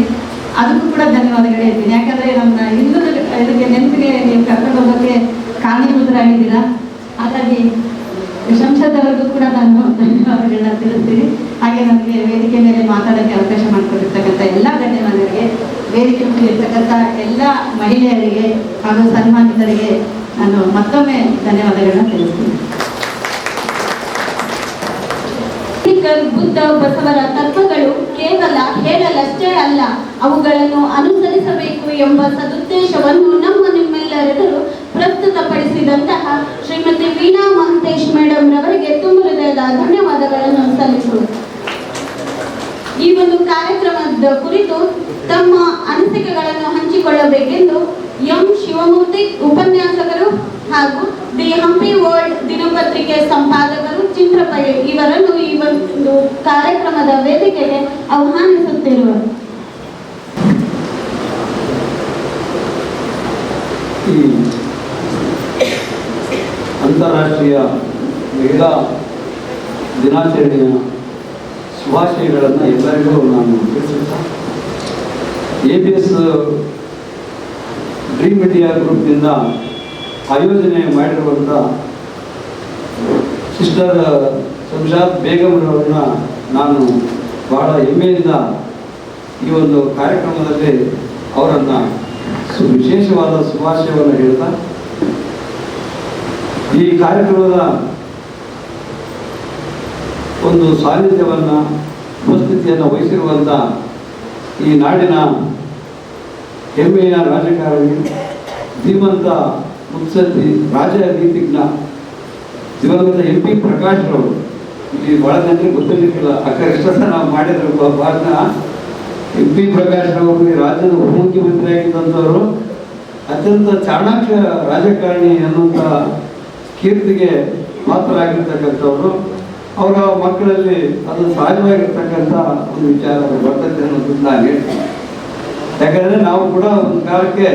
ಅದಕ್ಕೂ ಕೂಡ ಧನ್ಯವಾದಗಳು ಹೇಳ್ತೀನಿ. ಯಾಕಂದರೆ ನಮ್ಮ ಇದಕ್ಕೆ ನೆನಪಿಗೆ ನೀವು ಕರ್ಕೊಂಡು ಹೋಗೋಕ್ಕೆ ಕಾರಣೀಭೂತರಾಗಿದ್ದೀರಾ. ಹಾಗಾಗಿ ಶಂಸದವರೆಗೂ ಕೂಡ ನಾನು ಧನ್ಯವಾದಗಳನ್ನ ತಿಳಿಸ್ತೀನಿ. ಹಾಗೆ ನನಗೆ ವೇದಿಕೆ ಮೇಲೆ ಮಾತಾಡೋಕ್ಕೆ ಅವಕಾಶ ಮಾಡಿಕೊಟ್ಟಿರ್ತಕ್ಕಂಥ ಎಲ್ಲ ಧನ್ಯವಾದಗಳಿಗೆ, ವೇದಿಕೆ ಮೇಲೆ ಇರ್ತಕ್ಕಂಥ ಎಲ್ಲ ಮಹಿಳೆಯರಿಗೆ ಹಾಗೂ ಸನ್ಮಾನಿತರಿಗೆ ನಾನು ಮತ್ತೊಮ್ಮೆ ಧನ್ಯವಾದಗಳನ್ನ ತಿಳಿಸ್ತೀನಿ. ಬುದ್ಧ ಬಸವರ ತತ್ವಗಳು ಕೇವಲ ಹೇಳಲಷ್ಟೇ ಅಲ್ಲ, ಅವುಗಳನ್ನು ಅನುಸರಿಸಬೇಕು ಎಂಬ ಸದುದ್ದೇಶವನ್ನು ನಿಮ್ಮೆಲ್ಲರೆದುರು ಪ್ರಸ್ತುತಪಡಿಸಿದಂತಹ ಶ್ರೀಮತಿ ವೀಣಾ ಮಹಂತೇಶ್ ಮೇಡಮ್ ರವರಿಗೆ ತುಂಬ ಹೃದಯದ ಧನ್ಯವಾದಗಳನ್ನು ಸಲ್ಲಿಸುವುದು. ಈ ಒಂದು ಕಾರ್ಯಕ್ರಮದ ಕುರಿತು ತಮ್ಮ ಅನಿಸಿಕೆಗಳನ್ನು ಹಂಚಿಕೊಳ್ಳಬೇಕೆಂದು ಎಂ ಶಿವಮೂರ್ತಿ ಉಪನ್ಯಾಸಕರು ಹಾಗೂ ದಿ ಹಂಪಿ ವರ್ಲ್ಡ್ ದಿನಪತ್ರಿಕೆ ಸಂಪಾದಕರು ಚಿಂತ್ರಪೈ ಇವರನ್ನು ಈ ಒಂದು ಕಾರ್ಯಕ್ರಮದ ವೇದಿಕೆಗೆ ಆಹ್ವಾನಿಸುತ್ತಿರುವರು. ಈ ಅಂತಾರಾಷ್ಟ್ರೀಯ ಮಹಿಳಾ ದಿನಾಚರಣೆಯ ಶುಭಾಶಯಗಳನ್ನು ಎಲ್ಲರಿಗೂ ನಾನು ತಿಳಿಸುತ್ತಾ, ABS ಡ್ರೀಮ್ ಇಂಡಿಯಾ ಗ್ರೂಪ್ನಿಂದ ಆಯೋಜನೆ ಮಾಡಿರುವಂಥ ಸಿಸ್ಟರ್ ಶಂಷಾದ್ ಬೇಗಂರವ್ರನ್ನ ನಾನು ಬಹಳ ಹೆಮ್ಮೆಯಿಂದ ಈ ಒಂದು ಕಾರ್ಯಕ್ರಮದಲ್ಲಿ ಅವರನ್ನು ವಿಶೇಷವಾದ ಶುಭಾಶಯವನ್ನು ಹೇಳ್ತಾ, ಈ ಕಾರ್ಯಕ್ರಮದ ಒಂದು ಸಾನ್ನಿಧ್ಯವನ್ನು ಉಪಸ್ಥಿತಿಯನ್ನು ವಹಿಸಿರುವಂಥ ಈ ನಾಡಿನ ಹೆಮ್ಮೆಯ ರಾಜಕಾರಣಿ, ಧೀಮಂತ ಮುತ್ಸದ್ದಿ, ರಾಜನೀತಿಜ್ಞ, ದಿವಂಗತ MP ಪ್ರಕಾಶ್ರವರು, ಇಲ್ಲಿ ಭಾಳ ಜನರಿಗೆ ಗೊತ್ತಿರಲಿಕ್ಕಿಲ್ಲ, ಇಷ್ಟ ನಾವು ಮಾಡಿದ್ರು ಭಾಷಣ. MP ಪ್ರಕಾಶ್ರವರು ರಾಜ್ಯದ ಉಪಮುಖ್ಯಮಂತ್ರಿ ಆಗಿದ್ದಂಥವರು, ಅತ್ಯಂತ ಚಾಣಾಕ್ಷ ರಾಜಕಾರಣಿ ಅನ್ನುವಂಥ ಕೀರ್ತಿಗೆ ಪಾತ್ರರಾಗಿರ್ತಕ್ಕಂಥವ್ರು. ಅವರ ಮಕ್ಕಳಲ್ಲಿ ಅದು ಸಹಜವಾಗಿರ್ತಕ್ಕಂಥ ಒಂದು ವಿಚಾರ ಬರ್ತದೆ ಅನ್ನೋದನ್ನು ನಾನು ಹೇಳ್ತೀನಿ. ಯಾಕಂದರೆ ನಾವು ಕೂಡ ಒಂದು ಕಾಲಕ್ಕೆ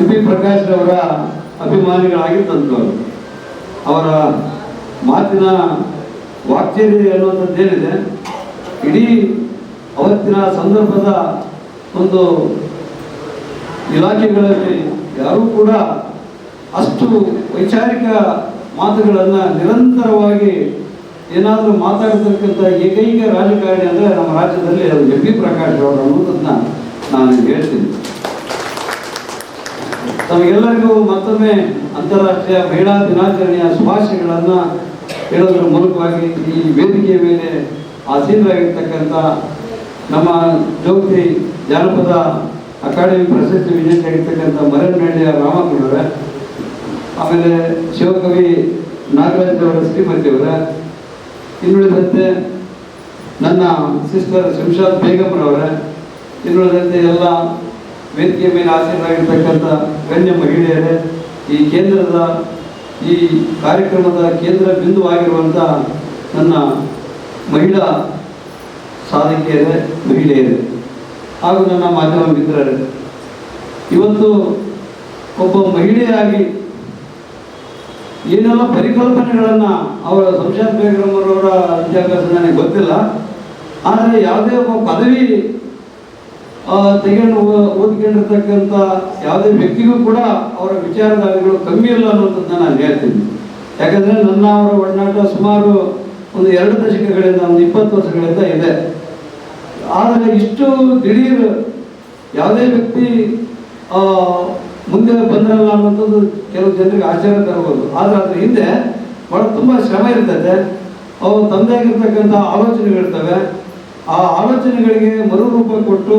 MP ಪ್ರಕಾಶ್ರವರ ಅಭಿಮಾನಿಗಳಾಗಿದ್ದಂಥವ್ರು. ಅವರ ಮಾತಿನ ವಾಕ್ಚಾರ್ಯ ಅನ್ನುವಂಥದ್ದೇನಿದೆ, ಇಡೀ ಅವತ್ತಿನ ಸಂದರ್ಭದ ಒಂದು ಇಲಾಖೆಗಳಲ್ಲಿ ಯಾರೂ ಕೂಡ ಅಷ್ಟು ವೈಚಾರಿಕ ಮಾತುಗಳನ್ನು ನಿರಂತರವಾಗಿ ಏನಾದರೂ ಮಾತಾಡತಕ್ಕಂಥ ಏಕೈಕ ರಾಜಕಾರಣಿ ಅಂದರೆ ನಮ್ಮ ರಾಜ್ಯದಲ್ಲಿ ಅದು MP ಪ್ರಕಾಶ್ರವರು ಅನ್ನೋದನ್ನ ನಾನು ಹೇಳ್ತೀನಿ. ತಮಗೆಲ್ಲರಿಗೂ ಮತ್ತೊಮ್ಮೆ ಅಂತಾರಾಷ್ಟ್ರೀಯ ಮಹಿಳಾ ದಿನಾಚರಣೆಯ ಶುಭಾಶಯಗಳನ್ನು ಹೇಳೋದ್ರ ಮೂಲಕವಾಗಿ ಈ ವೇದಿಕೆಯ ಮೇಲೆ ಆಸೀನರಾಗಿರ್ತಕ್ಕಂಥ ನಮ್ಮ ಜೋಗತಿ ಜಾನಪದ ಅಕಾಡೆಮಿ ಪ್ರಶಸ್ತಿ ವಿಜೇತರಾಗಿರ್ತಕ್ಕಂಥ ಮರನಹಳ್ಳಿಯ ರಾಮಪ್ಪನವರ, ಆಮೇಲೆ ಶಿವಕವಿ ನಾಗರಾಜ್ ಅವರ ಶ್ರೀಮತಿಯವರ, ಇನ್ನುಳಿದಂತೆ ನನ್ನ ಸಿಸ್ಟರ್ ಶಂಷಾದ್ ಬೇಗಂರವರ, ಇನ್ನುಳಿದಂತೆ ಎಲ್ಲ ವೇದಿಕೆ ಮೇಲೆ ಆಸೀನರಾಗಿರ್ತಕ್ಕಂಥ ಗಣ್ಯ ಮಹಿಳೆಯರೇ, ಈ ಕೇಂದ್ರದ ಈ ಕಾರ್ಯಕ್ರಮದ ಕೇಂದ್ರ ಬಿಂದುವಾಗಿರುವಂಥ ನನ್ನ ಮಹಿಳಾ ಸಾಧಕಿಯರೇ, ಮಹಿಳೆಯರೇ ಹಾಗೂ ನನ್ನ ಮಾಧ್ಯಮ ಮಿತ್ರರೇ, ಇವತ್ತು ಒಬ್ಬ ಮಹಿಳೆಯಾಗಿ ಏನೆಲ್ಲ ಪರಿಕಲ್ಪನೆಗಳನ್ನು ಅವರ ಶಂಷಾದ್ ಬೇಗಂರವರ ವಿದ್ಯಾಭ್ಯಾಸ ನನಗೆ ಗೊತ್ತಿಲ್ಲ, ಆದರೆ ಯಾವುದೇ ಒಬ್ಬ ಪದವಿ ತೆಗೆದು ಓದ್ಕೊಂಡಿರ್ತಕ್ಕಂಥ ಯಾವುದೇ ವ್ಯಕ್ತಿಗೂ ಕೂಡ ಅವರ ವಿಚಾರಧಾರೆಗಳು ಕಮ್ಮಿ ಇಲ್ಲ ಅನ್ನೋದನ್ನ ನಾನು ಹೇಳ್ತೀನಿ. ಯಾಕಂದರೆ ನನ್ನ ಅವರ ಒಡನಾಟ ಸುಮಾರು ಒಂದು 2 ದಶಕಗಳಿಂದ, ಒಂದು 20 ವರ್ಷಗಳಿಂದ ಇದೆ. ಆದರೆ ಇಷ್ಟು ದಿಢೀರ್ ಯಾವುದೇ ವ್ಯಕ್ತಿ ಮುಂದೆ ಬಂದ್ರಲ್ಲ ಅನ್ನೋಂಥದ್ದು ಕೆಲವು ಜನರಿಗೆ ಆಶ್ಚರ್ಯ ತರಬಹುದು. ಆದರೆ ಅದ್ರ ಹಿಂದೆ ಭಾಳ ತುಂಬ ಶ್ರಮ ಇರ್ತದೆ. ಅವು ತಂದೆಯಾಗಿರ್ತಕ್ಕಂಥ ಆಲೋಚನೆಗಳಿರ್ತವೆ. ಆ ಆಲೋಚನೆಗಳಿಗೆ ಮರುರೂಪ ಕೊಟ್ಟು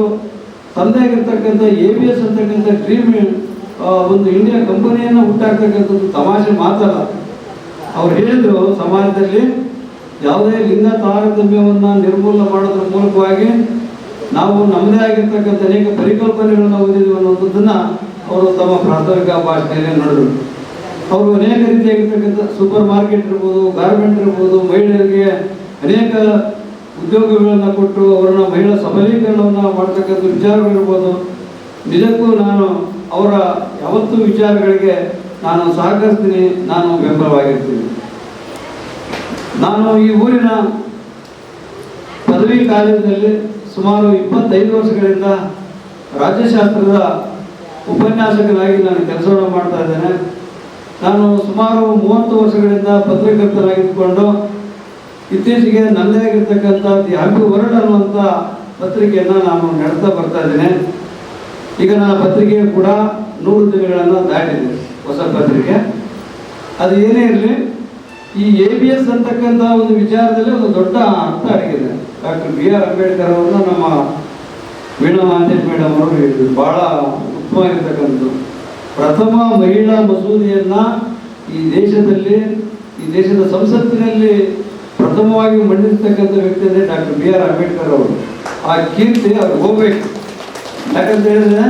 ತಂದೆಯಾಗಿರ್ತಕ್ಕಂಥ ABS ಅಂತಕ್ಕಂಥ ಡ್ರೀಮ್ ಒಂದು ಇಂಡಿಯಾ ಕಂಪನಿಯನ್ನು ಹುಟ್ಟಾಕ್ತಕ್ಕಂಥದ್ದು ತಮಾಷೆ ಮಾತಲ್ಲ. ಅವ್ರು ಹೇಳಿದ್ರು, ಸಮಾಜದಲ್ಲಿ ಯಾವುದೇ ಲಿಂಗ ತಾರತಮ್ಯವನ್ನು ನಿರ್ಮೂಲನೆ ಮಾಡೋದ್ರ ಮೂಲಕವಾಗಿ ನಾವು ನಮ್ಮದೇ ಆಗಿರ್ತಕ್ಕಂಥ ಅನೇಕ ಪರಿಕಲ್ಪನೆಗಳನ್ನು ಹೊಂದಿದ್ದೀವಿ ಅನ್ನೋದನ್ನು ಅವರು ತಮ್ಮ ಪ್ರಾಥಮಿಕ ಭಾಷೆಯಲ್ಲಿ ನಡೆದರು. ಅವರು ಅನೇಕ ರೀತಿಯಾಗಿರ್ತಕ್ಕಂಥ ಸೂಪರ್ ಮಾರ್ಕೆಟ್ ಇರ್ಬೋದು, ಗಾರ್ಮೆಂಟ್ ಇರ್ಬೋದು, ಮಹಿಳೆಯರಿಗೆ ಅನೇಕ ಉದ್ಯೋಗಗಳನ್ನು ಕೊಟ್ಟು ಅವರನ್ನು ಮಹಿಳಾ ಸಬಲೀಕರಣವನ್ನು ಮಾಡ್ತಕ್ಕಂಥ ವಿಚಾರಗಳಿರ್ಬೋದು. ನಿಜಕ್ಕೂ ನಾನು ಅವರ ಯಾವತ್ತೂ ವಿಚಾರಗಳಿಗೆ ನಾನು ಸಹಕರಿಸ್ತೀನಿ, ನಾನು ಬೆಂಬಲವಾಗಿರ್ತೀನಿ. ನಾನು ಈ ಊರಿನ ಪದವಿ ಕಾಲೇಜಿನಲ್ಲಿ ಸುಮಾರು 25 ವರ್ಷಗಳಿಂದ ರಾಜ್ಯಶಾಸ್ತ್ರದ ಉಪನ್ಯಾಸಕನಾಗಿ ನಾನು ಕೆಲಸವನ್ನು ಮಾಡ್ತಾ ಇದ್ದೇನೆ. ನಾನು ಸುಮಾರು 30 ವರ್ಷಗಳಿಂದ ಪತ್ರಕರ್ತನಾಗಿದ್ದುಕೊಂಡು ಇತ್ತೀಚೆಗೆ ನನ್ನದೇ ಆಗಿರ್ತಕ್ಕಂಥ ದಿ ಹ್ಯಾಪಿ ವರ್ಲ್ಡ್ ಅನ್ನುವಂಥ ಪತ್ರಿಕೆಯನ್ನು ನಾನು ನಡೆಸ್ತಾ ಬರ್ತಾ ಇದ್ದೇನೆ. ಈಗ ನನ್ನ ಪತ್ರಿಕೆ ಕೂಡ 100 ದಿನಗಳನ್ನು ದಾಟಿದೆ, ಹೊಸ ಪತ್ರಿಕೆ. ಅದು ಏನೇ ಇರಲಿ, ಈ ABS ಅಂತಕ್ಕಂಥ ಒಂದು ವಿಚಾರದಲ್ಲಿ ಒಂದು ದೊಡ್ಡ ಅರ್ಥ ಅಡಗಿದೆ. ಡಾಕ್ಟರ್ BR ಅಂಬೇಡ್ಕರ್ ಅವರನ್ನ ನಮ್ಮ ವೀಣಾ ಮಾಂತೇಶ್ ಮೇಡಮ್ ಅವರು ಹೇಳಿದ್ರು, ಭಾಳ ಉತ್ತಮವಾಗಿರ್ತಕ್ಕಂಥದ್ದು. ಪ್ರಥಮ ಮಹಿಳಾ ಮಸೂದೆಯನ್ನು ಈ ದೇಶದ ಸಂಸತ್ತಿನಲ್ಲಿ ಪ್ರಥಮವಾಗಿ ಮಂಡಿಸ್ತಕ್ಕಂಥ ವ್ಯಕ್ತಿ ಅಂದರೆ ಡಾಕ್ಟರ್ BR ಅಂಬೇಡ್ಕರ್ ಅವರು. ಆ ಕೀರ್ತಿ ಅವ್ರಿಗೆ ಹೋಗ್ಬೇಕು. ಯಾಕಂತ ಹೇಳಿದ್ರೆ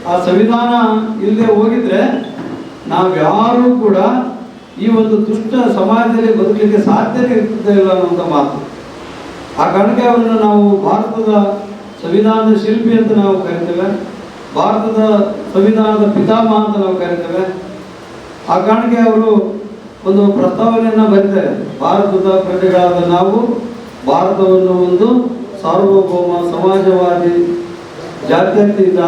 ಆ ಸಂವಿಧಾನ ಇಲ್ಲದೆ ಹೋಗಿದ್ರೆ ನಾವ್ಯಾರೂ ಕೂಡ ಈ ಒಂದು ದುಷ್ಟ ಸಮಾಜದಲ್ಲಿ ಬದುಕಲಿಕ್ಕೆ ಸಾಧ್ಯತೆ ಇರ್ತಿಲ್ಲ ಅನ್ನುವಂಥ ಮಾತು. ಆ ಕಾರಣಕ್ಕೆ ಅವರನ್ನು ನಾವು ಭಾರತದ ಸಂವಿಧಾನದ ಶಿಲ್ಪಿ ಅಂತ ನಾವು ಕರಿತೇವೆ, ಭಾರತದ ಸಂವಿಧಾನದ ಪಿತಾಮಹ ಅಂತ ನಾವು ಕರಿತೇವೆ. ಆ ಕಾರಣಕ್ಕೆ ಅವರು ಒಂದು ಪ್ರಸ್ತಾವನೆಯನ್ನು ಬರೀತಾರೆ, ಭಾರತದ ಪ್ರಜೆಗಳಾದ ನಾವು ಭಾರತವನ್ನು ಒಂದು ಸಾರ್ವಭೌಮ ಸಮಾಜವಾದಿ ಜಾತ್ಯತೀತ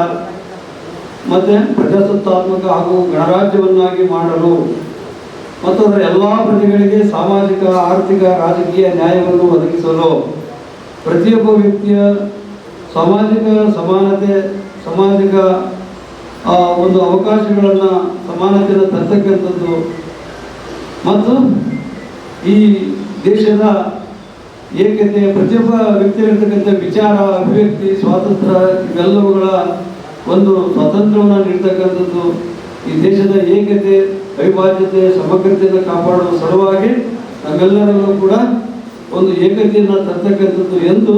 ಮತ್ತು ಪ್ರಜಾಸತ್ತಾತ್ಮಕ ಹಾಗೂ ಗಣರಾಜ್ಯವನ್ನಾಗಿ ಮಾಡಲು ಮತ್ತು ಅದರ ಎಲ್ಲ ಪ್ರಜೆಗಳಿಗೆ ಸಾಮಾಜಿಕ, ಆರ್ಥಿಕ, ರಾಜಕೀಯ ನ್ಯಾಯವನ್ನು ಒದಗಿಸಲು ಪ್ರತಿಯೊಬ್ಬ ವ್ಯಕ್ತಿಯ ಸಾಮಾಜಿಕ ಸಮಾನತೆ, ಸಾಮಾಜಿಕ ಒಂದು ಅವಕಾಶಗಳನ್ನು ಸಮಾನತೆಯನ್ನು ತರ್ತಕ್ಕಂಥದ್ದು ಮತ್ತು ಈ ದೇಶದ ಏಕತೆ, ಪ್ರತಿಯೊಬ್ಬ ವ್ಯಕ್ತಿಯಲ್ಲಿರ್ತಕ್ಕಂಥ ವಿಚಾರ, ಅಭಿವ್ಯಕ್ತಿ ಸ್ವಾತಂತ್ರ್ಯ ಇವೆಲ್ಲವುಗಳ ಒಂದು ಸ್ವಾತಂತ್ರ್ಯವನ್ನು ನೀಡ್ತಕ್ಕಂಥದ್ದು, ಈ ದೇಶದ ಏಕತೆ, ಅವಿಭಾಜ್ಯತೆ, ಸಮಗ್ರತೆಯನ್ನು ಕಾಪಾಡುವ ಸಲುವಾಗಿ ನಮ್ಮೆಲ್ಲರಲ್ಲೂ ಕೂಡ ಒಂದು ಏಕತೆಯನ್ನು ತರ್ತಕ್ಕಂಥದ್ದು ಎಂದು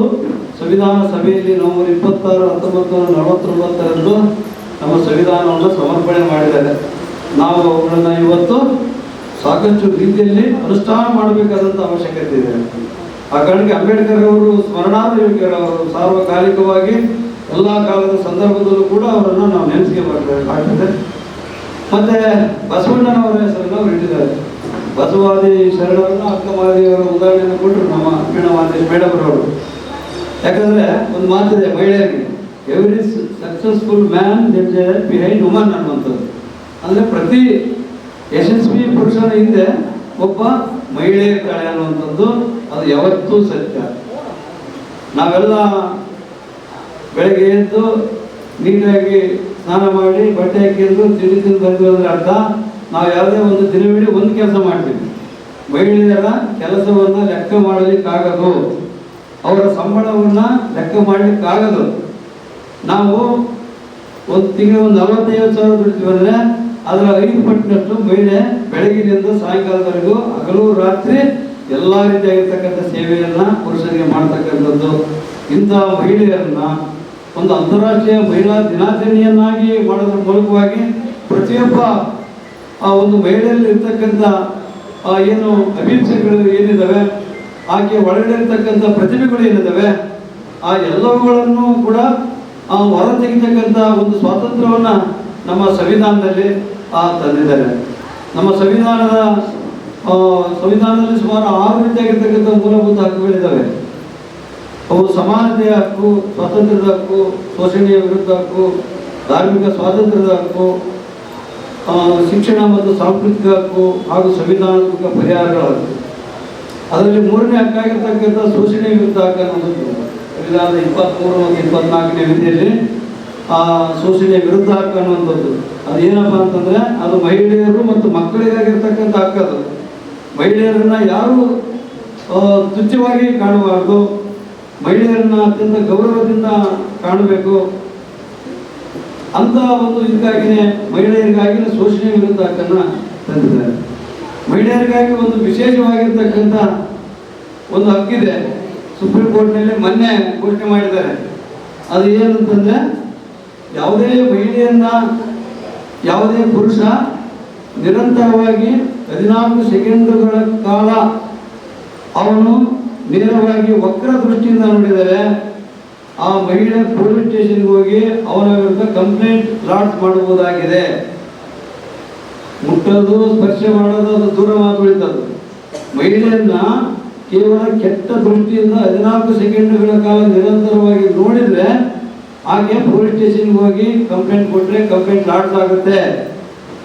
ಸಂವಿಧಾನ ಸಭೆಯಲ್ಲಿ ನವೆಂಬರ್ 26, 1949 ನಮ್ಮ ಸಂವಿಧಾನವನ್ನು ಸಮರ್ಪಣೆ ಮಾಡಿದ್ದಾರೆ. ನಾವು ಅವುಗಳನ್ನು ಇವತ್ತು ಸಾಕಷ್ಟು ರೀತಿಯಲ್ಲಿ ಅನುಷ್ಠಾನ ಮಾಡಬೇಕಾದಂಥ ಅವಶ್ಯಕತೆ ಇದೆ. ಆ ಕಾರಣಕ್ಕೆ ಅಂಬೇಡ್ಕರ್ ಅವರು ಸ್ಮರಣಾರ್ಹ ಯೋಗ್ಯರವರು. ಸಾರ್ವಕಾಲಿಕವಾಗಿ ಎಲ್ಲ ಕಾಲದ ಸಂದರ್ಭದಲ್ಲೂ ಕೂಡ ಅವರನ್ನು ನಾವು ನೆನೆಸ್ಕೋಬೇಕಾಗ್ತದೆ. ಮತ್ತು ಬಸವಣ್ಣನವರ ಹೆಸರನ್ನು ಅವರು ಇಟ್ಟಿದ್ದಾರೆ. ಬಸವಾದಿ ಶರಣರನ್ನು ಅಕ್ಕಮಾದಿಯವರ ಉದಾಹರಣೆಯನ್ನು ಕೊಟ್ಟರು ನಮ್ಮ ವೀಣಾ ಮಾಂತೇಶ್ ಮೇಡಮ್ ಅವರು. ಯಾಕಂದರೆ ಒಂದು ಮಾತಿದೆ ಮಹಿಳೆಯರಿಗೆ, every successful man that is behind woman ಅನ್ನುವಂಥದ್ದು. ಅಂದರೆ ಪ್ರತಿ ಯಶಸ್ವಿ ಪುರುಷನ ಹಿಂದೆ ಒಬ್ಬ ಮಹಿಳೆ ಇರ್ತಾಳೆ ಅನ್ನುವಂಥದ್ದು ಅದು ಯಾವತ್ತೂ ಸತ್ಯ. ನಾವೆಲ್ಲ ಬೆಳಗ್ಗೆ ಎದ್ದು ನೀಟಾಗಿ ಸ್ನಾನ ಮಾಡಿ ಬಟ್ಟೆ ಹಾಕಿದ್ದು ತಿಂಡಿ ತಿಂದು ಬಂದ್ವಿ ಅಂದರೆ ಅರ್ಥ ನಾವು ಯಾವುದೇ ಒಂದು ದಿನವಿಡೀ ಒಂದು ಕೆಲಸ ಮಾಡ್ತೀವಿ. ಮಹಿಳೆಯರ ಕೆಲಸವನ್ನು ಲೆಕ್ಕ ಮಾಡಲಿಕ್ಕಾಗದು, ಅವರ ಸಂಬಳವನ್ನು ಲೆಕ್ಕ ಮಾಡಲಿಕ್ಕಾಗದು. ನಾವು ಒಂದು ತಿಂಗಳು 45,000 ದುಡ್ತೀವಿ ಅಂದರೆ ಅದರ 5 ಪಟ್ಟಿನಷ್ಟು ಮಹಿಳೆ ಬೆಳಗಿನಿಂದ ಸಾಯಂಕಾಲದವರೆಗೂ ಹಗಲು ರಾತ್ರಿ ಎಲ್ಲ ರೀತಿಯಾಗಿರ್ತಕ್ಕಂಥ ಸೇವೆಯನ್ನು ಪುರುಷರಿಗೆ ಮಾಡ್ತಕ್ಕಂಥದ್ದು. ಇಂಥ ಮಹಿಳೆಯರನ್ನ ಒಂದು ಅಂತಾರಾಷ್ಟ್ರೀಯ ಮಹಿಳಾ ದಿನಾಚರಣೆಯನ್ನಾಗಿ ಮಾಡೋದ್ರ ಮೂಲಕವಾಗಿ ಪ್ರತಿಯೊಬ್ಬ ಆ ಒಂದು ಮಹಿಳೆಯಲ್ಲಿ ಇರ್ತಕ್ಕಂಥ ಏನು ಅಭಿರುಚಿಗಳು ಏನಿದ್ದಾವೆ, ಆಕೆ ಒಳಗಡೆ ಇರ್ತಕ್ಕಂಥ ಪ್ರತಿಭೆಗಳು ಏನಿದ್ದಾವೆ, ಆ ಎಲ್ಲವುಗಳನ್ನು ಕೂಡ ಹೊರ ತೆಗಿತಕ್ಕಂಥ ಒಂದು ಸ್ವಾತಂತ್ರ್ಯವನ್ನು ನಮ್ಮ ಸಂವಿಧಾನದಲ್ಲಿ ತಂದಿದ್ದಾರೆ. ನಮ್ಮ ಸಂವಿಧಾನದಲ್ಲಿ ಸುಮಾರು 6 ರೀತಿಯಾಗಿರ್ತಕ್ಕಂಥ ಮೂಲಭೂತ ಹಕ್ಕುಗಳಿದ್ದಾವೆ. ಅವು ಸಮಾನತೆಯ ಹಕ್ಕು, ಸ್ವಾತಂತ್ರ್ಯದ ಹಕ್ಕು, ಶೋಷಣೆಯ ವಿರುದ್ಧ ಹಕ್ಕು, ಧಾರ್ಮಿಕ ಸ್ವಾತಂತ್ರ್ಯದ ಹಕ್ಕು, ಶಿಕ್ಷಣ ಮತ್ತು ಸಾಂಸ್ಕೃತಿಕ ಹಕ್ಕು ಹಾಗೂ ಸಂವಿಧಾನಾತ್ಮಕ ಪರಿಹಾರಗಳ ಹಕ್ಕು. ಅದರಲ್ಲಿ 3ನೇ ಹಕ್ಕಾಗಿರ್ತಕ್ಕಂಥ ಶೋಷಣೆಯ ವಿರುದ್ಧ ಹಕ್ಕು ಅನ್ನೋದು ಸಂವಿಧಾನದ 23 ಮತ್ತು 24ನೇ ವಿಧಿಯಲ್ಲಿ ಶೋಷಣೆಯ ವಿರುದ್ಧ ಹಕ್ಕು ಅನ್ನುವಂಥದ್ದು. ಅದು ಏನಪ್ಪ ಅಂತಂದರೆ ಅದು ಮಹಿಳೆಯರು ಮತ್ತು ಮಕ್ಕಳಿಗಾಗಿರ್ತಕ್ಕಂಥ ಹಕ್ಕು. ಅದು ಮಹಿಳೆಯರನ್ನ ಯಾರು ತುಚ್ಛವಾಗಿ ಕಾಣಬಾರ್ದು, ಮಹಿಳೆಯರನ್ನ ಅತ್ಯಂತ ಗೌರವದಿಂದ ಕಾಣಬೇಕು ಅಂತ ಒಂದು ಇದಕ್ಕಾಗಿಯೇ ಮಹಿಳೆಯರಿಗಾಗಿ ಶೋಷಣೆ ವಿರುದ್ಧ ಹಕ್ಕನ್ನು ತಂದಿದ್ದಾರೆ. ಮಹಿಳೆಯರಿಗಾಗಿ ಒಂದು ವಿಶೇಷವಾಗಿರ್ತಕ್ಕಂಥ ಒಂದು ಹಕ್ಕಿದೆ, ಸುಪ್ರೀಂ ಕೋರ್ಟ್ನಲ್ಲಿ ಮೊನ್ನೆ ಘೋಷಣೆ ಮಾಡಿದ್ದಾರೆ. ಅದು ಏನಂತಂದ್ರೆ, ಯಾವುದೇ ಮಹಿಳೆಯನ್ನ ಯಾವುದೇ ಪುರುಷ ನಿರಂತರವಾಗಿ 14 ಸೆಕೆಂಡುಗಳ ಕಾಲ ಅವನು ನೇರವಾಗಿ ವಕ್ರ ದೃಷ್ಟಿಯಿಂದ ನೋಡಿದರೆ ಆ ಮಹಿಳೆ ಪೊಲೀಸ್ ಸ್ಟೇಷನ್ಗೆ ಹೋಗಿ ಅವನ ವಿರುದ್ಧ ಕಂಪ್ಲೇಂಟ್ ಲಾಡ್ಜ್ ಮಾಡಬಹುದಾಗಿದೆ. ಮುಟ್ಟೋದು ಸ್ಪರ್ಶ ಮಾಡೋದು ಅದು ದೂರ ಮಾತುಳಿತದ್ದು. ಮಹಿಳೆಯನ್ನ ಕೇವಲ ಕೆಟ್ಟ ದೃಷ್ಟಿಯಿಂದ 14 ಸೆಕೆಂಡುಗಳ ಕಾಲ ನಿರಂತರವಾಗಿ ನೋಡಿದ್ರೆ ಹಾಗೆ ಪೊಲೀಸ್ ಸ್ಟೇಷನ್ಗೆ ಹೋಗಿ ಕಂಪ್ಲೇಂಟ್ ಕೊಟ್ಟರೆ ಕಂಪ್ಲೇಂಟ್ ಲಾಡ್ಜ್ ಆಗುತ್ತೆ.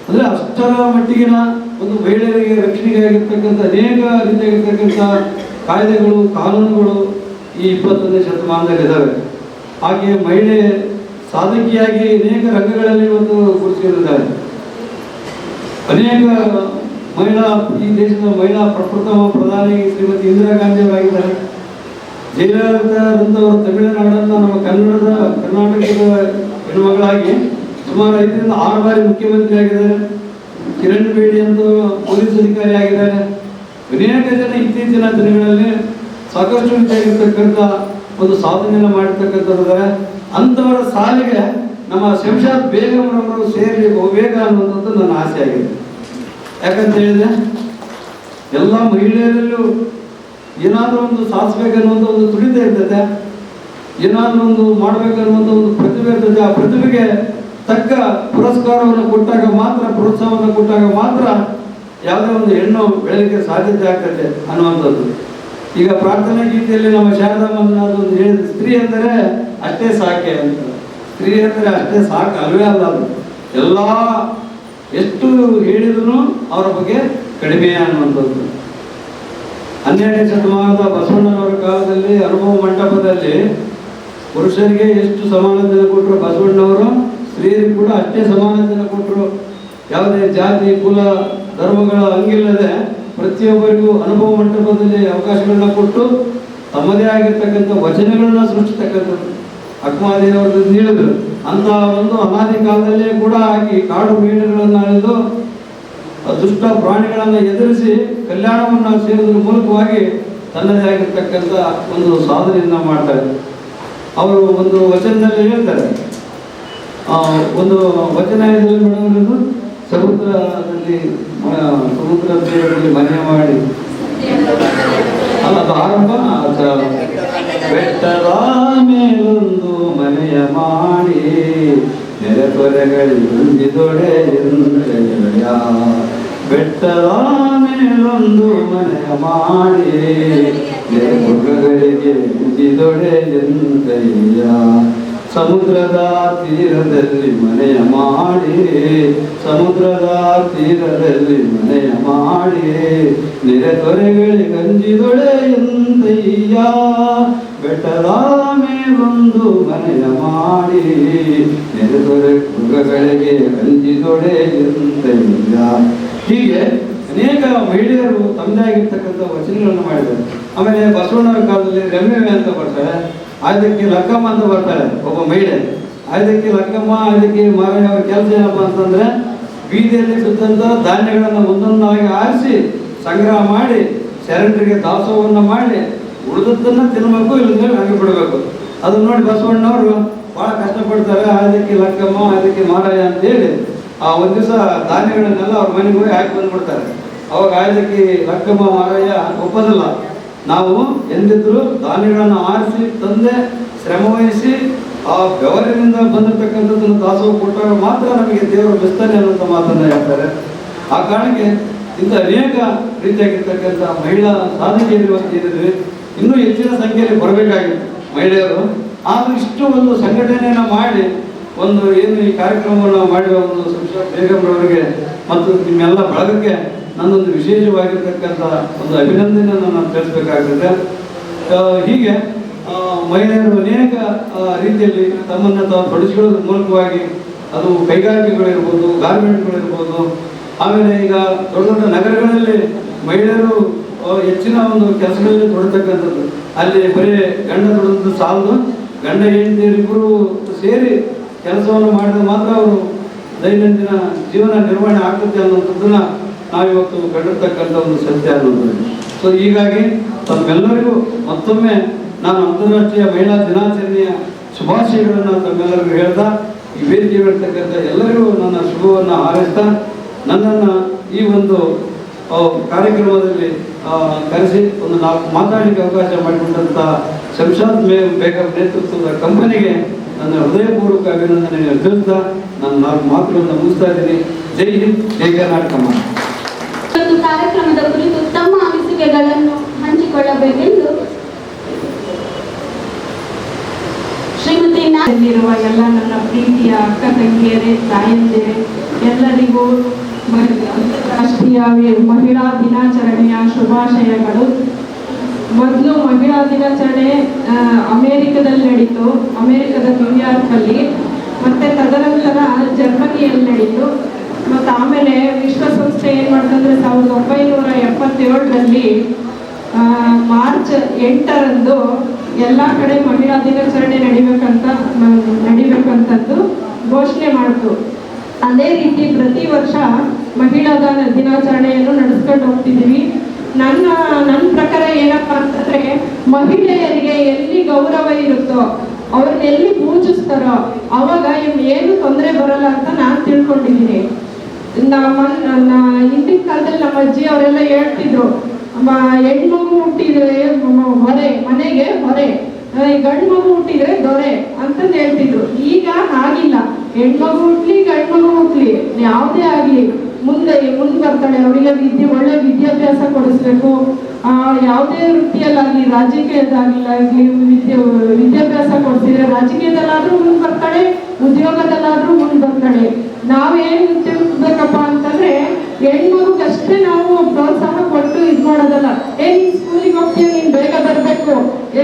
ಅಂದರೆ ಅಷ್ಟರ ಮಟ್ಟಿಗಿನ ಒಂದು ಮಹಿಳೆಯರಿಗೆ ರಕ್ಷಣೆಗಾಗಿರ್ತಕ್ಕಂಥ ಅನೇಕ ರೀತಿಯಾಗಿರ್ತಕ್ಕಂಥ ಕಾಯ್ದೆಗಳು ಕಾನೂನುಗಳು ಈ 21ನೇ ಶತಮಾನದಲ್ಲಿದ್ದಾವೆ. ಹಾಗೆ ಮಹಿಳೆ ಸಾಧಕಿಯಾಗಿ ಅನೇಕ ರಂಗಗಳಲ್ಲಿ ಇವತ್ತು ಗುರುತಿಸಿದ್ದಾರೆ. ಅನೇಕ ಮಹಿಳಾ ಈ ದೇಶದ ಮಹಿಳಾ ಪ್ರಪ್ರಥಮ ಪ್ರಧಾನಿ ಶ್ರೀಮತಿ ಇಂದಿರಾ ಗಾಂಧಿ ಅವರಾಗಿದ್ದಾರೆ. ಜಯಲಲಿತಾರಂಥವರು ತಮಿಳುನಾಡನ್ನು ನಮ್ಮ ಕರ್ನಾಟಕದ ಹೆಣ್ಮಗಳಾಗಿ ಸುಮಾರು 5 ರಿಂದ 6 ಬಾರಿ ಮುಖ್ಯಮಂತ್ರಿ ಆಗಿದ್ದಾರೆ. ಕಿರಣ್ ಬೇಡಿ ಅಂತ ಪೊಲೀಸ್ ಅಧಿಕಾರಿ ಆಗಿದ್ದಾರೆ. ಅನೇಕ ಜನ ಇತ್ತೀಚಿನ ದಿನಗಳಲ್ಲಿ ಸಾಕಷ್ಟು ರೀತಿಯಾಗಿರ್ತಕ್ಕಂಥ ಒಂದು ಸಾಧನೆಯನ್ನು ಮಾಡಿರ್ತಕ್ಕಂಥದ್ದಾರೆ. ಅಂಥವರ ಸಾಲಿಗೆ ನಮ್ಮ ಶಂಷಾದ್ ಬೇಗಂರವರು ಸೇರಿ ಬಹುಬೇಗ ಅನ್ನುವಂಥದ್ದು ನನ್ನ ಆಸೆ ಆಗಿದೆ. ಯಾಕಂತ ಹೇಳಿದ್ರೆ ಎಲ್ಲ ಮಹಿಳೆಯರಲ್ಲೂ ಏನಾದರೂ ಒಂದು ಸಾಧಿಸ್ಬೇಕನ್ನುವಂಥ ಒಂದು ತುಡಿತ ಇರ್ತದೆ, ಏನಾದರೂ ಒಂದು ಮಾಡಬೇಕನ್ನುವಂಥ ಒಂದು ಪ್ರತಿಭೆ ಇರ್ತದೆ. ಆ ಪ್ರತಿಭೆಗೆ ತಕ್ಕ ಪುರಸ್ಕಾರವನ್ನು ಕೊಟ್ಟಾಗ ಮಾತ್ರ, ಪ್ರೋತ್ಸಾಹವನ್ನು ಕೊಟ್ಟಾಗ ಮಾತ್ರ ಯಾವುದೇ ಒಂದು ಹೆಣ್ಣು ಬೆಳಲಿಕ್ಕೆ ಸಾಧ್ಯತೆ ಆಗ್ತದೆ ಅನ್ನುವಂಥದ್ದು. ಈಗ ಪ್ರಾರ್ಥನಾ ಗೀತೆಯಲ್ಲಿ ನಮ್ಮ ಶಾರದಾ ಮಂಜುನಾಥ್ ಒಂದು ಹೇಳಿದ, ಸ್ತ್ರೀ ಅಂದರೆ ಅಷ್ಟೇ ಸಾಕೆ ಅಂತ. ಸ್ತ್ರೀ ಅಂದರೆ ಅಷ್ಟೇ ಸಾಕು ಅಲ್ವೇ ಅಲ್ಲ. ಅದು ಎಲ್ಲ ಎಷ್ಟು ಹೇಳಿದ್ರು ಅವರ ಬಗ್ಗೆ ಕಡಿಮೆ ಅನ್ನುವಂಥದ್ದು. 12ನೇ ಶತಮಾನದ ಬಸವಣ್ಣನವರ ಕಾಲದಲ್ಲಿ ಅನುಭವ ಮಂಟಪದಲ್ಲಿ ಪುರುಷರಿಗೆ ಎಷ್ಟು ಸಮಾನತೆಯನ್ನು ಕೊಟ್ಟರು ಬಸವಣ್ಣವರು, ಸ್ತ್ರೀಯರಿಗೆ ಕೂಡ ಅಷ್ಟೇ ಸಮಾನತೆಯನ್ನು ಕೊಟ್ಟರು. ಯಾವುದೇ ಜಾತಿ ಕುಲ ಧರ್ಮಗಳ ಹಂಗಿಲ್ಲದೆ ಪ್ರತಿಯೊಬ್ಬರಿಗೂ ಅನುಭವ ಮಂಟಪದಲ್ಲಿ ಅವಕಾಶಗಳನ್ನ ಕೊಟ್ಟು ತಮ್ಮದೇ ಆಗಿರ್ತಕ್ಕಂಥ ವಚನಗಳನ್ನ ಸೃಷ್ಟಿಸ್ತಕ್ಕಂಥದ್ದು ಅಕ್ಮಾದೇವರು ನೀಡಿದ್ರು. ಅಂತ ಒಂದು ಅನಾದಿ ಕಾಲದಲ್ಲೇ ಕೂಡ ಆಗಿ ಕಾಡು ಮೀನುಗಳನ್ನು ಅಳೆದು ದುಷ್ಟ ಪ್ರಾಣಿಗಳನ್ನು ಎದುರಿಸಿ ಕಲ್ಯಾಣವನ್ನು ಸೇರೋದ್ರ ಮೂಲಕವಾಗಿ ತನ್ನದೇ ಆಗಿರ್ತಕ್ಕಂಥ ಒಂದು ಸಾಧನೆಯನ್ನು ಮಾಡ್ತಾರೆ. ಅವರು ಒಂದು ವಚನದಲ್ಲಿ ಹೇಳ್ತಾರೆ, ಒಂದು ವಚನ ಮೇಡಮ್, ಸಮುದ್ರದಲ್ಲಿ ಮನೆ ಮಾಡಿ ಅದು ಆರಂಭ. ಬೆಟ್ಟದ ಮೇಲೊಂದು ಮನೆಯ ಮಾಡಿ ನೆರೆಪೊರೆಗಳಿದೊಡೆ ಎಂದೆಯ. ಬೆಟ್ಟದ ಮೇಲೊಂದು ಮನೆಯ ಮಾಡಿ ನೆರೆಪೊರೆಗಳಿಗೆ ಉಂಜಿದೊಡೆ ಎಂದೆಯ. ಸಮುದ್ರದ ತೀರದಲ್ಲಿ ಮನೆಯ ಮಾಡಿ, ಸಮುದ್ರದ ತೀರದಲ್ಲಿ ಮನೆಯ ಮಾಡಿ ನೆರೆದೊರೆಗಳಿಗೆ ಗಂಜಿದೊಡೆ ಎಂದಯ್ಯ. ಬೆಟ್ಟದ ಮೇಲೊಂದು ಮನೆಯ ಮಾಡಿ ನೆರೆದೊರೆ ಮೃಗಗಳಿಗೆ ಗಂಜಿದೊಡೆ ಎಂದಯ್ಯ. ಹೀಗೆ ಅನೇಕ ಮಹಿಳೆಯರು ತಮ್ಮದೇ ಆಗಿರ್ತಕ್ಕಂಥ ವಚನಗಳನ್ನು ಮಾಡಿದ್ದಾರೆ. ಆಮೇಲೆ ಬಸವಣ್ಣವರ ಕಾಲದಲ್ಲಿ ರಮ್ಯವೆ ಅಂತ ಬರ್ತಾರೆ, ಆಯ್ದಕ್ಕೆ ಲಕ್ಕಮ್ಮ ಅಂತ ಬರ್ತಾರೆ ಒಬ್ಬ ಮಹಿಳೆ. ಆಯ್ದಕ್ಕೆ ಲಕ್ಕಮ್ಮ, ಆಯ್ದಕ್ಕೆ ಮಾರಯ್ಯ ಅವರ ಕೆಲಸ ಏನಪ್ಪ ಅಂತಂದ್ರೆ, ಬೀದಿಯಲ್ಲಿ ಬಿದ್ದಂಥ ಧಾನ್ಯಗಳನ್ನು ಒಂದೊಂದಾಗಿ ಆರಿಸಿ ಸಂಗ್ರಹ ಮಾಡಿ ಶರಣರಿಗೆ ದಾಸೋಹವನ್ನು ಮಾಡಿ ಉಳಿದದ್ದನ್ನು ತಿನ್ನಬೇಕು, ಇಲ್ಲದ್ರೆ ಹಾಗೆ ಬಿಡಬೇಕು. ಅದನ್ನ ನೋಡಿ ಬಸವಣ್ಣವರು ಭಾಳ ಕಷ್ಟಪಡ್ತಾರೆ. ಆಯ್ದಕ್ಕೆ ಲಕ್ಕಮ್ಮ, ಆಯ್ದಕ್ಕೆ ಮಾರಯ್ಯ ಅಂತೇಳಿ ಆ ಒಂದು ದಿವಸ ಧಾನ್ಯಗಳನ್ನೆಲ್ಲ ಅವ್ರ ಮನೆಗೆ ಹೋಗಿ ಹಾಕಿ ಬಂದ್ಬಿಡ್ತಾರೆ. ಅವಾಗ ಆಯ್ದಕ್ಕೆ ಲಕ್ಕಮ್ಮ ಮಾರಯ್ಯ ಒಪ್ಪೋದಿಲ್ಲ. ನಾವು ಎಂದಿದ್ರು ಧಾನ್ಯಗಳನ್ನು ಆರಿಸಿ ತಂದೆ ಶ್ರಮವಹಿಸಿ ಆ ಬೆವರಿನಿಂದ ಬಂದಿರತಕ್ಕಂಥದ್ದನ್ನು ದಾಸೋಹ ಕೊಟ್ಟಾಗ ಮಾತ್ರ ನಮಗೆ ದೇವರು ಬೆಸ್ತಾನೆ ಅನ್ನುವಂಥ ಮಾತನ್ನು ಹೇಳ್ತಾರೆ. ಆ ಕಾರಣಕ್ಕೆ ಇಂಥ ಅನೇಕ ರೀತಿಯಾಗಿರ್ತಕ್ಕಂಥ ಮಹಿಳಾ ಸಾಧಕಿಯರು ಇದ್ದರೆ ಇನ್ನೂ ಹೆಚ್ಚಿನ ಸಂಖ್ಯೆಯಲ್ಲಿ ಬರಬೇಕಾಗಿತ್ತು ಮಹಿಳೆಯರು. ಆದರೂ ಇಷ್ಟು ಒಂದು ಸಂಘಟನೆಯನ್ನು ಮಾಡಿ ಒಂದು ಏನು ಈ ಕಾರ್ಯಕ್ರಮವನ್ನು ಮಾಡಿರುವ ಒಂದು ಶಂಷಾದ್ ಬೇಗಂರವರಿಗೆ ಮತ್ತು ನಿಮ್ಮೆಲ್ಲ ಬಳಗಕ್ಕೆ ನನ್ನೊಂದು ವಿಶೇಷವಾಗಿರ್ತಕ್ಕಂಥ ಒಂದು ಅಭಿನಂದನೆಯನ್ನು ನಾನು ತಿಳಿಸಬೇಕಾಗ್ತದೆ. ಹೀಗೆ ಮಹಿಳೆಯರು ಅನೇಕ ರೀತಿಯಲ್ಲಿ ತಮ್ಮನ್ನು ತಾವು ತೊಡಗಿಸಿಕೊಳ್ಳೋದ್ರ ಮೂಲಕವಾಗಿ ಅದು ಕೈಗಾರಿಕೆಗಳಿರ್ಬೋದು, ಗಾರ್ಮೆಂಟ್ಗಳಿರ್ಬೋದು, ಆಮೇಲೆ ಈಗ ದೊಡ್ಡ ದೊಡ್ಡ ನಗರಗಳಲ್ಲಿ ಮಹಿಳೆಯರು ಹೆಚ್ಚಿನ ಒಂದು ಕೆಲಸಗಳಲ್ಲಿ ತೊಡತಕ್ಕಂಥದ್ದು. ಅಲ್ಲಿ ಬರೀ ಗಂಡ ತೊಡೋದು ಸಾಲದು, ಗಂಡ ಹೆಂಡತಿಯರಿಬ್ಬರು ಸೇರಿ ಕೆಲಸವನ್ನು ಮಾಡಿದ್ರೆ ಮಾತ್ರ ಅವರು ದೈನಂದಿನ ಜೀವನ ನಿರ್ವಹಣೆ ಆಗ್ತದೆ ಅನ್ನೋಂಥದ್ದನ್ನ ನಾವಿವತ್ತು ಕಂಡಿರ್ತಕ್ಕಂಥ ಒಂದು ಸತ್ಯ ಅನ್ನೋದು. ಸೊ ಹೀಗಾಗಿ ತಮ್ಮೆಲ್ಲರಿಗೂ ಮತ್ತೊಮ್ಮೆ ನಾನು ಅಂತಾರಾಷ್ಟ್ರೀಯ ಮಹಿಳಾ ದಿನಾಚರಣೆಯ ಶುಭಾಶಯಗಳನ್ನು ತಮ್ಮೆಲ್ಲರಿಗೂ ಹೇಳ್ತಾ, ಈ ವೇದಿಕೆ ಇರ್ತಕ್ಕಂಥ ಎಲ್ಲರಿಗೂ ನನ್ನ ಶುಭವನ್ನು ಹಾರೈಸ್ತಾ, ನನ್ನನ್ನು ಈ ಒಂದು ಕಾರ್ಯಕ್ರಮದಲ್ಲಿ ಕರೆಸಿ ಒಂದು 4 ಮಾತಾಡಲಿಕ್ಕೆ ಅವಕಾಶ ಮಾಡಿಕೊಂಡಂಥ ಶಂಷಾದ್ ಬೇಗಂ ನೇತೃತ್ವದ ಕಂಪನಿಗೆ ನನ್ನ ಹೃದಯಪೂರ್ವಕ ಅಭಿನಂದನೆ ತಿಳಿಸ್ತಾ ನಾನು 4 ಮಾತುಗಳನ್ನು ಮುಗಿಸ್ತಾ ಇದ್ದೀನಿ. ಜೈ ಹಿಂದ್, ಜೈ ಕರ್ನಾಟಕ. ಒಂದು ಕಾರ್ಯಕ್ರಮದ ಕುರಿತು ತಮ್ಮ ಅನಿಸಿಕೆಗಳನ್ನು ಹಂಚಿಕೊಳ್ಳಬೇಕೆಂದು ಶ್ರೀಮತಿ ಇರುವ ಎಲ್ಲ ನನ್ನ ಪ್ರೀತಿಯ ಅಕ್ಕ ತಂಗಿಯರೇ, ತಾಯಂದಿರೇ, ಎಲ್ಲರಿಗೂ ಅಂತಾರಾಷ್ಟ್ರೀಯ ಮಹಿಳಾ ದಿನಾಚರಣೆಯ ಶುಭಾಶಯಗಳು. ಮೊದಲು ಮಹಿಳಾ ದಿನಾಚರಣೆ ಅಮೇರಿಕದಲ್ಲಿ ನಡೀತು, ಅಮೇರಿಕದ ನ್ಯೂಯಾರ್ಕಲ್ಲಿ, ಮತ್ತೆ ತದನಂತರ ಜರ್ಮನಿಯಲ್ಲಿ ನಡೀತು. ಮತ್ತು ಆಮೇಲೆ ವಿಶ್ವಸಂಸ್ಥೆ ಏನು ಮಾಡ್ತಂದ್ರೆ 1977ರಲ್ಲಿ ಮಾರ್ಚ್ 8ರಂದು ಎಲ್ಲ ಕಡೆ ಮಹಿಳಾ ದಿನಾಚರಣೆ ನಡಿಬೇಕಂತದ್ದು ಘೋಷಣೆ ಮಾಡಿತು. ಅದೇ ರೀತಿ ಪ್ರತಿ ವರ್ಷ ಮಹಿಳಾ ದಿನಾಚರಣೆಯನ್ನು ನಡೆಸ್ಕೊಂಡು ಹೋಗ್ತಿದ್ದೀವಿ. ನನ್ನ ಪ್ರಕಾರ ಏನಪ್ಪ ಅಂತಂದ್ರೆ, ಮಹಿಳೆಯರಿಗೆ ಎಲ್ಲಿ ಗೌರವ ಇರುತ್ತೋ, ಅವ್ರನ್ನ ಎಲ್ಲಿ ಪೂಜಿಸ್ತಾರೋ ಅವಾಗ ಏನು ತೊಂದರೆ ಬರಲ್ಲ ಅಂತ ನಾನು ತಿಳ್ಕೊಂಡಿದ್ದೀನಿ. ಹಿಂದಿನ ಕಾಲದಲ್ಲಿ ನಮ್ಮ ಅಜ್ಜಿ ಅವರೆಲ್ಲ ಹೇಳ್ತಿದ್ರು, ಹೆಣ್ಮಗು ಹುಟ್ಟಿದ್ರೆ ಹೊರೆ, ಮನೆಗೆ ಹೊರೆ, ಗಂಡು ಮಗು ಹುಟ್ಟಿದ್ರೆ ದೊರೆ ಅಂತಂದು ಹೇಳ್ತಿದ್ರು. ಈಗ ಹಾಗಿಲ್ಲ, ಹೆಣ್ಮಗು ಹುಟ್ಲಿ ಗಂಡ್ಮಗು ಹುಟ್ಲಿ ಯಾವುದೇ ಆಗಲಿ ಮುಂದೆ ಬರ್ತಾಳೆ. ಅವಳಿಗೆ ಒಳ್ಳೆ ವಿದ್ಯಾಭ್ಯಾಸ ಕೊಡಿಸ್ಬೇಕು. ಯಾವುದೇ ವೃತ್ತಿಯಲ್ಲಾಗಲಿ, ರಾಜಕೀಯದಾಗಲಿ ವಿದ್ಯಾಭ್ಯಾಸ ಕೊಡಿಸಿದ್ರೆ ರಾಜಕೀಯದಲ್ಲಾದ್ರೂ ಮುಂದೆ ಬರ್ತಾಳೆ, ಉದ್ಯೋಗದಲ್ಲಾದ್ರೂ ಮುಂದೆ ಬರ್ತಾಳೆ. ನಾವೇನು ತಿಳ್ಕೊಬೇಕಪ್ಪ ಅಂತಂದ್ರೆ, ಹೆಣ್ಮಗುಗಷ್ಟೇ ನಾವು ಪ್ರೋತ್ಸಾಹ ಕೊಟ್ಟು ಇದು ಮಾಡೋದಲ್ಲ. ನೀನ್ ಸ್ಕೂಲಿಗೆ ಹೋಗ್ತೀಯ, ನೀನ್ ಬೇಗ ಬರಬೇಕು,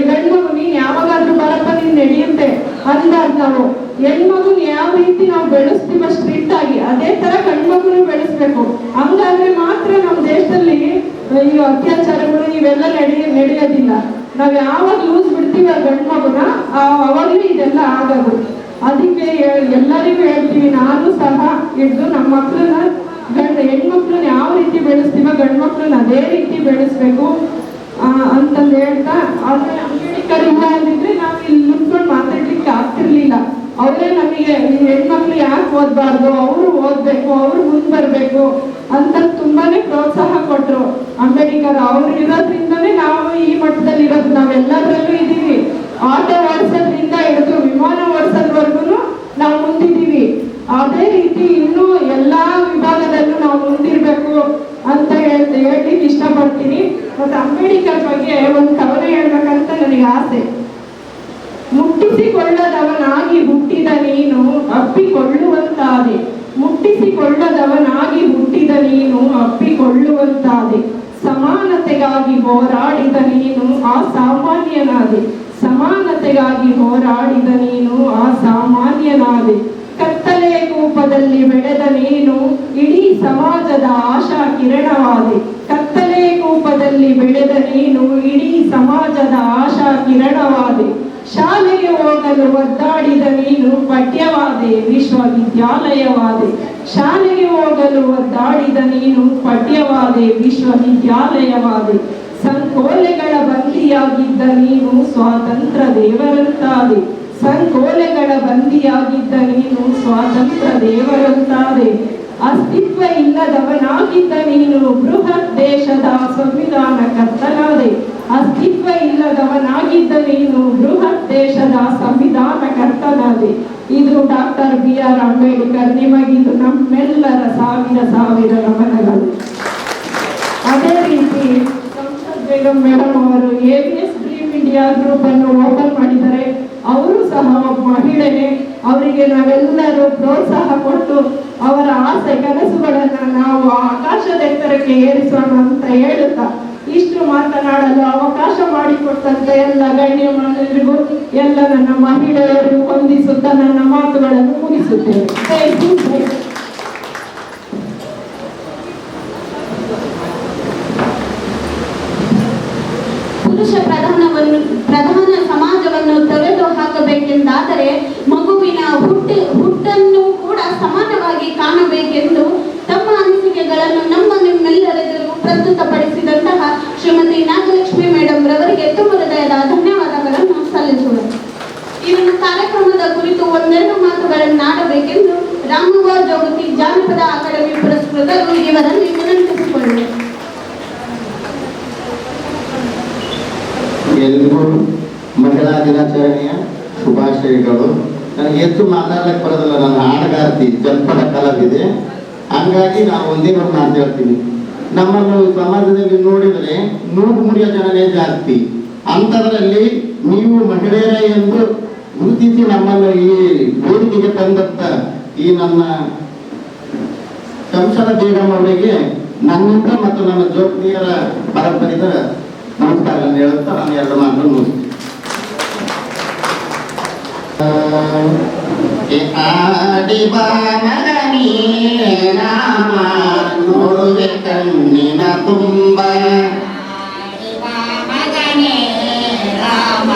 ಗಂಡು ಮಗು ನೀನ್ ಯಾವಾಗಾದ್ರೂ ಬರಪ್ಪ, ನೀನ್ ನಡೆಯುತ್ತೆ ಅಂದಾಗ ನಾವು ಹೆಣ್ಮಗುನ ಯಾವ ರೀತಿ ನಾವು ಬೆಳೆಸ್ತೀವ ಸ್ಟ್ರಿಕ್ಟ್ ಆಗಿ, ಅದೇ ತರ ಗಂಡ್ಮಗುನು ಬೆಳೆಸ್ಬೇಕು. ಹಂಗಾದ್ರೆ ಮಾತ್ರ ನಮ್ಮ ದೇಶದಲ್ಲಿ ಈ ಅತ್ಯಾಚಾರಗಳು ಇವೆಲ್ಲ ನಡೆಯೋದಿಲ್ಲ. ನಾವ್ ಯಾವಾಗ ಲೂಸ್ ಬಿಡ್ತೀವಿ ಆ ಗಂಡು ಮಗುನ, ಅವಾಗಲೇ ಇದೆಲ್ಲ ಆಗೋದು. ಅದಕ್ಕೆ ಎಲ್ಲರಿಗೂ ಹೇಳ್ತೀವಿ, ನಾನು ಸಹ ಹಿಡಿದು ನಮ್ಮ ಮಕ್ಕಳನ್ನ ಹೆಣ್ಮಕ್ಳನ್ನ ಯಾವ ರೀತಿ ಬೆಳೆಸ್ತೀವ ಗಂಡು ಮಕ್ಳನ್ನ ಅದೇ ರೀತಿ ಬೆಳೆಸ್ಬೇಕು ಅಂತಂದು ಹೇಳ್ತಾ, ಆದ್ರೆ ಅಂಬೇಡ್ಕರ್ ಇಲ್ಲ ಅಂದಿದ್ರೆ ನಾವು ಇಲ್ಲಿ ನಿಂತ್ಕೊಂಡು ಮಾತಾಡ್ಲಿಕ್ಕೆ ಆಗ್ತಿರ್ಲಿಲ್ಲ. ಅವರೇ ನಮಗೆ ಹೆಣ್ಮಕ್ಳು ಯಾಕೆ ಓದ್ಬಾರ್ದು, ಅವರು ಓದ್ಬೇಕು, ಅವ್ರು ಮುಂದೆ ಬರ್ಬೇಕು ಅಂತ ತುಂಬಾನೇ ಪ್ರೋತ್ಸಾಹ ಕೊಟ್ರು ಅಂಬೇಡ್ಕರ್. ಅವ್ರು ಇರೋದ್ರಿಂದನೇ ನಾವು ಈ ಮಟ್ಟದಲ್ಲಿ ಇರೋದು. ನಾವೆಲ್ಲದರಲ್ಲೂ ಇದ್ದೀವಿ. ಆಟೋ ಓಡಿಸೋದ್ರಿಂದ ಹಿಡಿದು ವಿಮಾನ ಓಡಿಸೋದ್ವರೆಗೂ ನಾವು ಮುಂದಿದ್ದೀವಿ. ಅದೇ ರೀತಿ ಇನ್ನೂ ಎಲ್ಲಾ ವಿಭಾಗದಲ್ಲೂ ನಾವು ಮುಂದಿರ್ಬೇಕು ಅಂತ ಹೇಳಲಿಕ್ಕೆ ಇಷ್ಟಪಡ್ತೀನಿ. ಮತ್ತೆ ಅಂಬೇಡ್ಕರ್ ಬಗ್ಗೆ ಒಂದು ಕವನ ಹೇಳ್ಬೇಕಂತ ನನಗೆ ಆಸೆ. ಮುಟ್ಟಿಸಿಕೊಳ್ಳದವನಾಗಿ ಹುಟ್ಟಿದ ನೀನು ಅಪ್ಪಿಕೊಳ್ಳುವಂತಾದೆ, ಮುಟ್ಟಿಸಿಕೊಳ್ಳದವನಾಗಿ ಹುಟ್ಟಿದ ನೀನು ಅಪ್ಪಿಕೊಳ್ಳುವಂತಾದೆ, ಸಮಾನತೆಗಾಗಿ ಹೋರಾಡಿದ ನೀನು ಅಸಾಮಾನ್ಯನಾದೆ, ಸಮಾನತೆಗಾಗಿ ಹೋರಾಡಿದ ನೀನು ಅಸಾಮಾನ್ಯನಾದೆ, ಕತ್ತಲೆಯ ಕೂಪದಲ್ಲಿ ಬೆಳೆದ ನೀನು ಇಡೀ ಸಮಾಜದ ಆಶಾ ಕಿರಣವಾದೆ, ಕತ್ತಲೆಯ ಕೂಪದಲ್ಲಿ ಬೆಳೆದ ನೀನು ಇಡೀ ಸಮಾಜದ ಆಶಾ ಕಿರಣವಾದೆ, ಶಾಲೆಗೆ ಹೋಗಲು ಒದ್ದಾಡಿದ ನೀನು ಪಠ್ಯವಾದೆ ವಿಶ್ವವಿದ್ಯಾಲಯವಾದೆ, ಶಾಲೆಗೆ ಹೋಗಲು ಒದ್ದಾಡಿದ ನೀನು ಪಠ್ಯವಾದೆ ವಿಶ್ವವಿದ್ಯಾಲಯವಾದೆ, ಸಂಕೋಲೆಗಳ ಬಂದಿಯಾಗಿದ್ದ ನೀನು ಸ್ವಾತಂತ್ರ್ಯ ದೇವರಂತಾದೆ, ಸಂಕೋಲೆಗಳ ಬಂದಿಯಾಗಿದ್ದ ನೀನು ಸ್ವಾತಂತ್ರ್ಯ ದೇವರಂತಾದೆ, ಅಸ್ತಿತ್ವ ಇಲ್ಲದವನಾಗಿದ್ದ ನೀನು ಬೃಹತ್ ದೇಶದ ಸಂವಿಧಾನ ಕರ್ತನಾದೆ, ಅಸ್ತಿತ್ವ ಇಲ್ಲದವನಾಗಿದ್ದ ನೀನು ಬೃಹತ್ ದೇಶದ ಸಂವಿಧಾನ ಕರ್ತನಾದೆ. ಇದು ಡಾಕ್ಟರ್ BR ಅಂಬೇಡ್ಕರ್. ನಿಮಗಿದು ನಮ್ಮೆಲ್ಲರ ಸಾವಿರ ನಮನಗಳು. ಅದೇ ರೀತಿ ಶಂಷಾದ್ ಬೇಗಂ ಮೇಡಮ್ ಅವರು ABS ಡ್ರೀಮ್ ಇಂಡಿಯಾ ಗ್ರೂಪ್ ಅನ್ನು ಓಪನ್ ಮಾಡಿದ್ದಾರೆ. ಅವರು ಸಹ ಒಬ್ಬ ಮಹಿಳೆಯೇ. ಅವರಿಗೆ ನಾವೆಲ್ಲರೂ ಪ್ರೋತ್ಸಾಹ ಕೊಟ್ಟು ಅವರ ಆಸೆ ಕನಸುಗಳನ್ನು ನಾವು ಆಕಾಶದ ಎತ್ತರಕ್ಕೆ ಏರಿಸೋಣ ಅಂತ ಹೇಳುತ್ತಾ ಇಷ್ಟು ಮಾತನಾಡಲು ಅವಕಾಶ ಮಾಡಿಕೊಟ್ಟಂತ ಎಲ್ಲ ಗಣ್ಯಮಾನ್ಯರಿಗೂ ಎಲ್ಲ ನನ್ನ ಮಹಿಳೆಯರಿಗೂ ವಂದಿಸುತ್ತಾ ನನ್ನ ಮಾತುಗಳನ್ನು ಮುಗಿಸುತ್ತೇವೆ. ಮಗುವಿನ ಹುಟ್ಟನ್ನು ಕೂಡ ಸಮಾನವಾಗಿ ಕಾಣಬೇಕೆಂದು ತಮ್ಮ ಅನಿಸಿಕೆಗಳನ್ನು ನಿಮ್ಮೆಲ್ಲರಿಗೂ ಪ್ರಸ್ತುತಪಡಿಸಿದಂತಹ ಶ್ರೀಮತಿ ನಾಗಲಕ್ಷ್ಮಿ ಮೇಡಮ್ ರವರಿಗೆ ತುಂಬ ಹೃದಯದ ಧನ್ಯವಾದಗಳನ್ನು ಸಲ್ಲಿಸುವೆ. ಇವನ ಕಾರ್ಯಕ್ರಮದ ಕುರಿತು ಒಂದೆರಡು ಮಾತುಗಳನ್ನಾಡಬೇಕೆಂದು ರಾಮವ್ವ ಜೋಗತಿ ಜಾನಪದ ಅಕಾಡೆಮಿ ಪುರಸ್ಕೃತರು ಇವರಲ್ಲಿ ವಿನಂತಿಸಿಕೊಳ್ಳುವೆ. ಎಲ್ರಿಗೂ ಮಹಿಳಾ ದಿನಾಚರಣೆಯ ಶುಭಾಶಯಗಳು. ನನಗೆ ಹೆಚ್ಚು ಮಾತಾಡ್ಲಿಕ್ಕೆ ಬರೋದಿಲ್ಲ, ನನ್ನ ಹಾಡುಗಾರ್ತಿ, ಜನಪದ ಕಲಾವಿದೆ. ಹಂಗಾಗಿ ನಾವು ಒಂದೇ ಒಂದು ಮಾತು ಹೇಳ್ತೀನಿ. ನಮ್ಮನ್ನು ಸಮಾಜದಲ್ಲಿ ನೋಡಿದರೆ ನೂರು ಮುಡಿಯೋ ಜನನೇ ಜಾಸ್ತಿ. ಅಂಥದ್ರಲ್ಲಿ ನೀವು ಮಹಿಳೆಯರ ಎಂದು ಗುರುತಿಸಿ ನಮ್ಮನ್ನು ಈ ವೇದಿಕೆಗೆ ತಂದಂತ ಈ ನನ್ನ ಕಂಸದ ಬೇಗಂ ಅವರಿಗೆ ನನ್ನಿಂದ ಮತ್ತು ನನ್ನ ಜೋಗ್ನಿಯರ ಪರಂಪರೆದ ನಮಸ್ಕಾರಗಳನ್ನು ಹೇಳುತ್ತಾ ನಾನು ಎರಡು ಮಾತನ್ನು ಮುಗಿಸ್ತೀನಿ. ಆಡಿ ಬಾ ಮಗನೇ ರಾಮ ನೋಡುವೆ ಕಣ್ಣಿನ ತುಂಬ, ಆಡಿ ಬಾ ಮಗನೇ ರಾಮ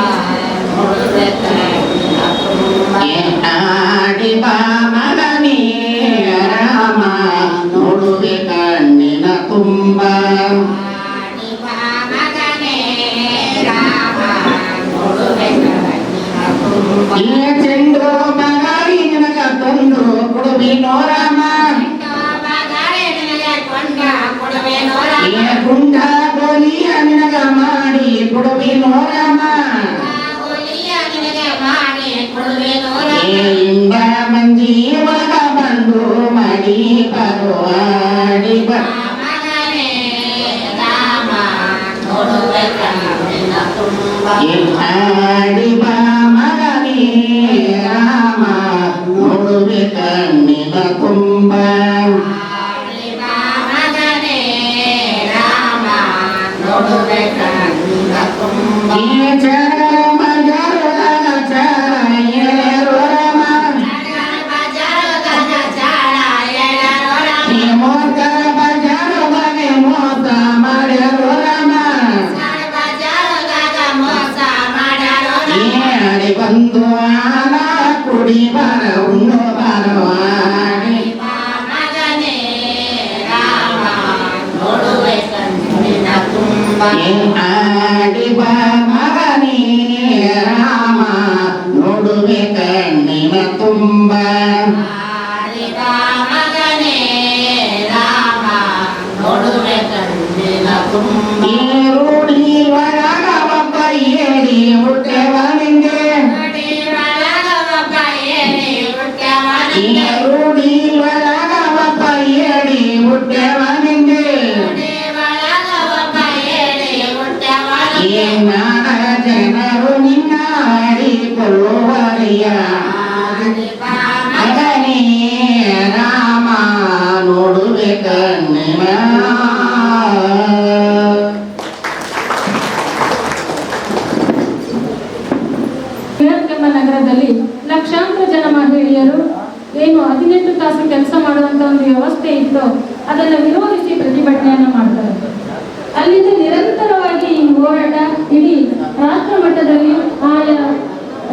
ನೋಡುವೆ ಕಣ್ಣಿನ ತುಂಬ, ಈ ಚೆಂಡು ಮಗಾರಿ ನಿನಗ ತಂದು ಕೊಡುವೆನೋ ರಾಮ, ಈ ಗುಂಡ ಗೋಲಿಯ ನಿನಗ ಮಾಡಿ ಕೊಡುವೆನೋ ರಾಮ, ಇಂದ ಮಂಜಿ ಒಳಗ ಬಂದು ಮಾಡಿ ಬರುವಾಡಿ ಬಾ ಆಡಿ ಬಾ ಮಗನೇ ರಾಮ ನೋಡುವೆ ಕಣ್ಣಿನ ತುಂಬ, ಈ ಚರ ಮಜಾರದಾಗ ಚರ ಎಳೆರೋ ರಾಮ, ಈ ಮೋತರ ಬಜಾರದಾಗ ಮೋಸ ಮಾಡ್ಯಾರೋ ರಾಮ, ಏಡಿ ಬಂದು ಆನ ಕುಡಿ ಬರ ಉಣ್ಣು ಬರವಾಡಿ ಆಡಿ ಬಾ ಮಗನೇ ರಾಮ ನೋಡುವೆ ಕಣ್ಣಿನ ತುಂಬ, ಈ ರೂಢಿ ಒಳಗ ಒಬ್ಬ ಏಡಿ ಹುಟ್ಟೆವ ನಿಂಗೆ, ಈ ರೂಢಿ ಒಳಗ ಒಬ್ಬ ಏಡಿ ಹುಟ್ಟೆವ ನಿಂಗೆ, ಈ ನಾಡ ಜನರು ನಿನ್ನ ಆಡಿಕೊಳ್ಳುವರಿಯ ಮಗನೇ ರಾಮ ನೋಡುವೆ ಕಣ್ಣಿನ. ಶ್ರೀರಂಗಮ್ಮ ನಗರದಲ್ಲಿ ಲಕ್ಷಾಂತರ ಜನ ಮಹಿಳೆಯರು ಏನು 18 ತಾಸು ಕೆಲಸ ಮಾಡುವಂತ ಒಂದು ವ್ಯವಸ್ಥೆ ಇತ್ತು, ಅದನ್ನು ವಿರೋಧಿಸಿ ಪ್ರತಿಭಟನೆಯನ್ನು ಮಾಡ್ತಾರೆ. ಅಲ್ಲಿಂದ ನಿರಂತರವಾಗಿ ಈ ಹೋರಾಟ ಇಡೀ ರಾಷ್ಟ್ರ ಮಟ್ಟದಲ್ಲಿ ಆಯಾ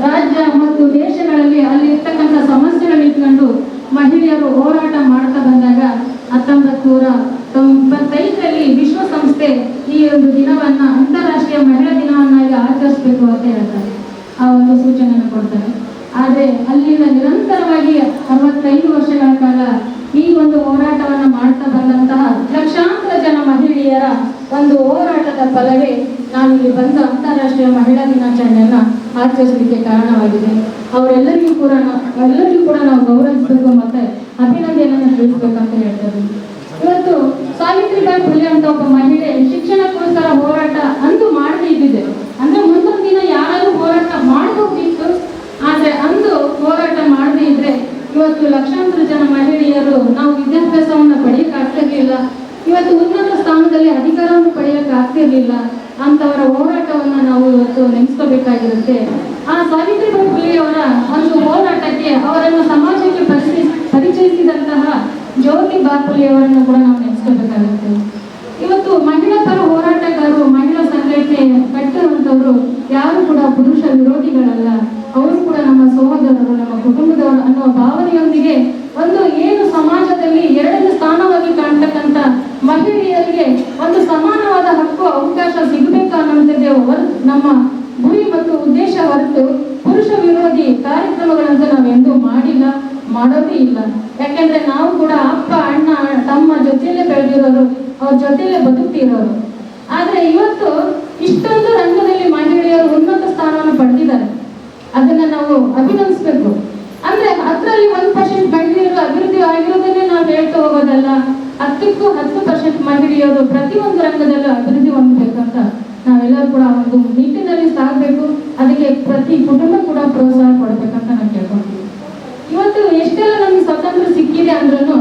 ರಾಜ್ಯ ಮತ್ತು ದೇಶಗಳಲ್ಲಿ ಅಲ್ಲಿ ಇರ್ತಕ್ಕಂಥ ಸಮಸ್ಯೆಗಳು ಇಟ್ಕೊಂಡು ಮಹಿಳೆಯರು ಹೋರಾಟ ಮಾಡ್ತಾ ಬಂದಾಗ 1995ರಲ್ಲಿ ವಿಶ್ವಸಂಸ್ಥೆ ಈ ಒಂದು ದಿನವನ್ನ ಅಂತಾರಾಷ್ಟ್ರೀಯ ಮಹಿಳಾ ದಿನವನ್ನಾಗಿ ಆಚರಿಸಬೇಕು ಅಂತ ಹೇಳ್ತಾರೆ, ಆ ಒಂದು ಸೂಚನೆಯನ್ನು ಕೊಡ್ತಾರೆ. ಆದರೆ ಅಲ್ಲಿಂದ ನಿರಂತರವಾಗಿ 65 ವರ್ಷಗಳ ಕಾಲ ಈ ಒಂದು ಹೋರಾಟವನ್ನು ಮಾಡ್ತಾ ಬಂದಂತಹ ಲಕ್ಷಾಂತರ ಜನ ಮಹಿಳೆಯರ ಒಂದು ಹೋರಾಟದ ಫಲವೇ ನಾವಿಲ್ಲಿ ಬಂದು ಅಂತಾರಾಷ್ಟ್ರೀಯ ಮಹಿಳಾ ದಿನಾಚರಣೆಯನ್ನ ಆಚರಿಸಲಿಕ್ಕೆ ಕಾರಣವಾಗಿದೆ. ಅವರೆಲ್ಲರಿಗೂ ಕೂಡ ನಾವು ಗೌರವಿಸಬೇಕು ಮತ್ತೆ ಅಭಿನಂದನೆಯನ್ನು ತಿಳಿಸಬೇಕಂತ ಹೇಳ್ತಾರೆ. ಇವತ್ತು ಸಾವಿತ್ರಿಬಾಯಿ ಫುಲೆ ಅಂತ ಒಬ್ಬ ಮಹಿಳೆ ಶಿಕ್ಷಣಕ್ಕೋಸ್ಕರ ಹೋರಾಟ ಅಂದು ಮಾಡದೇ ಇದ್ದಿದೆ, ಅಂದ್ರೆ ಮುಂದೊಂದು ದಿನ ಯಾರಾದ್ರೂ ಹೋರಾಟ ಮಾಡಬಹುದಿತ್ತು, ಆದ್ರೆ ಅಂದು ಹೋರಾಟ ಮಾಡದೇ ಇದ್ರೆ ಇವತ್ತು ಲಕ್ಷಾಂತರ ಜನ ಮಹಿಳೆಯರು ನಾವು ವಿದ್ಯಾಭ್ಯಾಸವನ್ನು ಪಡೆಯಕ್ಕಾಗ್ತಿರ್ಲಿಲ್ಲ, ಇವತ್ತು ಉನ್ನತ ಸ್ಥಾನದಲ್ಲಿ ಅಧಿಕಾರವನ್ನು ಪಡೆಯಕ್ಕೆ ಆಗ್ತಿರ್ಲಿಲ್ಲ. ಅಂತವರ ಹೋರಾಟವನ್ನ ನಾವು ಇವತ್ತು ನೆನೆಸ್ಕೋಬೇಕಾಗಿರುತ್ತೆ. ಆ ಸಾವಿತ್ರಿಬಾಯಿ ಫುಲೆಯವರ ಒಂದು ಹೋರಾಟಕ್ಕೆ ಅವರನ್ನು ಸಮಾಜಕ್ಕೆ ಪರಿಚಯಿಸಿದಂತಹ ಜ್ಯೋತಿ ಬಾಪುಲೆಯವರನ್ನು ಕೂಡ ನಾವು ನೆನೆಸ್ಕೋಬೇಕಾಗುತ್ತೆ. ಇವತ್ತು ಮಹಿಳಾ ಪರ ಹೋರಾಟಗಾರರು, ಮಹಿಳಾ ಸಂಘಟನೆ ಕಟ್ಟಿರುವಂತವರು ಯಾರು ಕೂಡ ಪುರುಷ ವಿರೋಧಿಗಳಲ್ಲ. ಅವರು ಕೂಡ ನಮ್ಮ ಸಹೋದರರು, ನಮ್ಮ ಕುಟುಂಬದವರು ಅನ್ನುವ ಭಾವನೆಯೊಂದಿಗೆ ಒಂದು ಏನು ಸಮಾಜದಲ್ಲಿ ಎರಡನೇ ಸ್ಥಾನವಾಗಿ ಕಾಣ್ತಕ್ಕಂಥ ಮಹಿಳೆಯರಿಗೆ ಒಂದು ಸಮಾನವಾದ ಹಕ್ಕು ಅವಕಾಶ ಸಿಗಬೇಕು ಅನ್ನುವಂಥದ್ದೇ ನಮ್ಮ ಗುರಿ ಮತ್ತು ಉದ್ದೇಶ ಹೊರತು ಪುರುಷ ವಿರೋಧಿ ಕಾರ್ಯಕ್ರಮಗಳಂತ ನಾವೆಂದೂ ಮಾಡಿಲ್ಲ, ಮಾಡೋದೇ ಇಲ್ಲ. ಯಾಕೆಂದ್ರೆ ನಾವು ಕೂಡ ಅಪ್ಪ ಅಣ್ಣ ತಮ್ಮ ಜೊತೆಯಲ್ಲೇ ಬೆಳೆದಿರೋರು, ಅವ್ರ ಜೊತೆಯಲ್ಲೇ ಬದುಕ್ತಿರೋರು. ಆದ್ರೆ ಇವತ್ತು ಇಷ್ಟೊಂದು ರಂಗದಲ್ಲಿ ಮಹಿಳೆಯರು ಉನ್ನತ ಸ್ಥಾನವನ್ನು ಪಡೆದಿದ್ದಾರೆ, ಅದನ್ನ ನಾವು ಅಭಿನಂದಿಸ್ಬೇಕು. ಅಂದ್ರೆ ಅದರಲ್ಲಿ 1% ಮಹಿಳೆಯರು ಅಭಿವೃದ್ಧಿ ಆಗಿರೋದನ್ನೇ ನಾವು ಹೇಳ್ತಾ ಹೋಗೋದಲ್ಲ, 10ಕ್ಕೂ 10% ಮಹಿಳೆಯರು ಪ್ರತಿಯೊಂದು ರಂಗದಲ್ಲೂ ಅಭಿವೃದ್ಧಿ ಹೊಂದಬೇಕಂತ ನಾವೆಲ್ಲರೂ ಕೂಡ ಒಂದು ನಿಟ್ಟಿನಲ್ಲಿ ಸಾಗಬೇಕು. ಅದಕ್ಕೆ ಪ್ರತಿ ಕುಟುಂಬ ಕೂಡ ಪ್ರೋತ್ಸಾಹ ಕೊಡ್ಬೇಕಂತ ನಾನು ಕೇಳ್ಕೊಂತೀವಿ. ಇವತ್ತು ಎಷ್ಟೆಲ್ಲ ನಮ್ಗೆ ಸ್ವಾತಂತ್ರ್ಯ ಸಿಕ್ಕಿದೆ ಅಂದ್ರೂ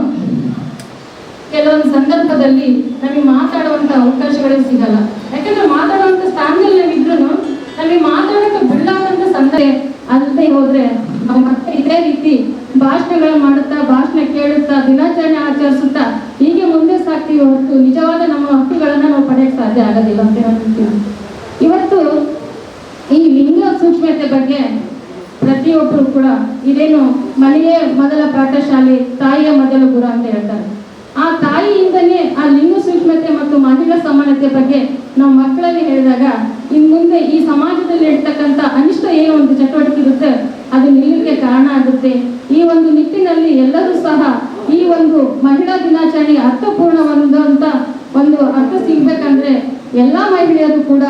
ಕೆಲವೊಂದು ಸಂದರ್ಭದಲ್ಲಿ ನಮಗೆ ಮಾತಾಡುವಂತ ಅವಕಾಶಗಳೇ ಸಿಗಲ್ಲ. ಯಾಕಂದ್ರೆ ಮಾತಾಡುವಂತ ಸ್ಥಾನದಲ್ಲಿ ನಾವಿದ್ರು ನಮಗೆ ಮಾತಾಡೋಕೆ ಬಿಡಲಾದಂತ ಸಂದರ್ಭ ಅಲ್ಲದೆ ಹೋದ್ರೆ ನಾವು ಮತ್ತೆ ಇದೇ ರೀತಿ ಭಾಷಣಗಳು ಮಾಡುತ್ತಾ, ಭಾಷಣ ಕೇಳುತ್ತಾ, ದಿನಾಚರಣೆ ಆಚರಿಸುತ್ತಾ ಹೀಗೆ ಮುಂದೆ ಸಾಕ್ತೀವಿ ಹೊರತು ನಿಜವಾದ ನಮ್ಮ ಹಕ್ಕುಗಳನ್ನ ನಾವು ಪಡೆಯಕ್ಕೆ ಸಾಧ್ಯ ಆಗೋದಿಲ್ಲ ಅಂತ ಹೇಳ್ತೀವಿ. ಇವತ್ತು ಈ ಲಿಂಗ ಸೂಕ್ಷ್ಮತೆ ಬಗ್ಗೆ ಪ್ರತಿಯೊಬ್ಬರು ಕೂಡ ಇದೇನು ಮನೆಯೇ ಮೊದಲ ಪಾಠಶಾಲೆ, ತಾಯಿಯ ಮೊದಲ ಗುರು ಅಂತ ಹೇಳ್ತಾರೆ. ಆ ತಾಯಿಯಿಂದನೇ ಆ ಲಿಂಗ ಸೂಕ್ಷ್ಮತೆ ಮತ್ತು ಮಹಿಳಾ ಸಮಾನತೆ ಬಗ್ಗೆ ನಾವು ಮಕ್ಕಳಲ್ಲಿ ಹೇಳಿದಾಗ ಇನ್ನು ಮುಂದೆ ಈ ಸಮಾಜದಲ್ಲಿ ಇರ್ತಕ್ಕಂಥ ಅನಿಷ್ಟ ಏನೋ ಒಂದು ಚಟುವಟಿಕೆ ಇರುತ್ತೆ ಅದು ನಿಲ್ಲಕ್ಕೆ ಕಾರಣ ಆಗುತ್ತೆ. ಈ ಒಂದು ನಿಟ್ಟಿನಲ್ಲಿ ಎಲ್ಲರೂ ಸಹ ಈ ಒಂದು ಮಹಿಳಾ ದಿನಾಚರಣೆ ಅರ್ಥಪೂರ್ಣವಾದಂತ ಒಂದು ಅರ್ಥ ಸಿಗ್ಬೇಕಂದ್ರೆ ಎಲ್ಲಾ ಮಹಿಳೆಯರು ಕೂಡ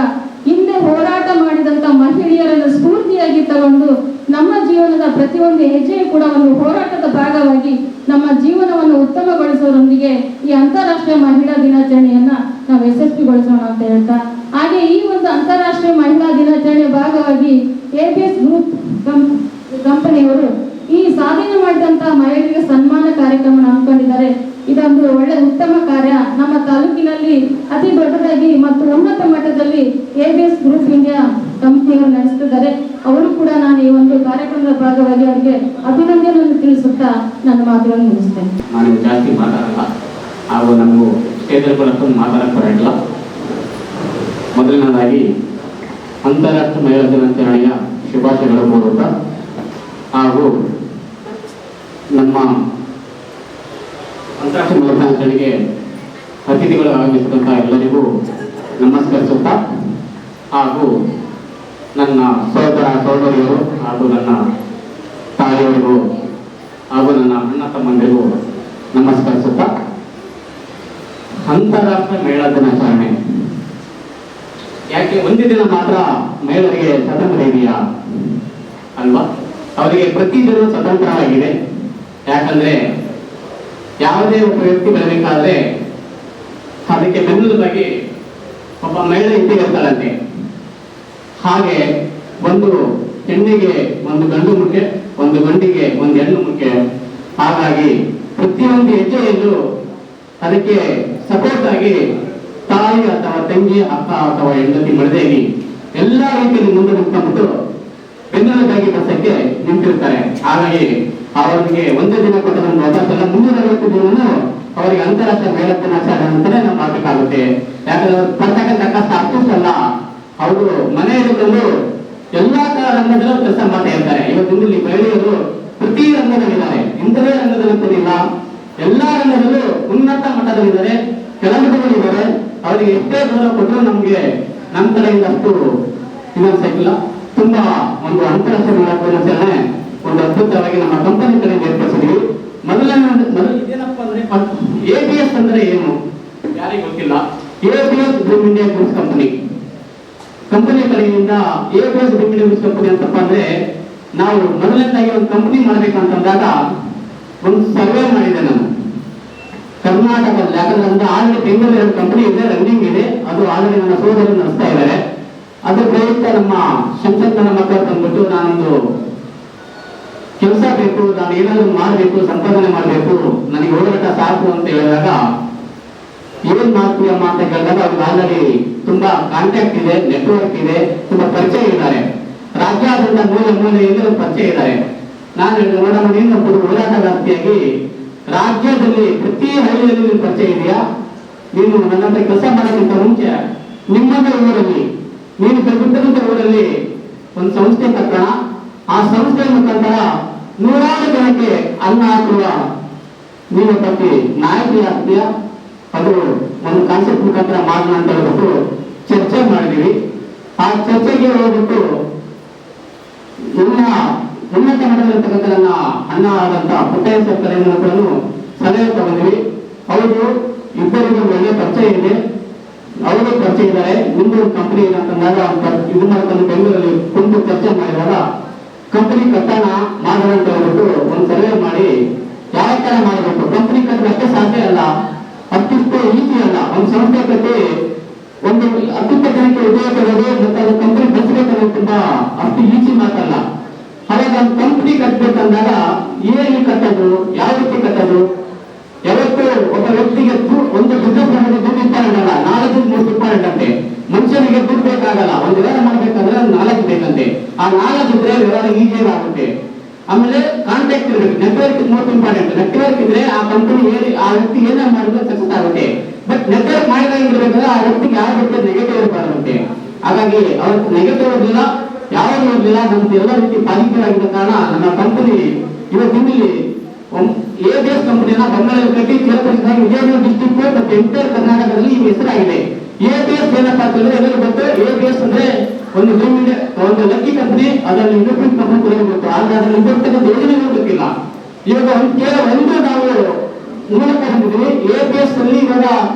ಹಿಂದೆ ಹೋರಾಟ ಮಾಡಿದಂತ ಮಹಿಳೆಯರನ್ನು ಸ್ಫೂರ್ತಿಯಾಗಿ ತಗೊಂಡು ನಮ್ಮ ಜೀವನದ ಪ್ರತಿಯೊಂದು ಹೆಜ್ಜೆಯೂ ಕೂಡ ಒಂದು ಹೋರಾಟದ ಭಾಗವಾಗಿ ನಮ್ಮ ಜೀವನವನ್ನು ಉತ್ತಮಗೊಳಿಸೋರೊಂದಿಗೆ ಈ ಅಂತಾರಾಷ್ಟ್ರೀಯ ಮಹಿಳಾ ದಿನಾಚರಣೆಯನ್ನ ನಾವು ಯಶಸ್ವಿಗೊಳಿಸೋಣ ಅಂತ ಹೇಳ್ತಾ, ಹಾಗೆ ಈ ಒಂದು ಅಂತಾರಾಷ್ಟ್ರೀಯ ಮಹಿಳಾ ದಿನಾಚರಣೆ ಭಾಗವಾಗಿ ABS ಗ್ರೂಪ್ ಕಂಪನಿಯವರು ಈ ಸಾಧನೆ ಮಾಡಿದಂತಹ ಮಹಿಳೆಯರಿಗೆ ಸನ್ಮಾನ ಕಾರ್ಯಕ್ರಮ ಹಮ್ಮಿಕೊಂಡಿದ್ದಾರೆ. ಇದೊಂದು ಒಳ್ಳೆ ಉತ್ತಮ ಕಾರ್ಯ. ನಮ್ಮ ತಾಲೂಕಿನಲ್ಲಿ ಅತಿ ದೊಡ್ಡದಾಗಿ ಮತ್ತು ಉನ್ನತ ಮಟ್ಟದಲ್ಲಿ ABS ಗ್ರೂಪ್ ಇಂಡಿಯಾ ಕಂಪನಿಯವರು ನಡೆಸುತ್ತಿದ್ದಾರೆ. ಅವರು ಕೂಡ ನಾನು ಈ ಒಂದು ಕಾರ್ಯಕ್ರಮದ ಭಾಗವಾಗಿ ಅವರಿಗೆ ಅಭಿನಂದನೆಯನ್ನು ತಿಳಿಸುತ್ತಾ ನನ್ನ ಮಾತುಗಳನ್ನು ಮುಗಿಸ್ತೇನೆ. ನಾನು ಜಾಸ್ತಿ ಮಾತಾಡಲ್ಲ ಹಾಗೂ ನಮಗೂ ಸ್ಟೇಜಲ್ಲಿ ಕೂಡ ಮಾತಾಡಕ್ಕೆ ಬರಲ್ಲ. ಮೊದಲನೇದಾಗಿ ಅಂತಾರಾಷ್ಟ್ರೀಯ ಮಹಿಳಾ ದಿನಾಚರಣೆಯ ಶುಭಾಶಯಗಳು ಕೋರುತ್ತಾ ಹಾಗೂ ನಮ್ಮ ಅಂತಾರಾಷ್ಟ್ರೀಯ ಮಹಿಳಾ ದಿನಾಚರಣೆಗೆ ಅತಿಥಿಗಳು ಆಗಮಿಸಿದಂಥ ಎಲ್ಲರಿಗೂ ನಮಸ್ಕರಿಸುತ್ತಾ ಹಾಗೂ ನನ್ನ ಸಹೋದರಿಯರು ಹಾಗೂ ನನ್ನ ತಾಯಿಯವರಿಗೂ ಹಾಗೂ ನನ್ನ ಅಣ್ಣ ತಮ್ಮಂದಿರಿಗೂ ನಮಸ್ಕರಿಸುತ್ತಾ, ಅಂತಾರಾಷ್ಟ್ರೀಯ ಮಹಿಳಾ ದಿನಾಚರಣೆ ಯಾಕೆ ಒಂದು ದಿನ ಮಾತ್ರ ಮಹಿಳೆಯರಿಗೆ ಸ್ವಾತಂತ್ರ್ಯ ಇದೆಯಾ ಅಲ್ವಾ? ಅವರಿಗೆ ಪ್ರತಿದಿನ ಸ್ವತಂತ್ರವಾಗಿದೆ. ಯಾಕಂದ್ರೆ ಯಾವುದೇ ಒಬ್ಬ ವ್ಯಕ್ತಿ ಬೆಳಬೇಕಾದ್ರೆ ಅದಕ್ಕೆ ಬೆನ್ನೆಲುಬಾಗಿ ಒಬ್ಬ ಮಹಿಳೆ ಇದ್ದೇ ಇರ್ತಾಳಂತೆ. ಹಾಗೆ ಒಂದು ಹೆಣ್ಣಿಗೆ ಒಂದು ಗಂಡು ಮುಖ್ಯ, ಒಂದು ಗಂಡಿಗೆ ಒಂದು ಹೆಣ್ಣು ಮುಖ್ಯ. ಹಾಗಾಗಿ ಪ್ರತಿಯೊಂದು ಹೆಜ್ಜೆಯಲ್ಲೂ ಅದಕ್ಕೆ ಸಪೋರ್ಟ್ ಆಗಿ ತಾಯಿ ಅಥವಾ ತಂಗಿ, ಅಕ್ಕ ಅಥವಾ ಹೆಂಡತಿ, ಮಡದೇವಿ ಎಲ್ಲ ರೀತಿಯಲ್ಲಿ ಮುಂದೆ ನಿಂತ್ಕೊಂಡ್ಬಿಟ್ಟು ಬೆನ್ನೆಲುಬಾಗಿ ಕೆಲಸಕ್ಕೆ ನಿಂತಿರ್ತಾರೆ. ಹಾಗಾಗಿ ಅವರಿಗೆ ಒಂದು ದಿನ ಕೊಟ್ಟದನ್ನು ಅವಕಾಶ ಮುಂದಿನ 50 ದಿನವೂ ಅವರಿಗೆ ಅಂತಾರಾಷ್ಟ್ರೀಯ ಮಹಿಳಾ ದಿನಾಚರಣೆ ಅಂತಾನೆ ನಾವು ಮಾಡಬೇಕಾಗುತ್ತೆ. ಯಾಕಂದ್ರೆ ಅವ್ರು ಪಡ್ತಕ್ಕಂಥ ಕಷ್ಟ ಅಷ್ಟಲ್ಲ, ಅವರು ಮನೆ ಹಿಡಿದುಕೊಂಡು ಎಲ್ಲಾ ರಂಗದಲ್ಲೂ ಕೆಲಸ ಮಾಡ್ತಾ ಇರ್ತಾರೆ. ಇವತ್ತಿನಲ್ಲಿ ಮಹಿಳೆಯರು ಪ್ರತಿ ರಂಗದಲ್ಲಿದ್ದಾರೆ, ಇಂಥದೇ ರಂಗದಲ್ಲಿಲ್ಲ, ಎಲ್ಲಾ ರಂಗದಲ್ಲೂ ಉನ್ನತ ಮಟ್ಟದಲ್ಲಿದ್ದಾರೆ, ಕೆಳಮಟ್ಟದಲ್ಲಿದ್ದಾರೆ. ಅವರಿಗೆ ಎಷ್ಟೇ ಗೌರವ ಕೊಟ್ಟರು ನಮ್ಗೆ ನಮ್ಮ ಕಡೆಯಿಂದ ಅಷ್ಟು ಇನ್ನೊಂದ್ಸೈಕಿಲ್ಲ. ತುಂಬಾ ಒಂದು ಅಂತಾರಾಷ್ಟ್ರೀಯ ಮಹಿಳಾ ದಿನಾಚರಣೆ ಒಂದು ಅದ್ಭುತವಾಗಿ ನಮ್ಮ ಕಂಪನಿ ಕಡೆಯಿಂದ ಏರ್ಪಡಿಸಿದ್ವಿ. ಮೊದಲು ಇದೇನಪ್ಪ ಅಂದ್ರೆ ABS ಅಂದ್ರೆ ಏನು ಯಾರಿಗೆ ಗೊತ್ತಿಲ್ಲ. ABS group India groups company ಕಡೆಯಿಂದ ABS group India groups company ಅಂತಪ್ಪ ಅಂದ್ರೆ ನಾವು ಮೊದಲನೇದಾಗಿ ಒಂದು ಕಂಪನಿ ಮಾಡ್ಬೇಕಂತಂದಾಗ ಒಂದು ಸರ್ವೆ ಮಾಡಿದೆ ನಾನು ಕರ್ನಾಟಕದಲ್ಲಿ. ಯಾಕಂದ್ರೆ ಆಲ್ರೆಡಿ ಬೆಂಗಳೂರು 2 ಕಂಪನಿ ಇದೆ, ರನ್ನಿಂಗ್ ಇದೆ, ಅದು ಆಲ್ರೆಡಿ ನನ್ನ ಸೋದರರು ನಡೆಸ್ತಾ ಇದ್ದಾರೆ. ಅದು ಪ್ರಯುಕ್ತ ನಮ್ಮ ಸಂಸತ್ನ ಮಕ್ಕಳು ತಂದ್ಬಿಟ್ಟು ನಾನೊಂದು ಕೆಲಸ ಬೇಕು, ನಾನು ಏನಾದ್ರು ಮಾಡಬೇಕು, ಸಂಪಾದನೆ ಮಾಡಬೇಕು, ನನಗೆ ಹೋರಾಟ ಸಾಕು ಅಂತ ಹೇಳಿದಾಗ ಏನ್ ಮಾಡ್ತೀಯಮ್ಮ ಅಂತ ಕೇಳಿದಾಗ ಅವ್ರಿಗೆ ಆಲ್ರೆಡಿ ತುಂಬಾ ಕಾಂಟ್ಯಾಕ್ಟ್ ಇದೆ, ನೆಟ್ವರ್ಕ್ ಇದೆ, ತುಂಬಾ ಪರಿಚಯ ಇದ್ದಾರೆ, ರಾಜ್ಯಾದ್ಯಂತ ಮೂಲೆಯಲ್ಲಿ ಒಂದು ಪರಿಚಯ ಇದ್ದಾರೆ. ನಾನು ಹೇಳಿದೆ, ನೋಡಮ್ಮ ನೀನು ಒಬ್ಬರು ಹೋರಾಟಗಾರ್ತಿಯಾಗಿ ರಾಜ್ಯದಲ್ಲಿ ಪ್ರತಿ ಹಳ್ಳಿಯಲ್ಲಿ ನೀನು ಪರಿಚಯ ಇದೆಯಾ, ನೀನು ನನ್ನ ಹತ್ರ ಕೆಲಸ ಮಾಡೋಕ್ಕಿಂತ ಮುಂಚೆ ನಿಮ್ಮದೇ ಊರಲ್ಲಿ ನೀನು ಬಿಟ್ಟಂತ ಊರಲ್ಲಿ ಒಂದು ಸಂಸ್ಥೆ ಕಟ್ಟೋಣ, ಆ ಸಂಸ್ಥೆಯ ಮುಖಾಂತರ ನೂರಾರು ಜನಕ್ಕೆ ಅನ್ನ ಹಾಕುವ ನೀನು ಬಗ್ಗೆ ನಾಯಕಿ ಆಗ್ತೀಯ, ಅದು ಒಂದು ಕಾನ್ಸೆಪ್ಟ್ ಮುಖಾಂತರ ಮಾಡೋಣ ಅಂತ ಹೇಳ್ಬಿಟ್ಟು ಚರ್ಚೆ ಮಾಡಿದೀವಿ. ಆ ಚರ್ಚೆಗೆ ಹೋಗ್ಬಿಟ್ಟು ನಮ್ಮ ಉನ್ನತ ಮಟ್ಟದಲ್ಲಿರ್ತಕ್ಕಂಥ ನನ್ನ ಅಣ್ಣ ಆದಂತ ಪುಟ್ಟಯ್ಯ ಸರ್ ಕಲೆಯನ್ನು ಸಲಹೆ ತಗೊಂಡ್ವಿ. ಅವರು ಇಬ್ಬರಿಗೂ ಒಳ್ಳೆ ಪರಿಚಯ ಇದೆ, ಅವರು ಪರಿಚಯ ಇದ್ದಾರೆ. ಮುಂದೆ ಒಂದು ಕಂಪನಿ ಇದೆ ಅಂತಂದಾಗ ಇದು ಮಾಡ್ಕೊಂಡು ಬೆಂಗಳೂರಲ್ಲಿ ಕುಂತು ಚರ್ಚೆ ಮಾಡಿದಾಗ ಕಂಪನಿ ಕಟ್ಟಣ ಮಾಡೋಣ ಅಂತ ಹೇಳ್ಬಿಟ್ಟು ಒಂದು ಸರ್ವೆ ಮಾಡಿ ಯಾವ ತರ ಮಾಡಬೇಕು, ಕಂಪನಿ ಕಟ್ಟಲು ಅಷ್ಟೇ ಸಾಧ್ಯ ಅಲ್ಲ, ಅಷ್ಟಿಷ್ಟು ಈಸಿ ಅಲ್ಲ. ಒಂದು ಸಂಸ್ಥೆ ಕಟ್ಟಿ ಒಂದು 10 ಜನಕ್ಕೆ ಉದ್ಯೋಗ ಕೊಡೋದು ಮತ್ತೆ ಅದು ಕಂಪನಿ ಬೆಳೆಸಬೇಕನ್ನೋದು ತುಂಬಾ ಅಷ್ಟು ಈಸಿ ಮಾತಲ್ಲ. ಹಾಗಾಗಿ ಒಂದು ಕಂಪನಿ ಕಟ್ಟಬೇಕಂದಾಗ ಏನು ಕಟ್ಟೋದು, ಯಾವ ರೀತಿ ಕಟ್ಟೋದು, ಯಾವತ್ತು ಒಬ್ಬ ವ್ಯಕ್ತಿಗೆ ಒಂದು ಬಿಸ್ನೆಸ್ ಮಾಡೋದು ದುಡ್ಡು ಇಂಪಾರ್ಟೆಂಟ್ ಅಲ್ಲ, ನಾಲೆಜ್ ಮೋಸ್ಟ್ ಇಂಪಾರ್ಟೆಂಟ್ ಅಂತೆ. ಮನುಷ್ಯನಿಗೆ ದುಡ್ಡು ಬೇಕಾಗಲ್ಲ, ಒಂದು ವ್ಯವಹಾರ ಮಾಡ್ಬೇಕಂದ್ರೆ ನಾಲೆಜ್ ಬೇಕಂತೆ. ಆ ನಾಲೆಜ್ ಇದ್ರೆ ವ್ಯವಹಾರ ಈಸಿಯಾಗಿ ಆಗುತ್ತೆ. ಆಮೇಲೆ ಕಾಂಟ್ಯಾಕ್ಟ್ ಇರಬೇಕು, ನೆಟ್ವರ್ಕ್ ಮೋಸ್ಟ್ ಇಂಪಾರ್ಟೆಂಟ್. ನೆಟ್ವರ್ಕ್ ಇದ್ರೆ ಆ ಕಂಪನಿ ಆ ವ್ಯಕ್ತಿ ಏನೇ ಮಾಡಿದ್ರೆ ಸಕ್ಸಸ್ ಆಗುತ್ತೆ. ಬಟ್ ನೆಟ್ವರ್ಕ್ ಮಾಡಿದಾಗ ಇರ್ಬೇಕಾದ್ರೆ ಆ ವ್ಯಕ್ತಿಗೆ ಯಾವ ರೀತಿ ನೆಗೆಟಿವ್ ಇರಬಾರುತ್ತೆ. ಹಾಗಾಗಿ ಅವತ್ತು ನೆಗೆಟಿವ್ ಇರಲಿಲ್ಲ, ಯಾವುದು ಇರಲಿಲ್ಲ, ನಮ್ದು ಎಲ್ಲ ರೀತಿ ಪಾಸಿಟಿವ್ ಆಗಿದ್ದ ಕಾರಣ ನಮ್ಮ ಕಂಪನಿ ಇವತ್ತಿನಲ್ಲಿ ABS ಕಂಪನಿಯನ್ನ ಬೆಂಗಳೂರು ಕಟ್ಟಿ ಕೇಳ್ಪಡಿಸಿದಾಗ ವಿಜಯನಗರ ಡಿಸ್ಟ್ರಿಕ್ಟ್ ಮತ್ತು ಎಂಟರ್ ಕರ್ನಾಟಕದಲ್ಲಿ ಈ ಹೆಸರಾಗಿದೆ. ABS ಏನಪ್ಪಾ ಅಂತಂದ್ರೆ ಎಲ್ಲರಿಗೂ ಗೊತ್ತು. ABS ಅಂದ್ರೆ ಒಂದು ಲಕ್ಕಿ ಕಂಪನಿ, ಅದರಲ್ಲಿ ಇಂಡಸ್ಟ್ರಿ ಕಂಪನಿ ಕೂಡ ಗೊತ್ತು. ಆದ್ರೆ ಅದರಲ್ಲಿ ಇರ್ತಕ್ಕಂಥ ಯೋಜನೆಗಳು ಗೊತ್ತಿಲ್ಲ. ಇವಾಗ ಒಂದು ನಾವು ಮೂಲಕ ಬಂದಿದ್ದೀವಿ. ABS ಅಲ್ಲಿ ಇವಾಗ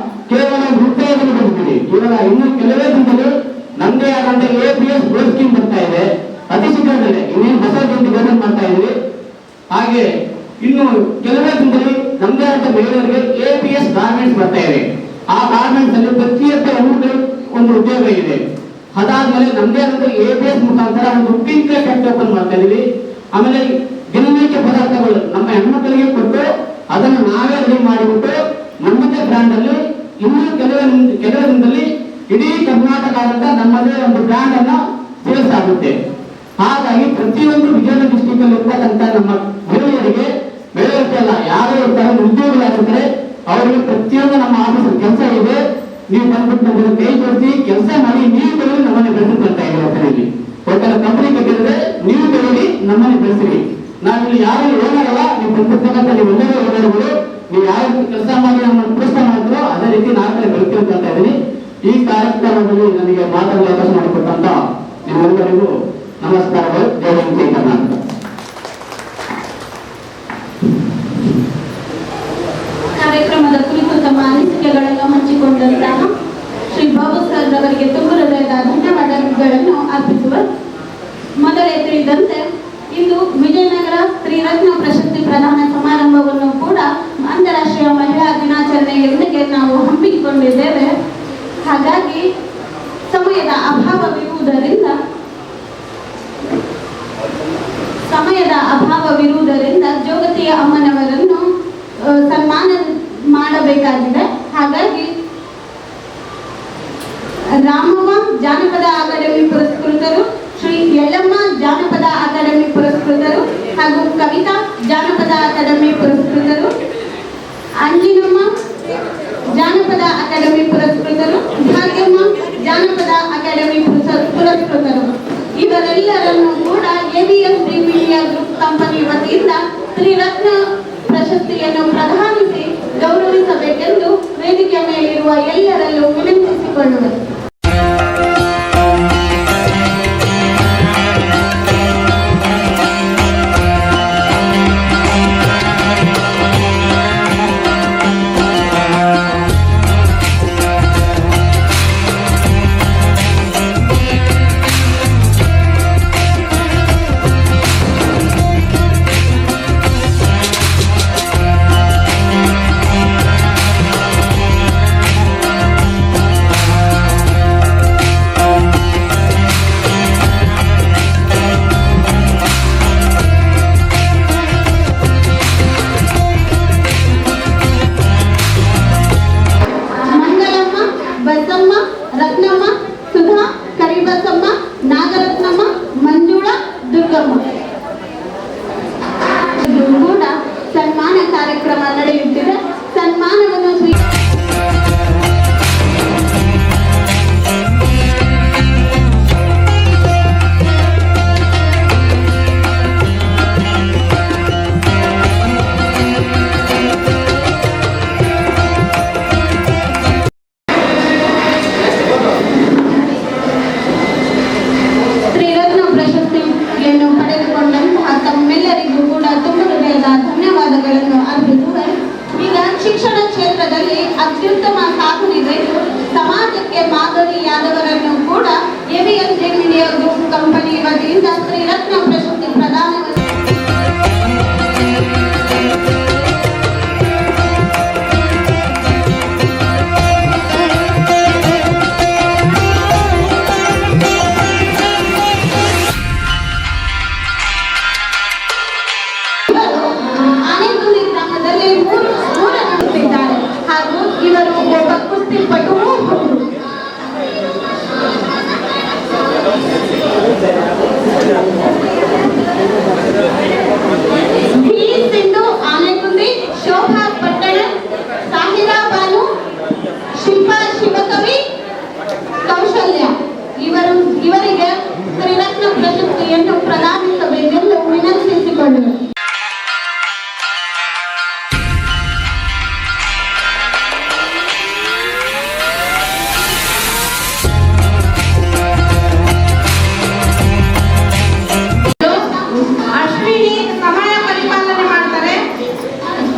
ಕೇವಲ ರೂಪಾಯಿಗಳು ಬಂದಿದ್ದೀವಿ. ಇವಾಗ ಇನ್ನು ಕೆಲವೇ ದಿನದಲ್ಲಿ ನಮ್ದೇ ಆದಂತ ABS ಗೋಲ್ಡ್ ಸ್ಕೀಮ್ ಬರ್ತಾ ಇದೆ, ಅತಿ ಶೀಘ್ರದಲ್ಲೇ ಇನ್ನೇನು ಹೊಸ ಗೌರ್ಮೆಂಟ್ ಮಾಡ್ತಾ ಇದ್ವಿ. ಹಾಗೆ ಇನ್ನು ಕೆಲವೇ ದಿನದಲ್ಲಿ ನಮ್ದೇ ಆದ ಮಹಿಳೆಯರಿಗೆ ABS ಗಾರ್ಮೆಂಟ್ಸ್ ಬರ್ತಾ ಇದೆ. ಆ ಗಾರ್ಮೆಂಟ್ಸ್ ಅಲ್ಲಿ ಪ್ರತಿಯೊಬ್ಬ ಹೆಣ್ಣುಗಳಿಗೆ ಒಂದು ಉದ್ಯೋಗ ಇದೆ. ಅದಾದ್ಮೇಲೆ ನಮ್ದೇ ಆದಂತ ABS ಮುಖಾಂತರ ಒಂದು ಪಿಂಕ್ ಫ್ಯಾಕ್ಟರಿ ಓಪನ್ ಮಾಡ್ತಾ ಇದೀವಿ. ಆಮೇಲೆ ದಿನನಿತ್ಯ ಪದಾರ್ಥಗಳು ನಮ್ಮ ಹೆಣ್ಮಕ್ಳಿಗೆ ಕೊಟ್ಟು ಅದನ್ನು ನಾವೇ ರೆಡಿ ಮಾಡಿಬಿಟ್ಟು ನಮ್ಮದೇ ಬ್ರ್ಯಾಂಡ್ ಅಲ್ಲಿ ಇನ್ನೂ ಕೆಲವೇ ದಿನದಲ್ಲಿ ಇಡೀ ಕರ್ನಾಟಕ ಆದಂತ ನಮ್ಮದೇ ಒಂದು ಬ್ರ್ಯಾಂಡ್ ಅನ್ನ ಸೇಲ್ಸ್ ಆಗುತ್ತೆ. ಹಾಗಾಗಿ ಪ್ರತಿಯೊಂದು ವಿಜಯನಗರ ಡಿಸ್ಟ್ರಿಕ್ಟ್ ಅಲ್ಲಿ ಇರ್ತಕ್ಕಂಥ ನಮ್ಮ ಮಹಿಳೆಯರಿಗೆ ಅಲ್ಲ, ಯಾರು ಇರ್ತಾರೆ ಉದ್ಯೋಗಿಗಳಾಗಿರ್ತಾರೆ ಅವರಿಗೆ ಪ್ರತಿಯೊಂದು ನಮ್ಮ ಆಫೀಸಲ್ಲಿ ಕೆಲಸ ಇದೆ. ನೀವು ಬಂದ್ಬಿಟ್ಟು ನಮಗೆ ಕೈ ಜೋಡಿಸಿ ಕೆಲಸ ಮಾಡಿ ನೀವು ಬೆಳೆದು ನಮ್ಮನೆ ಬೆಳೆಸಿಕೊಳ್ತಾ ಇದ್ದೀವಿ. ಹೊಟ್ಟೆಯಲ್ಲಿ ಒಟ್ಟಲ್ಲಿ ಕಂಪನಿ ಕಟ್ಟಿದ್ರೆ ನೀವು ಬೆಳೆದಿ ನಮ್ಮನೆ ಬೆಳೆಸಿರಿ. ನಾವಿಲ್ಲಿ ಯಾರು ಏನಾಗಲ್ಲ, ನೀವು ಬಂದಿರ್ತಕ್ಕಂಥ ನೀವೆಲ್ಲರೂ ಓಡಾಡಬಹುದು. ನೀವು ಯಾವ ರೀತಿ ಕೆಲಸ ಮಾಡಿ ನಮ್ಮನ್ನು ಪ್ರೋತ್ಸಾಹ ಮಾಡಿದ್ರು ಅದೇ ರೀತಿ ನಾನು ಬೆಳೆಸ್ಕೊಳ್ತಾ ಇದ್ದೀನಿ. ಈ ಕಾರ್ಯಕ್ರಮದಲ್ಲಿ ನನಗೆ ಮಾತಾಡಲು ಅವಕಾಶ ಮಾಡಿಕೊಟ್ಟಂತ ನಿಮ್ಮೆಲ್ಲರಿಗೂ ನಮಸ್ಕಾರಗಳು. ಜೈ ಹಿಂದ್, ಜೈ ಕರ್ನಾಟಕ. ಕಾರ್ಯಕ್ರಮದ ಕುರಿತು ತಮ್ಮ ಅನಿಸಿಕೆಗಳನ್ನು ಹಂಚಿಕೊಂಡಂತಹ ಶ್ರೀ ಬಾಬು ಸರ್ ಅವರಿಗೆ ತುಂಬ ಹೃದಯದ ಧನ್ಯವಾದಗಳನ್ನು ಅರ್ಪಿಸುವ. ಮೊದಲೇ ತಿಳಿದಂತೆ ಇಂದು ವಿಜಯನಗರ ತ್ರಿರತ್ನ ಪ್ರಶಸ್ತಿ ಪ್ರದಾನ ಸಮಾರಂಭವನ್ನು ಕೂಡ ಅಂತಾರಾಷ್ಟ್ರೀಯ ಮಹಿಳಾ ದಿನಾಚರಣೆಯೊಂದಿಗೆ ನಾವು ಹಮ್ಮಿಕೊಂಡಿದ್ದೇವೆ. ಹಾಗಾಗಿ ಸಮಯದ ಅಭಾವವಿರುವುದರಿಂದ ಜೋಗತಿಯ ಅಮ್ಮನವರನ್ನು ಸನ್ಮಾನ ಮಾಡಬೇಕಾಗಿದೆ. ಹಾಗಾಗಿ ರಾಮವ್ವ ಜಾನಪದ ಅಕಾಡೆಮಿ ಪುರಸ್ಕೃತರು, ಶ್ರೀ ಯಲ್ಲಮ್ಮ ಜಾನಪದ ಅಕಾಡೆಮಿ ಪುರಸ್ಕೃತರು ಹಾಗೂ ಕವಿತಾ ಜಾನಪದ ಅಕಾಡೆಮಿ ಪುರಸ್ಕೃತರು, ಅಂಜಿನಮ್ಮ ಜಾನಪದ ಅಕಾಡೆಮಿ ಪುರಸ್ಕೃತರು, ಭಾಗ್ಯಮ್ಮ ಜಾನಪದ ಅಕಾಡೆಮಿ ಪುರಸ್ಕೃತರು ಇವರೆಲ್ಲರನ್ನು ಕೂಡ ABS ಮೀಡಿಯಾ ಗ್ರೂಪ್ ಕಂಪನಿ ವತಿಯಿಂದ ತ್ರಿರತ್ನ ಪ್ರಶಸ್ತಿಯನ್ನು ಪ್ರದಾನಿಸಿ ಗೌರವಿಸಬೇಕೆಂದು ವೇದಿಕೆ ಮೇಲಿರುವ ಎಲ್ಲರಲ್ಲೂ ವಿನಂತಿಸಿಕೊಳ್ಳುವೆ. ಶಿಕ್ಷಣ ಕ್ಷೇತ್ರದಲ್ಲಿ ಅತ್ಯುತ್ತಮ ಸಾಧನೆಗೈದು ಸಮಾಜಕ್ಕೆ ಮಾದರಿಯಾದವರನ್ನು ಕೂಡ ಎವಿಎಸ್ ಮೀಡಿಯಾ ಗ್ರೂಪ್ ಕಂಪನಿ ವತಿಯಿಂದ ಶ್ರೀರತ್ನ ಪ್ರಶಸ್ತಿ ಪ್ರದಾನವನ್ನು ಆನೆಗುಂದಿ ಗ್ರಾಮದಲ್ಲಿ ಮೂರು ನಡೆಸಿದ್ದಾರೆ ಹಾಗೂ ಇವರು ಒಬ್ಬ ಕುಸ್ತಿಪಟುವೂ ಹೌದು. ಬಿ. ಸಿಂಧು ಆನೆಗುಂದಿ, ಶೋಭಾ ಪಟ್ಟಣ, ಸಾಹಿರಾ ಬಾನು, ಶಿಲ್ಪಾ ಶಿವಕವಿ, ಕೌಶಲ್ಯ ಇವರಿಗೆ ತ್ರಿರತ್ನ ಪ್ರಶಸ್ತಿಯನ್ನು ಪ್ರದಾನಿಸಬೇಕೆಂದು ವಿನಂತಿಸಿಕೊಳ್ಳುವರು. ಅಶ್ವಿನಿ ಸಮಯ ಪರಿಪಾಲನೆ ಮಾಡ್ತಾರೆ,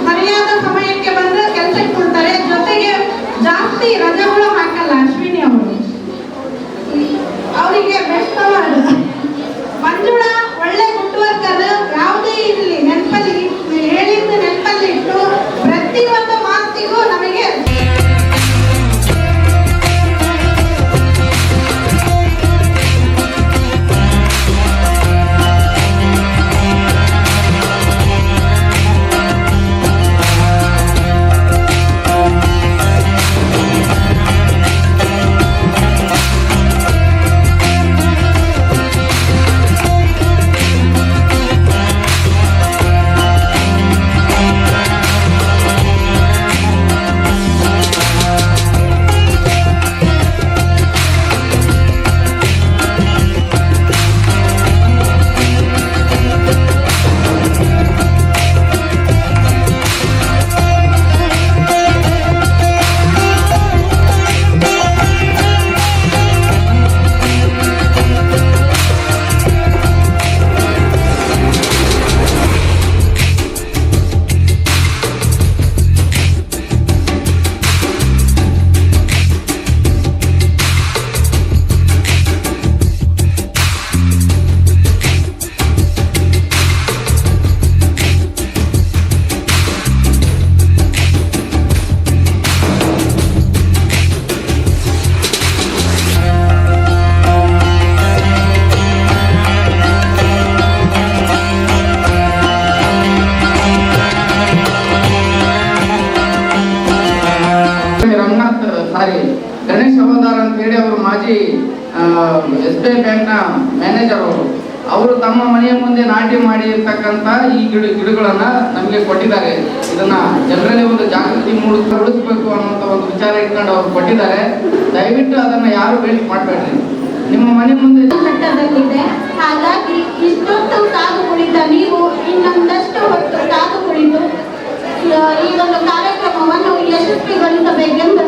ಸರಿಯಾದ ಸಮಯಕ್ಕೆ ಬಂದ್ರೆ ಕೆಲಸಕ್ಕೆ ಕೊಡ್ತಾರೆ, ಜೊತೆಗೆ ಜಾಸ್ತಿ ರಜೆಗಳು ಹಾಕಲ್ಲ ಅಶ್ವಿನಿ ಅವರು. ಅವರಿಗೆ ಬೆಸ್ಟ್ ಅವಾರ್ಡ್. ಮಂಜುಳಾ ಒಳ್ಳೆ ಗುಡ್ ವರ್ಕರ್, ಯಾವುದೇ ಇರಲಿ ನೆನಪಲ್ಲಿ ಹೇಳಿದ್ದು ನೆನಪಲ್ಲಿ ಇಟ್ಟು ಪ್ರತಿಯೊಂದು ಮಾತಿಗೂ ನಮಗೆ ಗಣೇಶ್ ಹವಾದಾರ್ ಅಂತ ಹೇಳಿ ಅವರು ಮಾಜಿ SBI ಬ್ಯಾಂಕ್ ನ ಮ್ಯಾನೇಜರ್ ಅವರು ತಮ್ಮ ಮನೆಯ ಮುಂದೆ ನಾಟಿ ಮಾಡಿರ್ತಕ್ಕಂಥ ಈ ಗಿಡಗಳನ್ನ ನಮಗೆ ಕೊಟ್ಟಿದ್ದಾರೆ. ಇದನ್ನ ಜನರಲ್ಲಿ ಒಂದು ಜಾಗೃತಿ ಮೂಡಿಸಬೇಕು ಅನ್ನುವಂಥ ಒಂದು ವಿಚಾರ ಇಟ್ಕೊಂಡು ಅವರು ಕೊಟ್ಟಿದ್ದಾರೆ. ದಯವಿಟ್ಟು ಅದನ್ನ ಯಾರು ವೇಸ್ಟ್ ಮಾಡಬೇಡ್ರಿ. ನಿಮ್ಮ ಮನೆ ಮುಂದೆ ಮಟ್ಟದಲ್ಲಿದೆ. ಹಾಗಾಗಿ ಇಷ್ಟೊತ್ತು ಕಾದು ಕುಳಿತ ನೀವು ಇನ್ನೊಂದಷ್ಟು ಹೊತ್ತು ಕಾದು ಕುಳಿತು ಈ ಒಂದು ಕಾರ್ಯಕ್ರಮವನ್ನು ಯಶಸ್ವಿಗೊಳಿಸಬೇಕೆಂದು